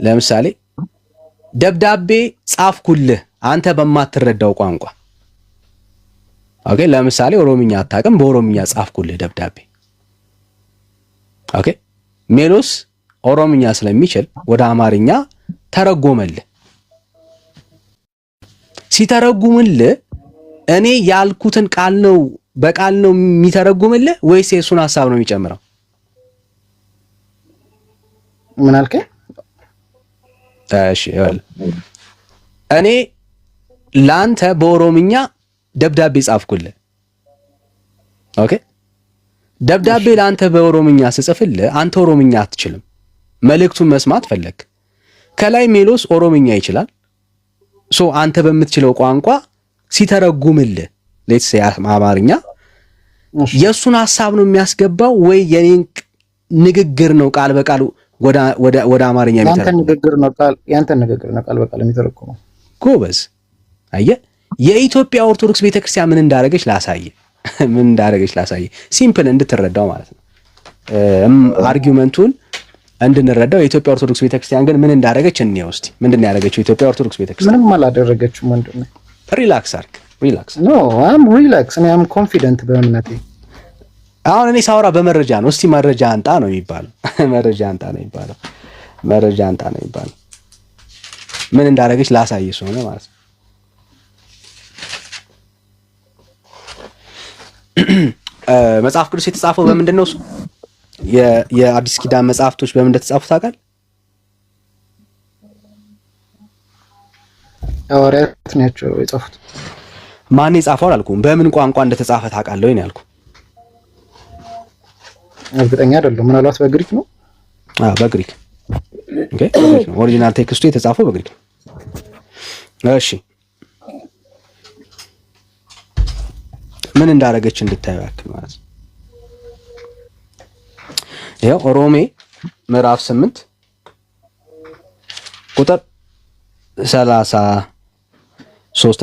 ለምሳሌ ደብዳቤ ጻፍኩልህ አንተ በማትረዳው ቋንቋ። ኦኬ፣ ለምሳሌ ኦሮምኛ አታውቅም፣ በኦሮምኛ ጻፍኩልህ ደብዳቤ። ኦኬ፣ ሜሎስ ኦሮምኛ ስለሚችል ወደ አማርኛ ተረጎመልህ። ሲተረጉምልህ እኔ ያልኩትን ቃል ነው በቃል ነው የሚተረጉምልህ ወይስ የሱን ሐሳብ ነው የሚጨምረው? ምን አልከኝ? እሺ እኔ ላንተ በኦሮምኛ ደብዳቤ ጻፍኩልህ። ኦኬ ደብዳቤ ላንተ በኦሮምኛ ስጽፍልህ አንተ ኦሮምኛ አትችልም። መልእክቱን መስማት ፈለክ። ከላይ ሜሎስ ኦሮምኛ ይችላል። ሶ አንተ በምትችለው ቋንቋ ሲተረጉምልህ ሌትስ ሴ አማርኛ የሱን ሐሳብ ነው የሚያስገባው ወይ የኔን ንግግር ነው ቃል በቃል ወደ አማርኛ የሚተረጉመው? ያንተ ንግግር ነው ቃል በቃል የሚተረጉመው። ጎበዝ። አየህ የኢትዮጵያ ኦርቶዶክስ ቤተክርስቲያን ምን እንዳደረገች ላሳየ ሲምፕል እንድትረዳው ማለት ነው። አርጊውመንቱን እንድንረዳው የኢትዮጵያ ኦርቶዶክስ ቤተክርስቲያን ግን ምን እንዳደረገች እንየው እስቲ። ምንድነው ያደረገችው የኢትዮጵያ ኦርቶዶክስ ቤተክርስቲያን? ምንም አላደረገችም ወንድሜ። ሪላክስ አርክ። ሪላክስ ኖ አም ሪላክስ እኔ አም ኮንፊደንት በእምነቴ። አሁን እኔ ሳወራ በመረጃ ነው። እስቲ መረጃ አንጣ ነው የሚባለው። መረጃ አንጣ ነው የሚባለው። ምን እንዳደረገች ላሳየ ስለሆነ ማለት ነው። መጽሐፍ ቅዱስ የተጻፈው በምንድን ነው? የአዲስ ኪዳን መጽሐፍቶች በምን እንደተጻፉ ታውቃለህ? ሐዋርያት ናቸው የጻፉት። ማን የጻፈው አላልኩም። በምን ቋንቋ እንደተጻፈ ታውቃለህ ወይ ነው ያልኩህ። እርግጠኛ አይደለሁም። ምናልባት በግሪክ ነው። በግሪክ ኦኬ። ኦሪጂናል ቴክስቱ የተጻፈው በግሪክ ነው። እሺ ምን እንዳደረገች እንድታዩ ያክል ማለት ነው። ይሄው ሮሜ ምዕራፍ 8 ቁጥር 33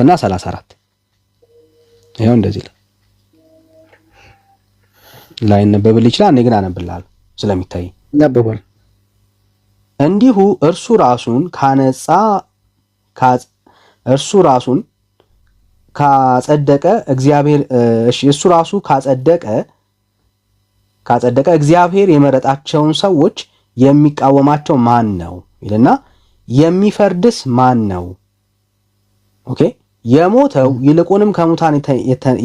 እና 34 ይሄው እንደዚህ ላይ ነበብል ይችላል። እኔ ግን አነብልሃለሁ ስለሚታይ ያበባል። እንዲሁ እርሱ ራሱን ካጸደቀ እግዚአብሔር እሱ ራሱ ካጸደቀ እግዚአብሔር የመረጣቸውን ሰዎች የሚቃወማቸው ማን ነው ይልና የሚፈርድስ ማን ነው? ኦኬ የሞተው ይልቁንም ከሙታን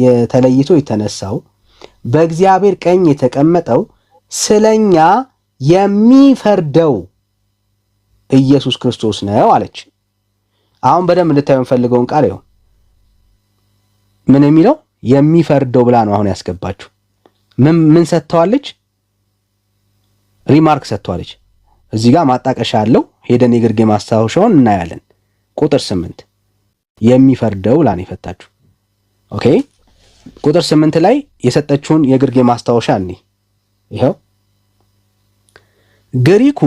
የተለይቶ የተነሳው በእግዚአብሔር ቀኝ የተቀመጠው ስለኛ የሚፈርደው ኢየሱስ ክርስቶስ ነው አለች። አሁን በደንብ እንድታዩ የምፈልገውን ቃል ይኸው ምን የሚለው የሚፈርደው ብላ ነው አሁን ያስገባችሁ። ምን ሰጥተዋለች? ሪማርክ ሰጥተዋለች። እዚህ ጋር ማጣቀሻ አለው። ሄደን የግርጌ ማስታወሻውን እናያለን። ቁጥር 8 የሚፈርደው ብላ ነው የፈታችሁ። ኦኬ ቁጥር 8 ላይ የሰጠችውን የግርጌ ማስታወሻ እኔ ይሄው ግሪኩ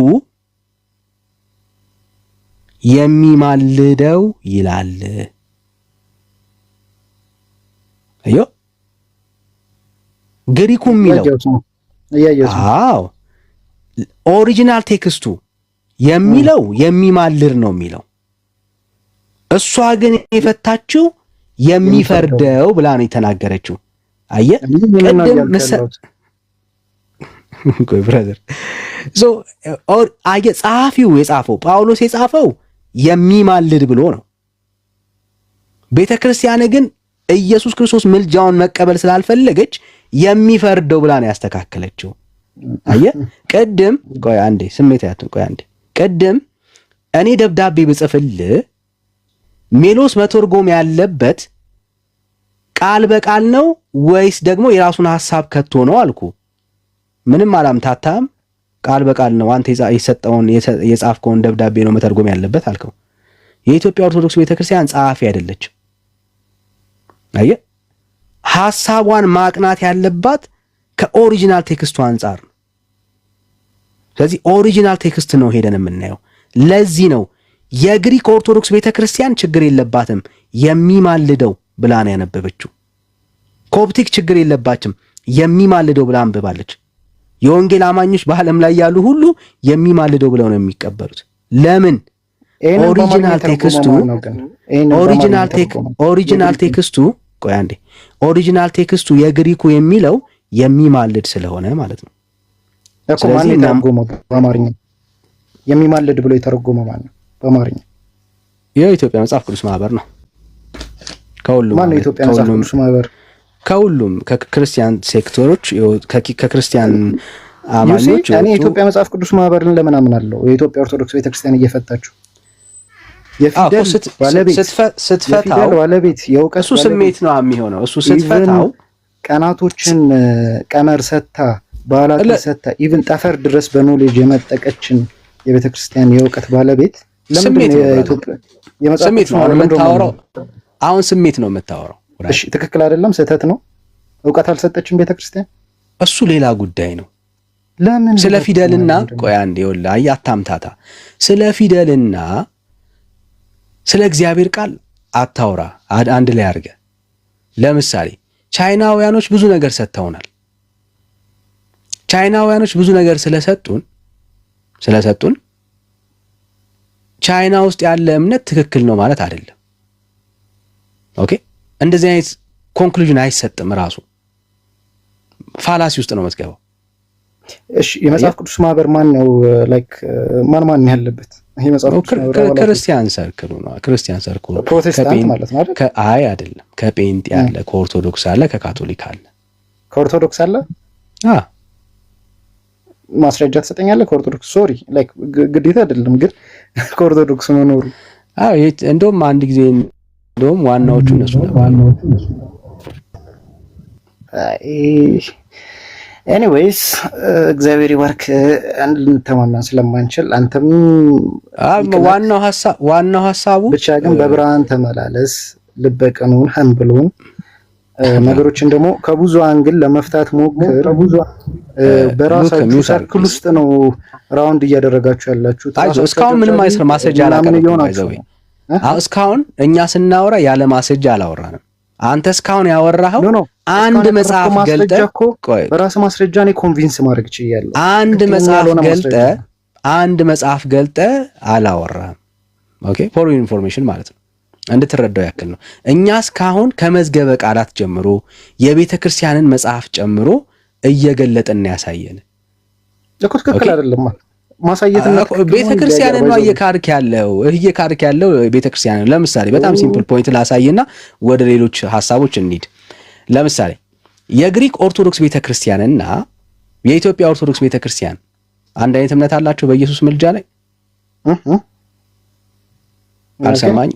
የሚማልደው ይላል። አዮ ግሪኩ የሚለው አዎ ኦሪጂናል ቴክስቱ የሚለው የሚማልድ ነው የሚለው። እሷ ግን የፈታችው የሚፈርደው ብላ ነው የተናገረችው። አየህ ቅድም ቆይ ብራዘር አየህ ጸሐፊው የጻፈው ጳውሎስ የጻፈው የሚማልድ ብሎ ነው። ቤተ ክርስቲያን ግን ኢየሱስ ክርስቶስ ምልጃውን መቀበል ስላልፈለገች የሚፈርደው ብላ ነው ያስተካከለችው። አየህ ቅድም ቆይ አንዴ ስሜት ያቱን ቆይ አንዴ ቅድም እኔ ደብዳቤ ብጽፍልህ ሜሎስ መተርጎም ያለበት ቃል በቃል ነው ወይስ ደግሞ የራሱን ሐሳብ ከቶ ነው አልኩ። ምንም አላምታታም። ቃል በቃል ነው። አንተ የሰጠውን የጻፍከውን ደብዳቤ ነው መተርጎም ያለበት አልከው። የኢትዮጵያ ኦርቶዶክስ ቤተክርስቲያን ጸሐፊ አይደለችም። አየህ ሐሳቧን ማቅናት ያለባት ከኦሪጂናል ቴክስቱ አንጻር ነው። ስለዚህ ኦሪጂናል ቴክስት ነው ሄደን የምናየው። ለዚህ ነው የግሪክ ኦርቶዶክስ ቤተክርስቲያን ችግር የለባትም የሚማልደው ብላ ነው ያነበበችው። ኮፕቲክ ችግር የለባችም የሚማልደው ብላ አንብባለች። የወንጌል አማኞች በዓለም ላይ ያሉ ሁሉ የሚማልደው ብለው ነው የሚቀበሉት። ለምን? ኦሪጂናል ቴክስቱ ቆይ አንዴ ኦሪጂናል ቴክስቱ የግሪኩ የሚለው የሚማልድ ስለሆነ ማለት ነው። ስለዚህ በአማርኛ የሚማልድ ብሎ የተረጎመው ማለት ነው። በአማርኛ? የኢትዮጵያ መጽሐፍ ቅዱስ ማህበር ነው። ከሁሉም ማን ነው የኢትዮጵያ መጽሐፍ ቅዱስ ማህበር? ከሁሉም ከክርስቲያን ሴክተሮች ከክርስቲያን አማኞች እኔ የኢትዮጵያ መጽሐፍ ቅዱስ ማህበርን ለምን አምናለሁ? የኢትዮጵያ ኦርቶዶክስ ቤተክርስቲያን እየፈታችሁ የፊደል ባለቤት የእውቀት እሱ ስሜት ነው የሚሆነው። እሱ ስትፈታው ቀናቶችን ቀመር ሰታ በዓላትን ሰታ ኢቭን ጠፈር ድረስ በኖሌጅ የመጠቀችን የቤተክርስቲያን የእውቀት ባለቤት ለምንድን ነው የኢትዮጵያ የመጽሐፍ ቅዱስ ማህበር የምታወራው? አሁን ስሜት ነው የምታወራው። እሺ ትክክል አይደለም፣ ስህተት ነው። እውቀት አልሰጠችም ቤተክርስቲያን። እሱ ሌላ ጉዳይ ነው። ለምን ስለ ፊደልና ቆይ አንዴ ወላሂ አታምታታ። ስለ ፊደልና ስለ እግዚአብሔር ቃል አታውራ። አንድ ላይ አድርገ ለምሳሌ ቻይናውያኖች ብዙ ነገር ሰጥተውናል። ቻይናውያኖች ብዙ ነገር ስለሰጡን ቻይና ውስጥ ያለ እምነት ትክክል ነው ማለት አይደለም። ኦኬ እንደዚህ አይነት ኮንክሉዥን አይሰጥም። ራሱ ፋላሲ ውስጥ ነው የምትገባው። እሺ የመጽሐፍ ቅዱስ ማህበር ማን ነው? ላይክ ማን ያለበት? ይሄ መጽሐፍ ቅዱስ ክርስቲያን ሰርክሉ ነው። ክርስቲያን ሰርክሉ ፕሮቴስታንት ማለት ነው አይደል? አይ አይደለም። ከጴንጤ አለ፣ ከኦርቶዶክስ አለ፣ ከካቶሊክ አለ። ከኦርቶዶክስ አለ? ማስረጃ ትሰጠኛለህ? ከኦርቶዶክስ ሶሪ ላይክ ግዴታ አይደለም ግን ከኦርቶዶክስ መኖሩ እንደውም አንድ ጊዜ እንደውም ዋናዎቹ እነሱ ነው። ኤኒዌይስ እግዚአብሔር ይባርክ። እንተማመን ስለማንችል አንተም ዋናው ሐሳቡ ብቻ ግን በብርሃን ተመላለስ፣ ልበቀኑን ሀምብሎን ነገሮችን ደግሞ ከብዙ አንግል ለመፍታት ሞክር። በራሳችሁ ሰርክል ውስጥ ነው ራውንድ እያደረጋችሁ ያላችሁት። እስካሁን ምንም አይሰር ማስረጃ አላቀረብኩም። እስካሁን እኛ ስናወራ ያለ ማስረጃ አላወራንም። አንተ እስካሁን ያወራኸው አንድ መጽሐፍ ገልጠ በራስ ማስረጃ ነው ኮንቪንስ ማድረግ ይችላል። አንድ መጽሐፍ ገልጠ አላወራህም። ኦኬ ፎር ኢንፎርሜሽን ማለት ነው፣ እንድትረዳው ያክል ነው። እኛ እስካሁን ከመዝገበ ቃላት ጀምሮ የቤተ ክርስቲያንን መጽሐፍ ጨምሮ እየገለጠን ያሳየን እኮ ትክክል አይደለም ማሳየትና ቤተ ክርስቲያንን ነው እየካርክ ያለው ቤተ ክርስቲያንን። ለምሳሌ በጣም ሲምፕል ፖይንት ላሳየና ወደ ሌሎች ሐሳቦች እንሂድ። ለምሳሌ የግሪክ ኦርቶዶክስ ቤተ ክርስቲያንና የኢትዮጵያ ኦርቶዶክስ ቤተ ክርስቲያን አንድ አይነት እምነት አላቸው በኢየሱስ ምልጃ ላይ። አልሰማኝ።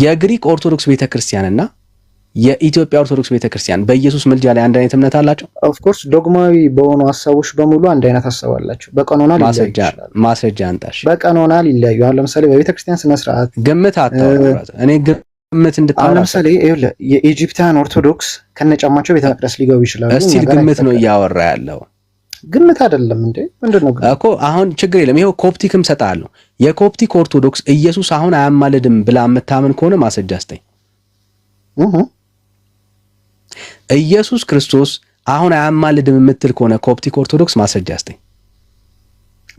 የግሪክ ኦርቶዶክስ ቤተ ክርስቲያንና የኢትዮጵያ ኦርቶዶክስ ቤተ ክርስቲያን በኢየሱስ ምልጃ ላይ አንድ አይነት እምነት አላቸው። ኦፍ ኮርስ ዶግማዊ በሆኑ ሐሳቦች በሙሉ አንድ አይነት ሐሳብ አላቸው። በቀኖና ማስረጃ አንጣሽ። በቀኖና ሊለያዩ። አሁን ለምሳሌ በቤተ ክርስቲያን ስነ ስርዓት ግምት አታውራ። እኔ ግምት እንድታወራ። አሁን ለምሳሌ ይኸውልህ የኢጂፕቲያን ኦርቶዶክስ ከነጫማቸው ቤተ መቅደስ ሊገቡ ይችላሉ። እስቲል ግምት ነው እያወራ ያለው። ግምት አይደለም እንዴ? ምንድነው እኮ አሁን ችግር የለም። ይሄው ኮፕቲክም ሰጣለሁ። የኮፕቲክ ኦርቶዶክስ ኢየሱስ አሁን አያማልድም ብላ የምታምን ከሆነ ማስረጃ ስጠኝ። ኢየሱስ ክርስቶስ አሁን አያማልድም የምትል ከሆነ ኮፕቲክ ኦርቶዶክስ ማስረጃ ስጠኝ።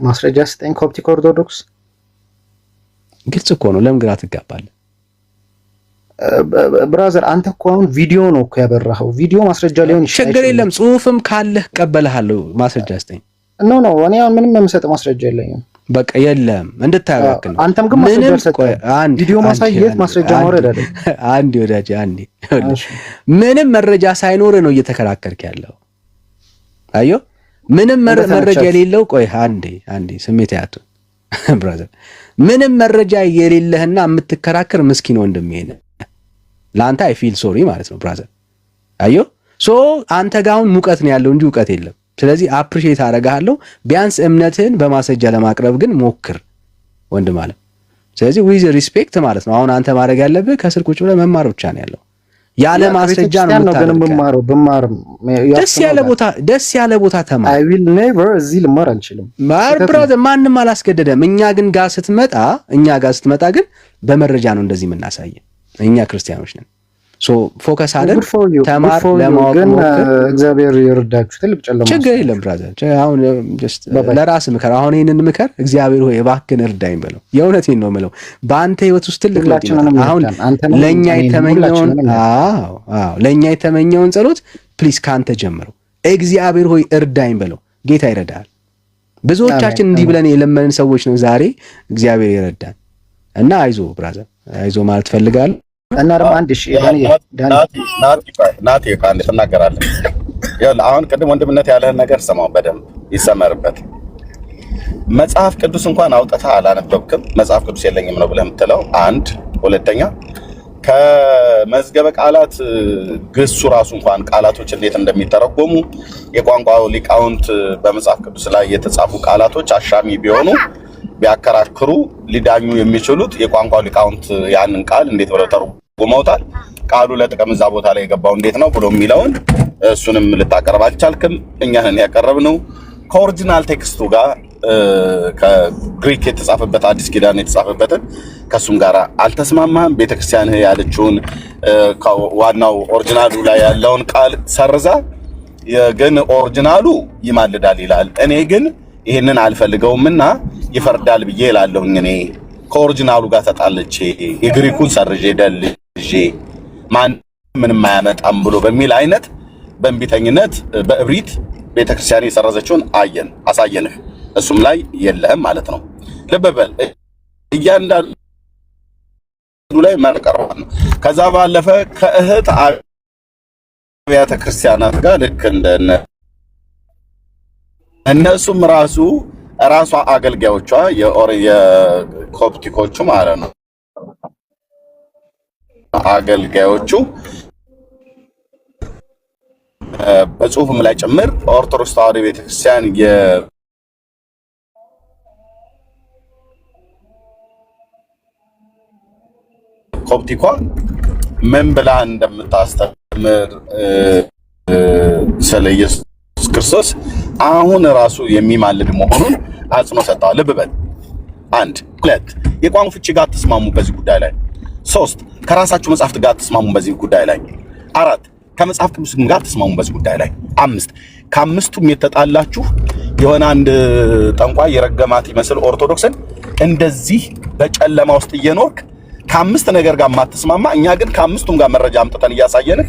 ማስረጃ ስጠኝ። ኮፕቲክ ኦርቶዶክስ ግልጽ እኮ ነው። ለምን ግራ ትጋባለህ? ብራዘር አንተ እኮ አሁን ቪዲዮ ነው እኮ ያበራኸው። ቪዲዮ ማስረጃ ሊሆን ይችላል። ችግር የለም። ጽሁፍም ካለህ ቀበልሃለሁ። ማስረጃ ስጠኝ። ኖ እኔ አሁን ምንም የምሰጥ ማስረጃ የለኝም። በቃ የለም እንድታያውቅን። አንተም ግን ማስረጃ ሰጠህ። ቪዲዮ ማሳየት ማስረጃ ማውረድ አይደል? አንዴ ወዳጅ አንዴ ምንም መረጃ ሳይኖር ነው እየተከራከርክ ያለው። አዮ ምንም መረጃ የሌለው ቆይ አንዴ ስሜት ያቱ ብራዘር፣ ምንም መረጃ የሌለህና የምትከራከር ምስኪን ወንድሜ ነህ። ለአንተ አይ ፊል ሶሪ ማለት ነው ብራዘር። አዮ ሶ አንተ ጋር አሁን ሙቀት ነው ያለው እንጂ እውቀት የለም። ስለዚህ አፕሪሺየት አደርጋለሁ። ቢያንስ እምነትህን በማስረጃ ለማቅረብ ግን ሞክር ወንድም አለ። ስለዚህ ዊዝ ሪስፔክት ማለት ነው። አሁን አንተ ማድረግ ያለብህ ከስር ቁጭ ብለህ መማር ብቻ ነው ያለው። ያለ ማስረጃ ነው የምታደርገው። ደስ ያለ ቦታ ተማር። አይ ዊል ኔቨር እዚህ ልማር አልችልም ብራዘር። ማንም አላስገደደም። እኛ ጋር ስትመጣ ግን በመረጃ ነው እንደዚህ የምናሳየ። እኛ ክርስቲያኖች ነን። ሶ ፎከስ አድርግ፣ ተማር፣ ለማወቅ ሞክር። እግዚአብሔር ይርዳችሁ። ትልቅ ጨለማ ችግር የለም ብራዘር። አሁን ጀስት ለራስ ምከር። አሁን ይሄንን ምከር። እግዚአብሔር ሆይ እባክህን እርዳኝ በለው። የእውነቴን ነው የምለው። በአንተ ህይወት ውስጥ ትልቅ ለውጥ ይመጣል። አሁን ለኛ የተመኘውን ጸሎት ፕሊስ ካንተ ጀምረው። እግዚአብሔር ሆይ እርዳኝ በለው። ጌታ ይረዳል። ብዙዎቻችን እንዲህ ብለን የለመንን ሰዎች ነው ዛሬ እግዚአብሔር ይረዳን። እና አይዞ ብራዘር አይዞ ማለት ፈልጋለሁ። እና ደግሞ አንድ እሺ ናቲ ካንተ ተናገራለህ። አሁን ቅድም ወንድምነት ያለህን ነገር ሰማው በደንብ ይሰመርበት። መጽሐፍ ቅዱስ እንኳን አውጥተህ አላነበብክም፣ መጽሐፍ ቅዱስ የለኝም ነው ብለህ የምትለው አንድ። ሁለተኛ ከመዝገበ ቃላት ግሱ ራሱ እንኳን ቃላቶች እንዴት እንደሚተረጎሙ የቋንቋው ሊቃውንት በመጽሐፍ ቅዱስ ላይ የተጻፉ ቃላቶች አሻሚ ቢሆኑ ቢያከራክሩ ሊዳኙ የሚችሉት የቋንቋው ሊቃውንት ያንን ቃል እንዴት ብለው ተርጉመውታል፣ ቃሉ ለጥቅም እዛ ቦታ ላይ የገባው እንዴት ነው ብሎ የሚለውን እሱንም ልታቀርብ አልቻልክም። እኛን ያቀረብነው ከኦሪጂናል ቴክስቱ ጋር ከግሪክ የተጻፈበት አዲስ ኪዳን የተጻፈበትን ከሱም ጋር አልተስማማም። ቤተክርስቲያን ያለችውን ዋናው ኦሪጂናሉ ላይ ያለውን ቃል ሰርዛ ግን ኦሪጂናሉ ይማልዳል ይላል። እኔ ግን ይሄንን አልፈልገውምና ይፈርዳል ብዬ እላለሁኝ። እኔ ከኦሪጂናሉ ጋር ተጣልቼ የግሪኩን ሰርዤ ደልዤ ማን ምንም አያመጣም ብሎ በሚል አይነት በእንቢተኝነት በእብሪት ቤተክርስቲያን የሰረዘችውን አሳየንህ። እሱም ላይ የለህም ማለት ነው። ልብ በል እያንዳንዱ ላይ መርቀርባል ነው። ከዛ ባለፈ ከእህት አብያተ ክርስቲያናት ጋር ልክ እንደነ እነሱም ራሷ አገልጋዮቿ የኮፕቲኮቹ ማለት ነው አገልጋዮቹ በጽሁፍም ላይ ጭምር ኦርቶዶክስ ተዋሕዶ ቤተክርስቲያን ኮፕቲኳ ምን ብላ እንደምታስተምር ስለ ኢየሱስ ክርስቶስ አሁን ራሱ የሚማልድ መሆኑን አጽንኦ ሰጥተዋል። ልብ በል አንድ ሁለት የቋንቋ ፍቺ ጋር ተስማሙ በዚህ ጉዳይ ላይ። ሶስት ከራሳችሁ መጽሐፍት ጋር ተስማሙ በዚህ ጉዳይ ላይ። አራት ከመጽሐፍ ቅዱስ ጋር ተስማሙ በዚህ ጉዳይ ላይ። አምስት ከአምስቱም የተጣላችሁ የሆነ አንድ ጠንቋይ የረገማት ይመስል ኦርቶዶክስን እንደዚህ በጨለማ ውስጥ እየኖርክ ከአምስት ነገር ጋር ማትስማማ፣ እኛ ግን ከአምስቱም ጋር መረጃ አምጥተን እያሳየንህ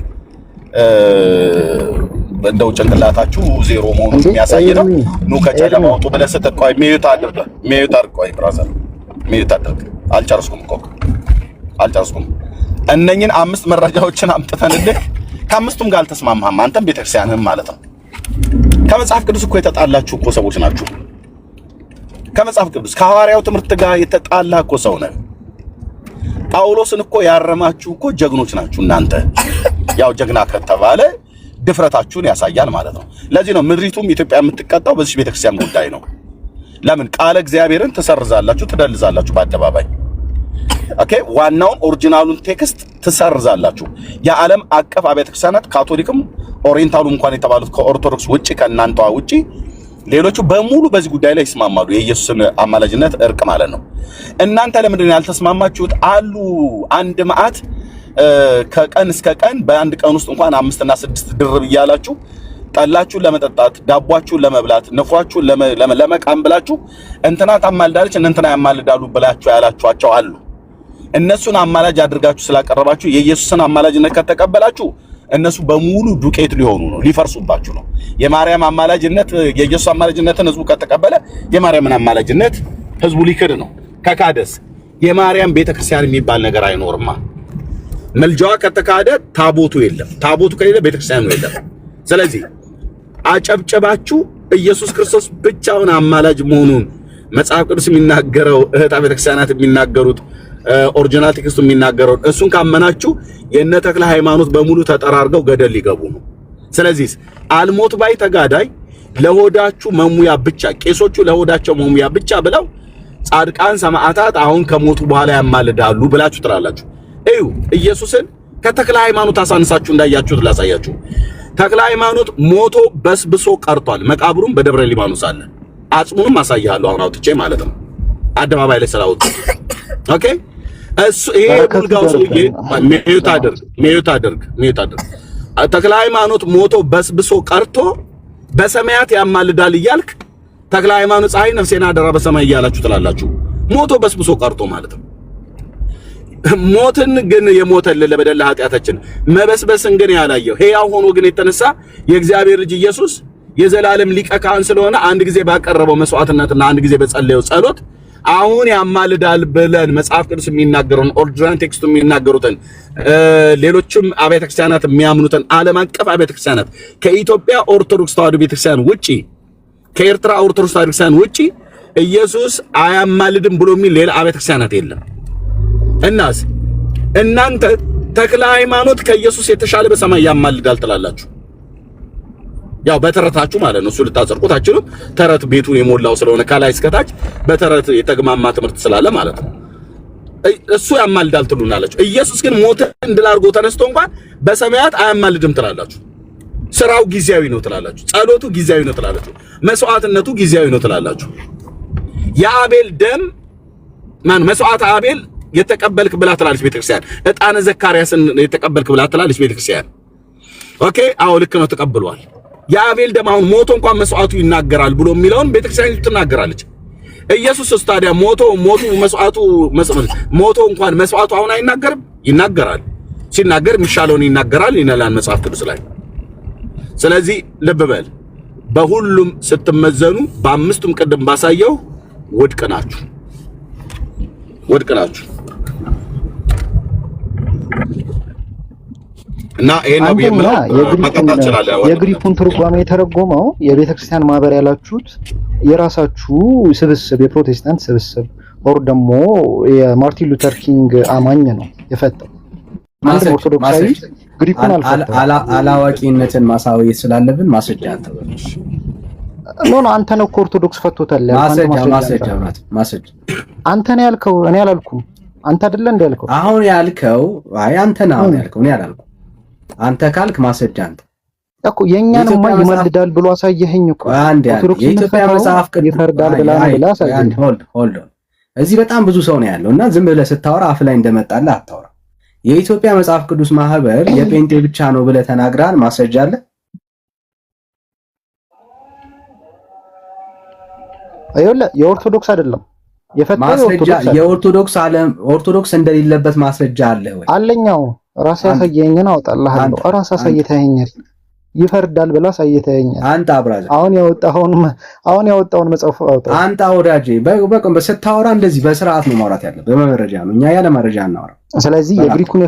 እንደው ጭንቅላታችሁ ዜሮ መሆኑን የሚያሳይ ነው። ኑ ከጨለማ ወጡ ብለህ ስትቆይ ሚዩት አድርግ። ቆይ ብራዘር ሚዩት አድርግ። አልጨረስኩም። እነኝን አምስት መረጃዎችን አምጥተንልህ ከአምስቱም ጋር አልተስማማህም፣ አንተም ቤተክርስቲያንህም ማለት ነው። ከመጽሐፍ ቅዱስ እኮ የተጣላችሁ እኮ ሰዎች ናችሁ። ከመጽሐፍ ቅዱስ ከሐዋርያው ትምህርት ጋር የተጣላ እኮ ሰው ነህ። ጳውሎስን እኮ ያረማችሁ እኮ ጀግኖች ናችሁ እናንተ። ያው ጀግና ከተባለ ድፍረታችሁን ያሳያል ማለት ነው። ለዚህ ነው ምድሪቱም ኢትዮጵያ የምትቀጣው በዚህ ቤተክርስቲያን ጉዳይ ነው። ለምን ቃለ እግዚአብሔርን ትሰርዛላችሁ፣ ትደልዛላችሁ በአደባባይ ኦኬ። ዋናውን ኦሪጂናሉን ቴክስት ትሰርዛላችሁ። የዓለም አቀፍ አብያተ ክርስቲያናት ካቶሊክም ኦሪየንታሉ እንኳን የተባሉት ከኦርቶዶክስ ውጪ ከእናንተዋ ውጪ ሌሎቹ በሙሉ በዚህ ጉዳይ ላይ ይስማማሉ። የኢየሱስን አማላጅነት እርቅ ማለት ነው። እናንተ ለምንድን ነው ያልተስማማችሁት? አሉ አንድ መዓት ከቀን እስከ ቀን በአንድ ቀን ውስጥ እንኳን 5 እና 6 ድርብ እያላችሁ ጠላችሁን ለመጠጣት ዳቧችሁን ለመብላት ንፍሯችሁን ለመቃም ብላችሁ እንትና ታማልዳለች እንትና ያማልዳሉ ብላችሁ ያላችኋቸው አሉ። እነሱን አማላጅ አድርጋችሁ ስላቀረባችሁ የኢየሱስን አማላጅነት ከተቀበላችሁ እነሱ በሙሉ ዱቄት ሊሆኑ ነው፣ ሊፈርሱባችሁ ነው። የማርያም አማላጅነት የኢየሱስ አማላጅነትን ህዝቡ ከተቀበለ የማርያምን አማላጅነት ህዝቡ ሊክድ ነው። ከካደስ የማርያም ቤተክርስቲያን የሚባል ነገር አይኖርማ። መልጃዋ ከተካደ ታቦቱ የለም፣ ታቦቱ ከሌለ ቤተክርስቲያኑ የለም። ስለዚህ አጨብጨባችሁ ኢየሱስ ክርስቶስ ብቻውን አማላጅ መሆኑን መጽሐፍ ቅዱስ የሚናገረው እህት ቤተክርስቲያናት የሚናገሩት ኦሪጂናል ቴክስቱ የሚናገረው እሱን ካመናችሁ የነ ተክለ ሃይማኖት በሙሉ ተጠራርገው ገደል ሊገቡ ነው። ስለዚህ አልሞት ባይ ተጋዳይ ለሆዳችሁ መሙያ ብቻ ቄሶቹ ለሆዳቸው መሙያ ብቻ ብለው ጻድቃን ሰማዕታት አሁን ከሞቱ በኋላ ያማልዳሉ ብላችሁ ትላላችሁ። እዩ ኢየሱስን ከተክለ ሃይማኖት አሳንሳችሁ እንዳያችሁት ላሳያችሁ። ተክለ ሃይማኖት ሞቶ በስብሶ ቀርቷል። መቃብሩም በደብረ ሊባኖስ አለ። አጽሙንም አሳያለሁ አሁን አውጥቼ ማለት ነው፣ አደባባይ ላይ ስላወጡ። ኦኬ እሱ ይሄ ቡልጋው ሰውዬ ሚዩት አድርግ። ተክለ ሃይማኖት ሞቶ በስብሶ ቀርቶ በሰማያት ያማልዳል እያልክ ተክለ ሃይማኖት ፀሐይ ነፍሴና አደራ በሰማይ እያላችሁ ትላላችሁ። ሞቶ በስብሶ ቀርቶ ማለት ነው። ሞትን ግን የሞተልን ለበደል ኃጢአታችን መበስበስን ግን ያላየው ሕያው ሆኖ ግን የተነሳ የእግዚአብሔር ልጅ ኢየሱስ የዘላለም ሊቀ ካህን ስለሆነ አንድ ጊዜ ባቀረበው መስዋዕትነትና አንድ ጊዜ በጸለየው ጸሎት አሁን ያማልዳል ብለን መጽሐፍ ቅዱስ የሚናገሩን ኦሪጂናል ቴክስቱ የሚናገሩትን ሌሎችም አብያተ ክርስቲያናት የሚያምኑትን ዓለም አቀፍ አብያተ ክርስቲያናት ከኢትዮጵያ ኦርቶዶክስ ተዋሕዶ ቤተክርስቲያን ውጪ ከኤርትራ ኦርቶዶክስ ተዋሕዶ ቤተክርስቲያን ውጪ ኢየሱስ አያማልድም ብሎ የሚል ሌላ አብያተ ክርስቲያናት የለም። እናስ እናንተ ተክለ ሃይማኖት ከኢየሱስ የተሻለ በሰማይ ያማልዳል ትላላችሁ። ያው በተረታችሁ ማለት ነው። እሱ ልታጸድቁት አትችሉም። ተረት ቤቱን የሞላው ስለሆነ ከላይ እስከታች በተረት የተግማማ ትምህርት ስላለ ማለት ነው። እሱ ያማልዳል ትሉናላችሁ። ኢየሱስ ግን ሞት እንድል አድርጎ ተነስቶ እንኳን በሰማያት አያማልድም ትላላችሁ። ስራው ጊዜያዊ ነው ትላላችሁ። ጸሎቱ ጊዜያዊ ነው ትላላችሁ። መስዋዕትነቱ ጊዜያዊ ነው ትላላችሁ። የአቤል ደም መስዋዕት አቤል የተቀበልክ ብላ ትላለች ቤተክርስቲያን። ዕጣነ ዘካርያስን የተቀበልክ ብላ ትላለች ቤተክርስቲያን። ኦኬ አዎ ልክ ነው ተቀብሏል። የአቤል ደም አሁን ሞቶ እንኳን መስዋዕቱ ይናገራል ብሎ የሚለውን ቤተክርስቲያን ትናገራለች። ኢየሱስ ታዲያ ሞቶ እንኳን መስዋዕቱ አሁን አይናገርም? ይናገራል። ሲናገር የሚሻለውን ይናገራል ይነላል መጽሐፍ ቅዱስ ላይ። ስለዚህ ልብ በል፣ በሁሉም ስትመዘኑ በአምስቱም ቅድም ባሳየው ውድቅ ናችሁ። እና ይሄ ነው የግሪኩን ትርጓሜ የተረጎመው የቤተክርስቲያን ማህበር ያላችሁት የራሳችሁ ስብስብ የፕሮቴስታንት ስብስብ ኦር ደግሞ የማርቲን ሉተር ኪንግ አማኝ ነው የፈጠው። አንድ ኦርቶዶክሳዊ ግሪኩን አላዋቂነትን ማሳወየት ስላለብን ማስረጃ አንተበልሽ ኖ አንተ ነው ኦርቶዶክስ ፈቶታል። ማስረጃ አንተ ነው ያልከው፣ እኔ አላልኩም። አንተ አይደለ እንደ ያልከው አሁን ያልከው። አይ አንተ ነው አሁን ያልከው፣ እኔ አላልኩም። አንተ ካልክ ማስረጃ አንተ እኮ የኛንማ ይመልዳል ብሎ አሳየኸኝ እኮ። የኢትዮጵያ መጽሐፍ ቅዱስ ይፈርዳል ብላ አሳየኸኝ። ሆልድ እዚህ በጣም ብዙ ሰው ነው ያለው እና ዝም ብለህ ስታወራ አፍ ላይ እንደመጣልህ አታወራ። የኢትዮጵያ መጽሐፍ ቅዱስ ማህበር የጴንጤ ብቻ ነው ብለህ ተናግራል። ማስረጃ አለ? አይደለ? የኦርቶዶክስ አይደለም የኦርቶዶክስ እንደሌለበት ማስረጃ አለ ወይ? አለኛው ራስ ያሳየኝን አወጣልሃለሁ። ራስ አሳይተኸኛል። ይፈርዳል ብላ አሳይተኸኛል። አንተ አብራዛ አሁን ያወጣውን መጽሐፍ አውጣ። አንተ ወዳጄ በስታወራ እንደዚህ በስርዓት ነው ማውራት ያለብህ። በመረጃ ነው። እኛ ያለ መረጃ እናወራ። ስለዚህ የግሪኩን